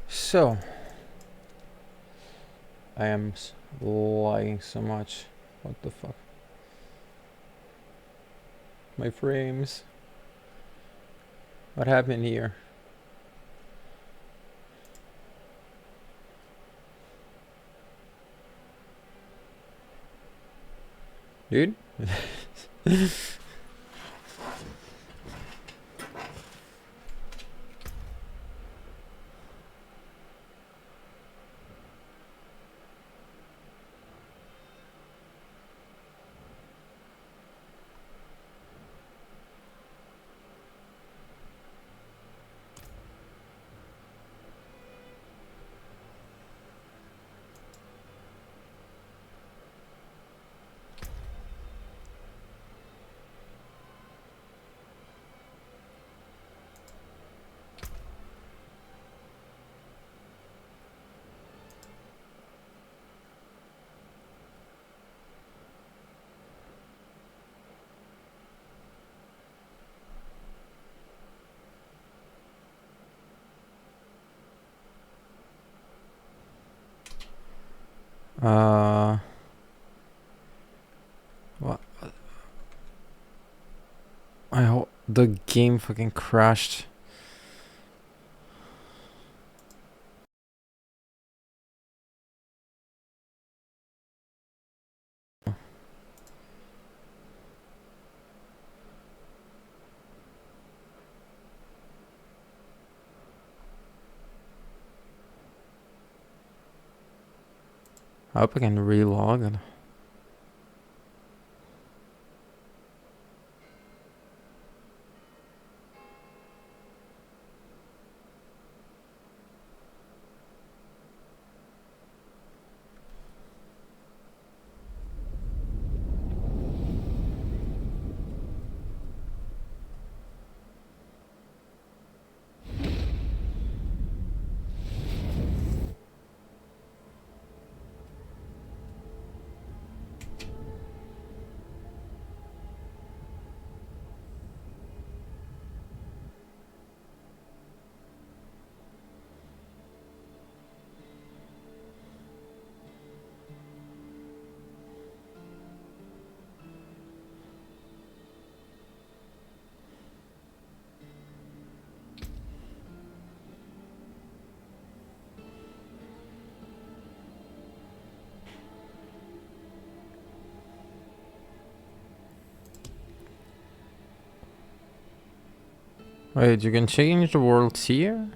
So I am lagging so much. What the fuck? My frames. What happened here? Dude? What? I hope the game fucking crashed. I hope I can relog it. Wait, you can change the worlds here?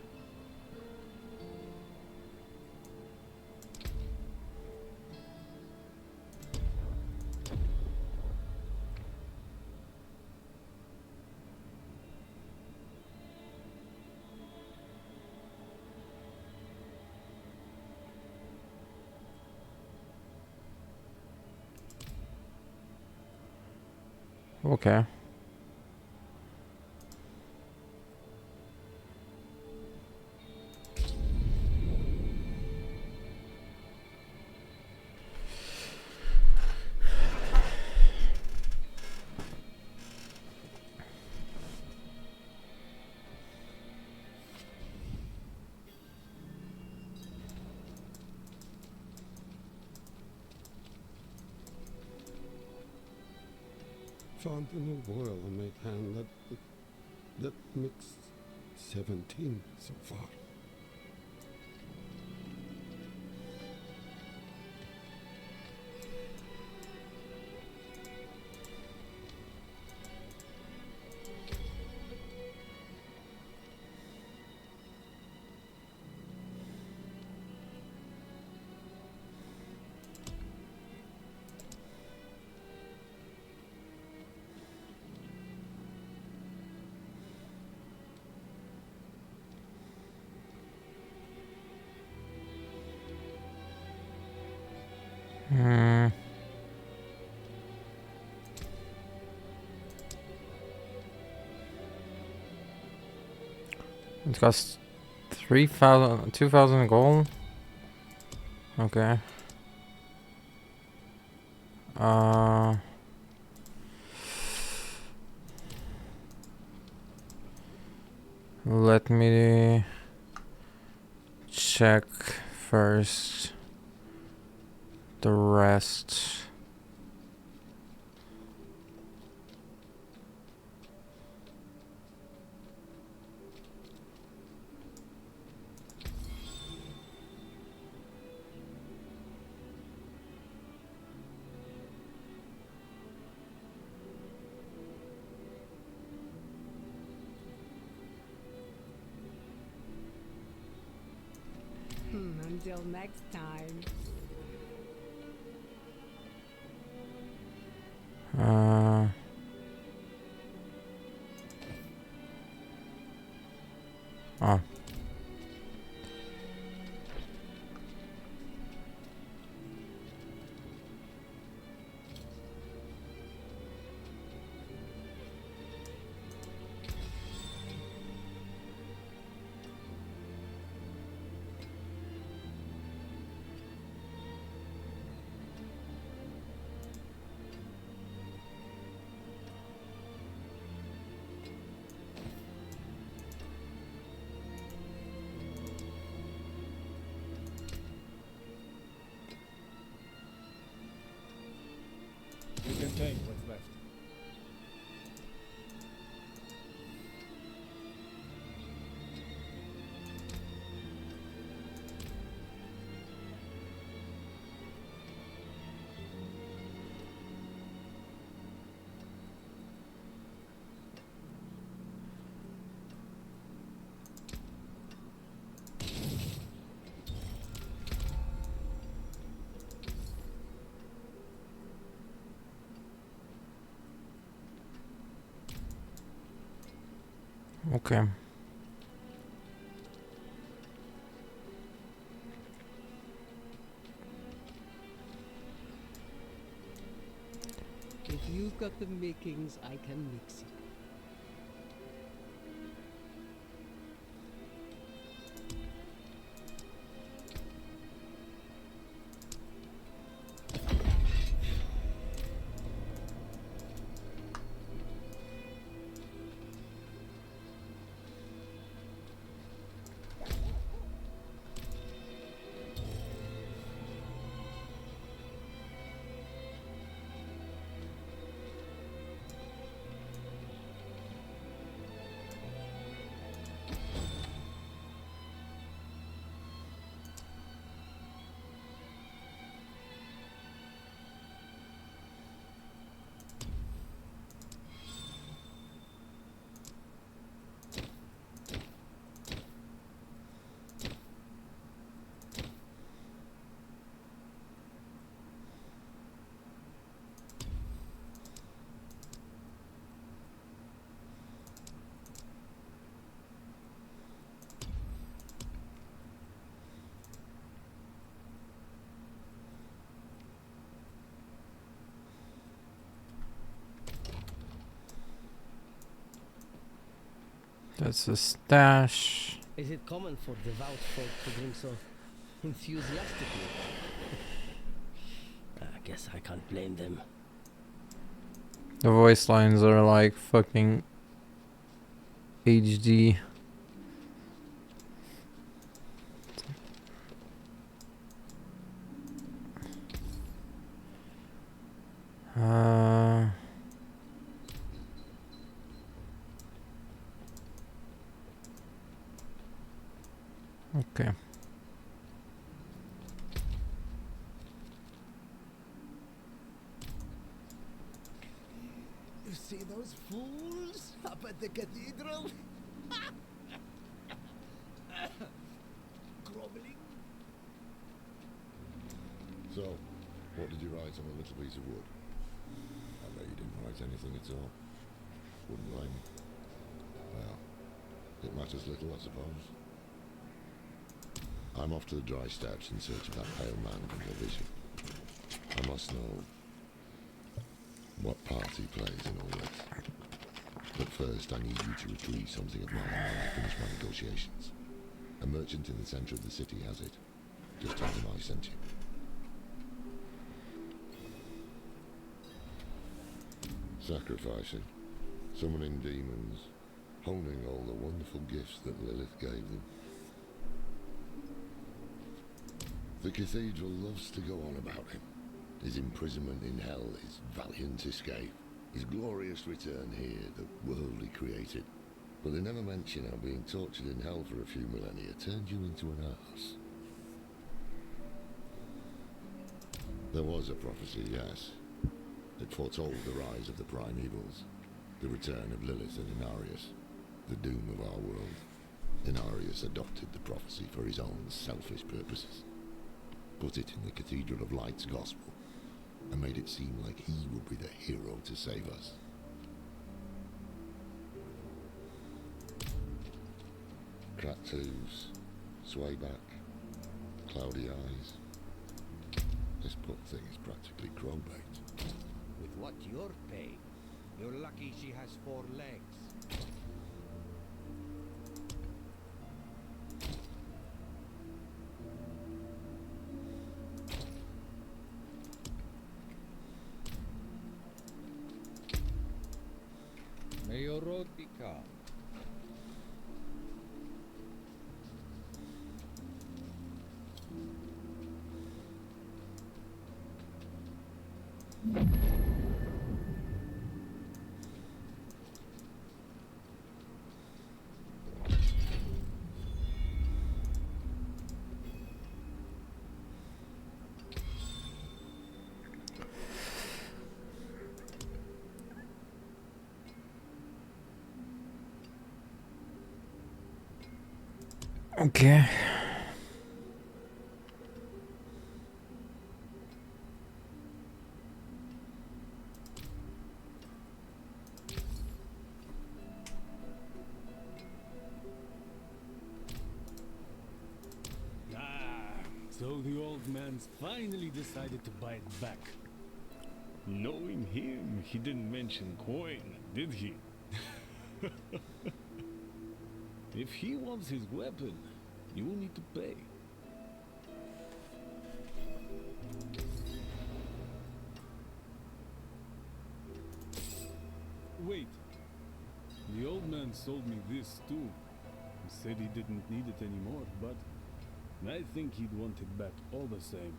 Okay. Found a new oil on my hand that mixed 17 so far. It costs 2,000 gold. Okay. Let me check first the rest. Until next time. Oh. You can take what's left. Okay. If you've got the makings, I can mix it. That's a stash. Is it common for devout folk to drink so enthusiastically? I guess I can't blame them. The voice lines are like fucking HD. Okay. You see those fools up at the cathedral? Groveling. So, what did you write on a little piece of wood? I bet you didn't write anything at all. Wouldn't blame you. Well, it matters little, I suppose. I'm off to the dry steppes in search of that pale man from your vision. I must know what part he plays in all this. But first, I need you to retrieve something of mine while I finish my negotiations. A merchant in the center of the city has it. Just tell him I sent you. Sacrificing, summoning demons, honing all the wonderful gifts that Lilith gave them. The cathedral loves to go on about him. His imprisonment in hell, his valiant escape, his glorious return here, the world he created. But they never mention how being tortured in hell for a few millennia turned you into an ass. There was a prophecy, yes. It foretold the rise of the prime evils, the return of Lilith and Inarius, the doom of our world. Inarius adopted the prophecy for his own selfish purposes, put it in the Cathedral of Light's gospel, and made it seem like he would be the hero to save us. Cracked hooves, sway back, cloudy eyes. This poor thing is practically crowbait. With what you're paying, you're lucky she has 4 legs. May your road be calm. Okay. So the old man's finally decided to buy it back. Knowing him, he didn't mention coin, did he? If he wants his weapon, you will need to pay. Wait. The old man sold me this too. He said he didn't need it anymore, but I think he'd want it back all the same.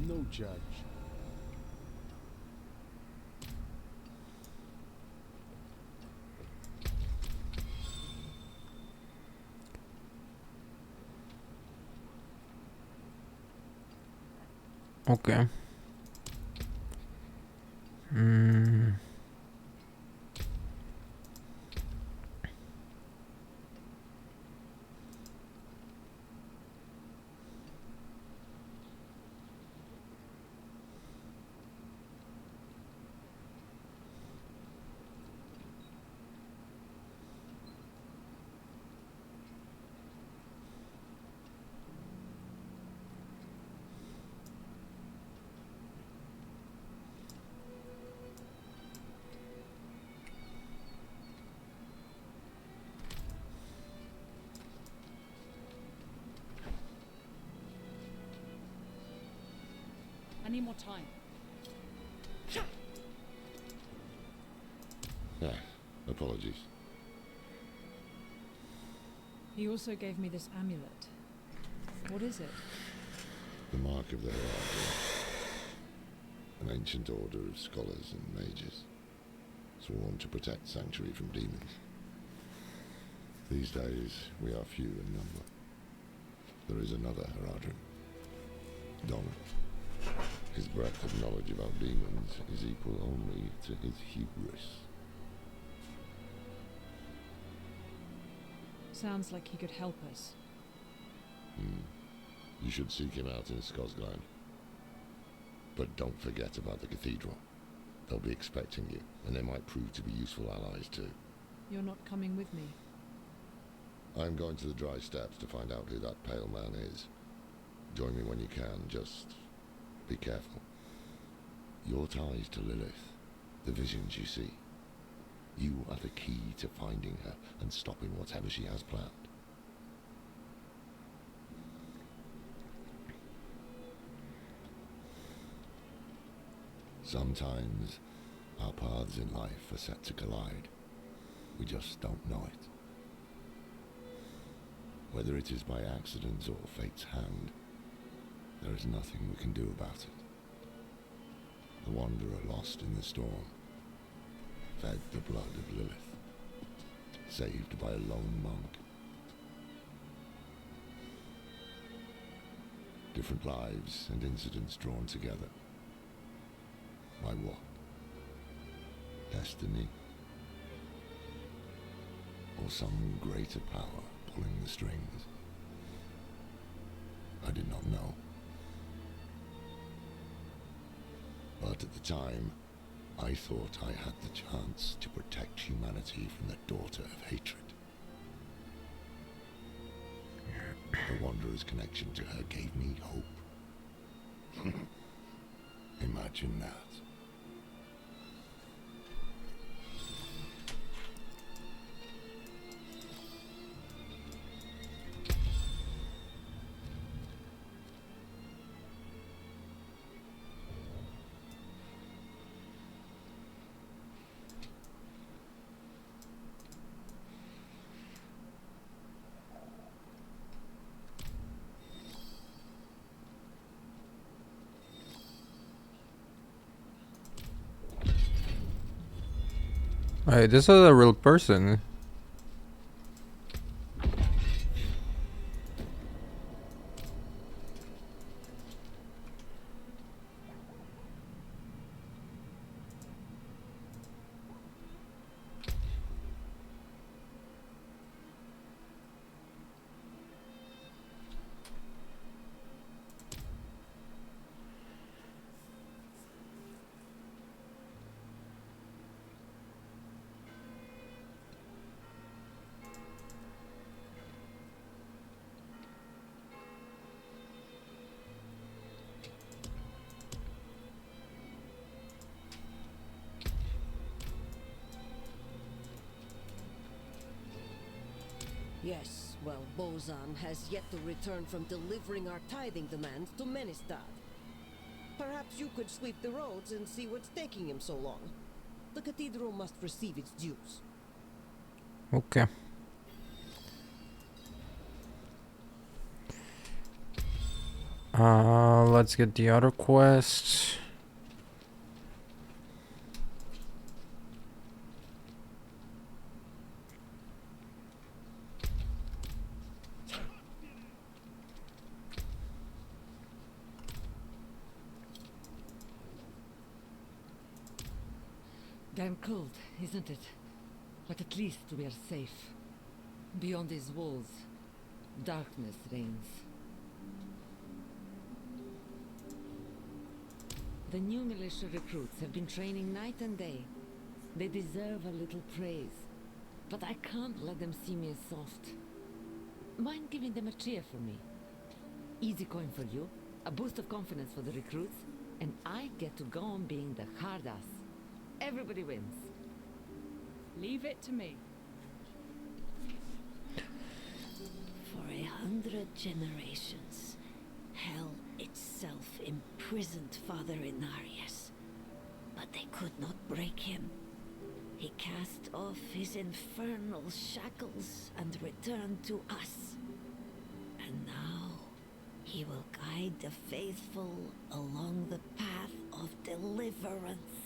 No charge. Okay. I need more time. Apologies. He also gave me this amulet. What is it? The mark of the Vyrah, an ancient order of scholars and mages, sworn to protect Sanctuary from demons. These days, we are few in number. There is another Haradrim, Don. His breadth of knowledge about demons is equal only to his hubris. Sounds like he could help us. You should seek him out in Skosgland. But don't forget about the cathedral. They'll be expecting you, and they might prove to be useful allies too. You're not coming with me. I'm going to the Dry Steppes to find out who that pale man is. Join me when you can, just be careful. Your ties to Lilith, the visions you see, you are the key to finding her and stopping whatever she has planned. Sometimes our paths in life are set to collide. We just don't know it. Whether it is by accident or fate's hand, there is nothing we can do about it. The wanderer lost in the storm, fed the blood of Lilith, saved by a lone monk. Different lives and incidents drawn together. By what? Destiny? Or some greater power pulling the strings? I did not know. But at the time, I thought I had the chance to protect humanity from the daughter of hatred. The Wanderer's connection to her gave me hope. Imagine that. Wait, this is a real person. Yes, well, Bozan has yet to return from delivering our tithing demands to Menestad. Perhaps you could sweep the roads and see what's taking him so long. The cathedral must receive its dues. Okay. Let's get the other quests. Damn cold, isn't it? But at least we are safe. Beyond these walls, darkness reigns. The new militia recruits have been training night and day. They deserve a little praise. But I can't let them see me as soft. Mind giving them a cheer for me? Easy coin for you, a boost of confidence for the recruits, and I get to go on being the hard ass. Everybody wins. Leave it to me. For 100 generations, hell itself imprisoned Father Inarius. But they could not break him. He cast off his infernal shackles and returned to us. And now, he will guide the faithful along the path of deliverance.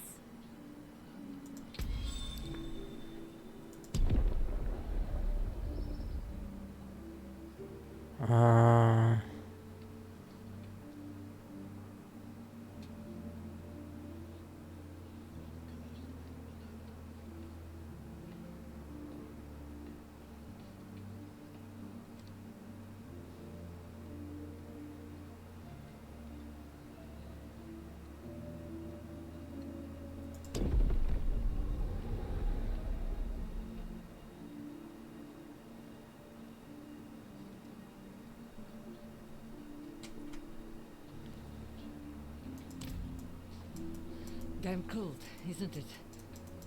Damn cold, isn't it?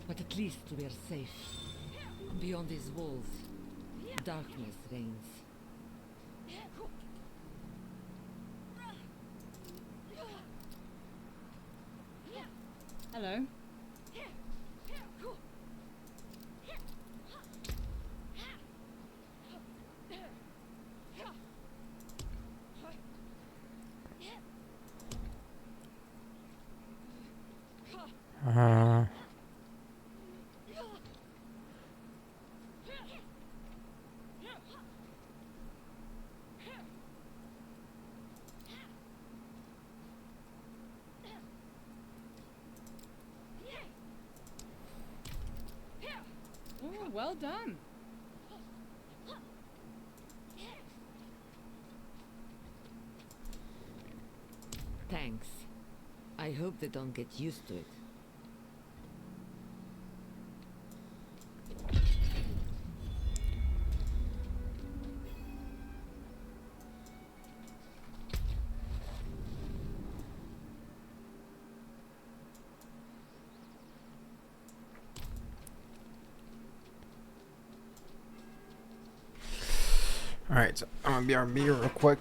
But at least we are safe. Beyond these walls, darkness reigns. Hello. Uh, Oh, well done. Thanks. I hope they don't get used to it. Alright, so I'm gonna BRB real quick.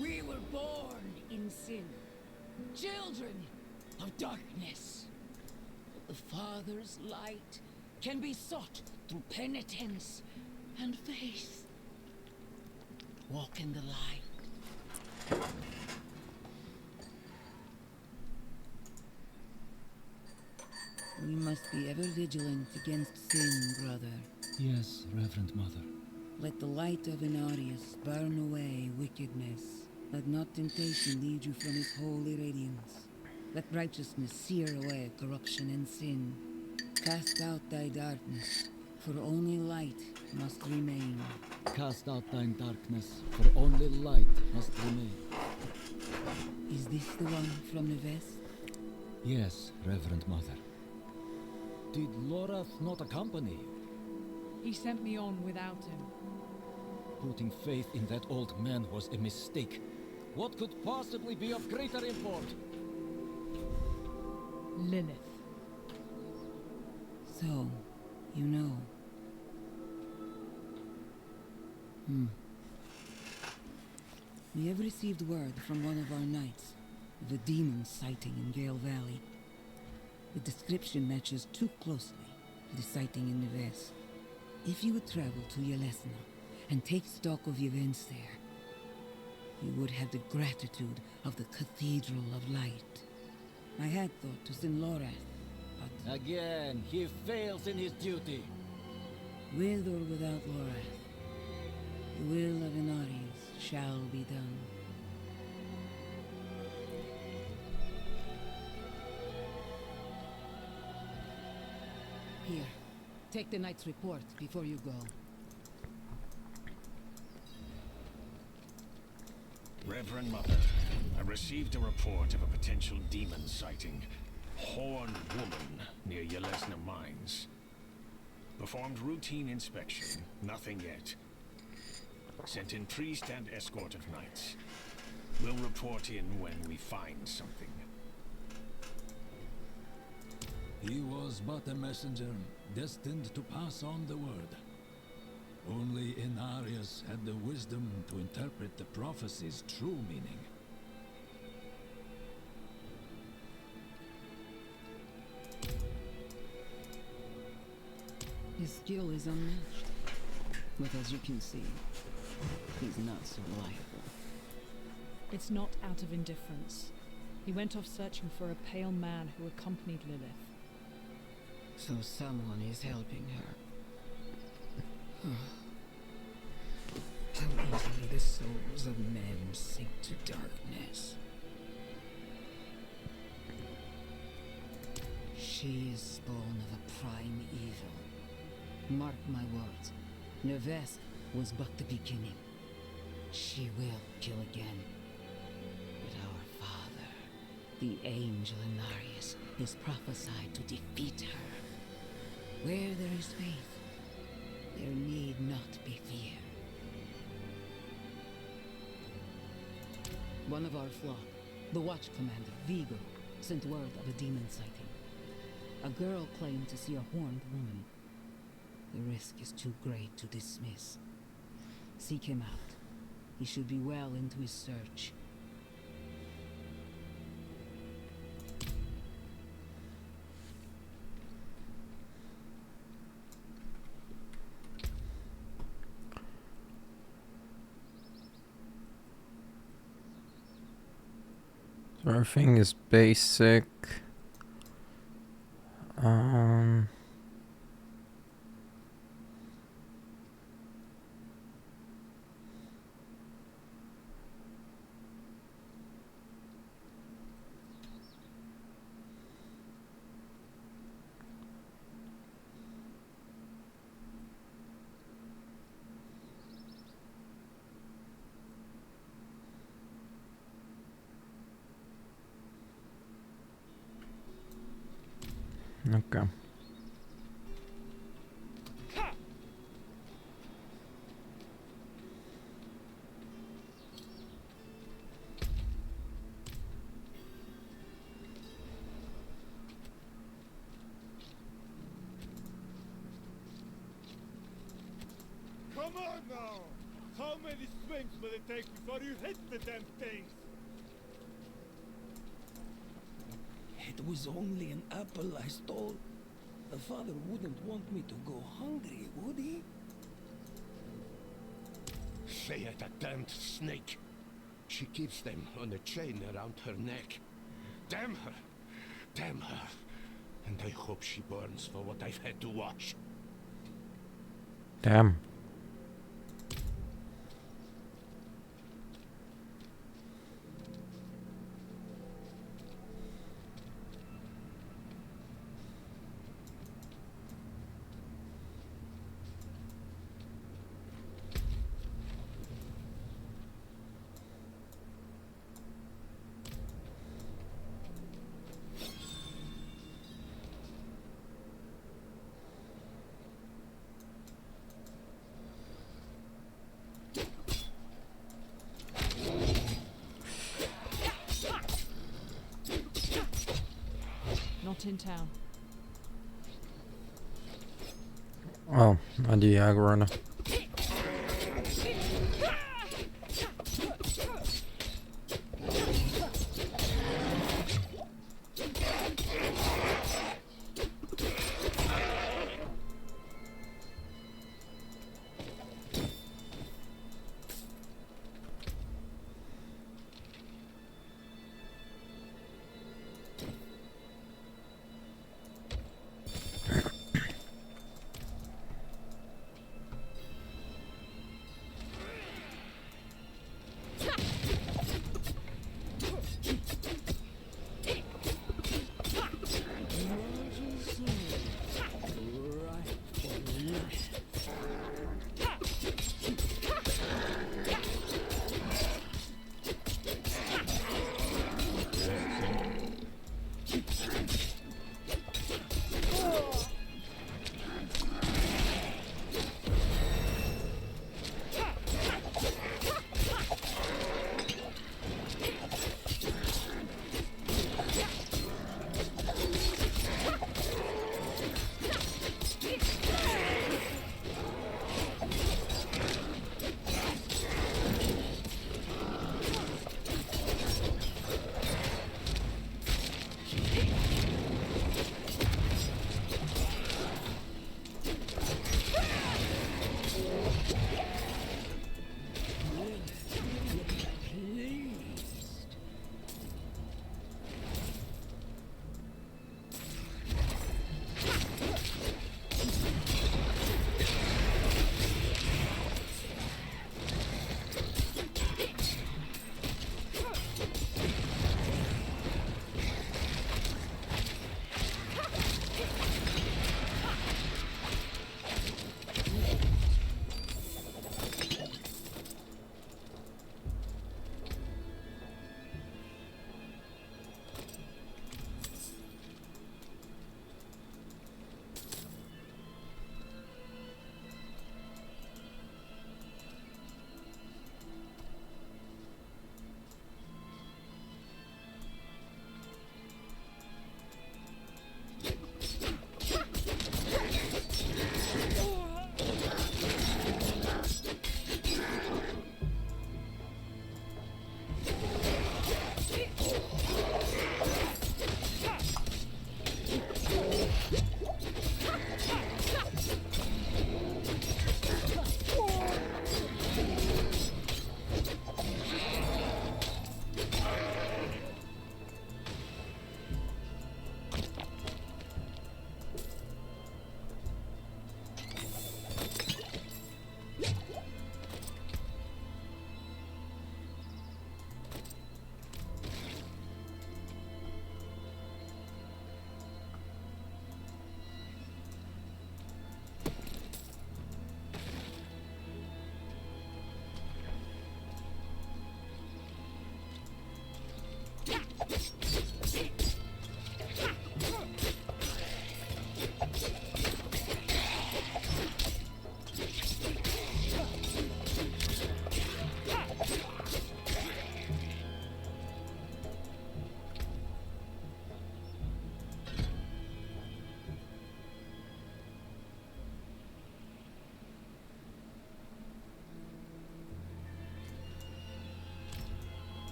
We were born in sin, children of darkness. But the Father's light can be sought through penitence and faith. Walk in the light. We must be ever vigilant against sin, brother. Yes, Reverend Mother. Let the light of Inarius burn away wickedness. Let not temptation lead you from his holy radiance. Let righteousness sear away corruption and sin. Cast out thy darkness, for only light must remain. Cast out thine darkness, for only light must remain. Is this the one from the west? Yes, Reverend Mother. Did Lorath not accompany you? He sent me on without him. Putting faith in that old man was a mistake. What could possibly be of greater import? Lilith. So, you know. We have received word from one of our knights of a demon sighting in Gale Valley. The description matches too closely to the sighting in the west. If you would travel to Yelesna and take stock of the events there, you would have the gratitude of the Cathedral of Light. I had thought to send Lorath, but... Again, he fails in his duty. With or without Lorath, the will of Inarius shall be done. Here, take the knight's report before you go. Reverend Mother, I received a report of a potential demon sighting. Horned woman near Yelesna Mines. Performed routine inspection. Nothing yet. Sent in priest and escort of knights. We'll report in when we find something. He was but a messenger, destined to pass on the word. Only Inarius had the wisdom to interpret the prophecy's true meaning. His skill is unmatched, but as you can see, he's not so reliable. It's not out of indifference. He went off searching for a pale man who accompanied Lilith. So someone is helping her. How easily the souls of men sink to darkness. She is spawn of a prime evil. Mark my words, Neves was but the beginning. She will kill again. But our father, the angel Inarius, is prophesied to defeat her. Where there is faith, there need not be fear. One of our flock, the watch commander, Vigo, sent word of a demon sighting. A girl claimed to see a horned woman. The risk is too great to dismiss. Seek him out. He should be well into his search. So everything is basic. Okay. Come on now! How many swings will it take before you hit the damn things? It was only an apple I stole. The father wouldn't want me to go hungry, would he? Say it, a damned snake. She keeps them on a chain around her neck. Damn her! Damn her! And I hope she burns for what I've had to watch. Damn. town. Oh, the aggro.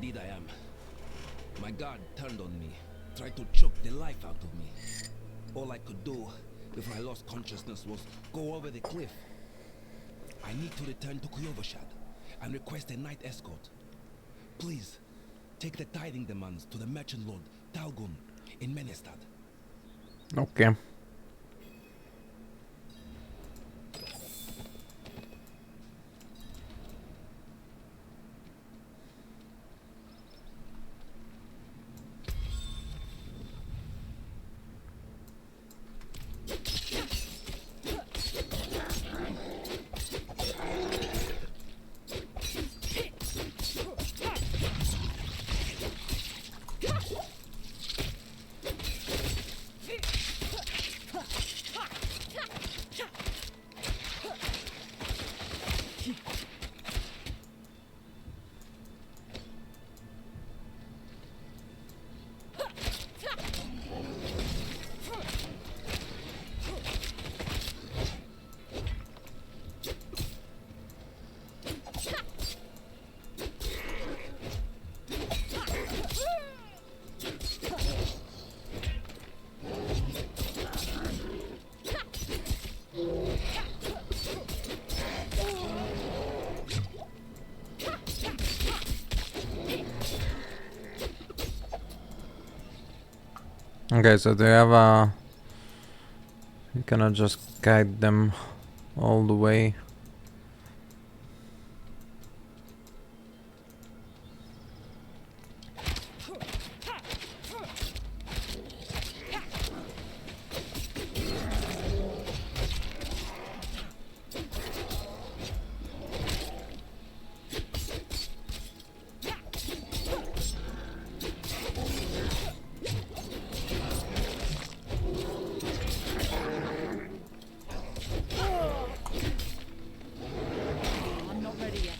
Indeed I am. My guard turned on me, tried to choke the life out of me. All I could do before I lost consciousness was go over the cliff. I need to return to Kyovashad and request a night escort. Please, take the tithing demands to the merchant lord Talgun in Menestad. Okay. Okay, so they have a... You cannot just guide them all the way. I'm not ready yet.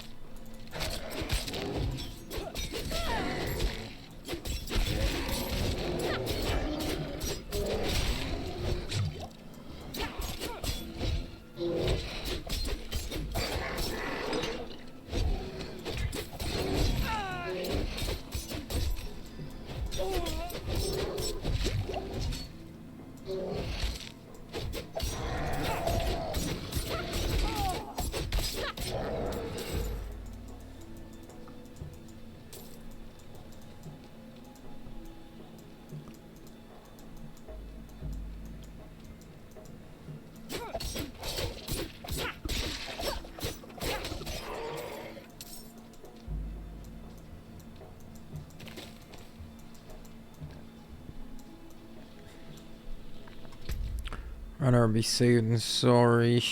Rather be safe than sorry.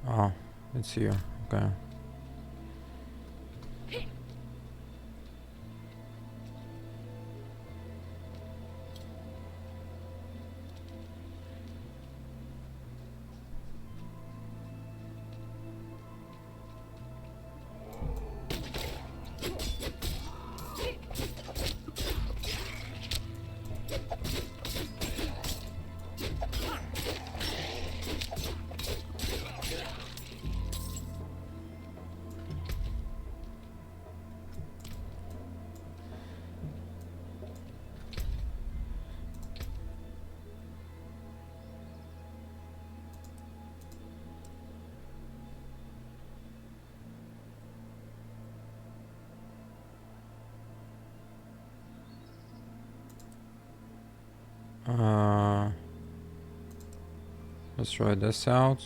Oh, it's here. Okay. Let's try this out.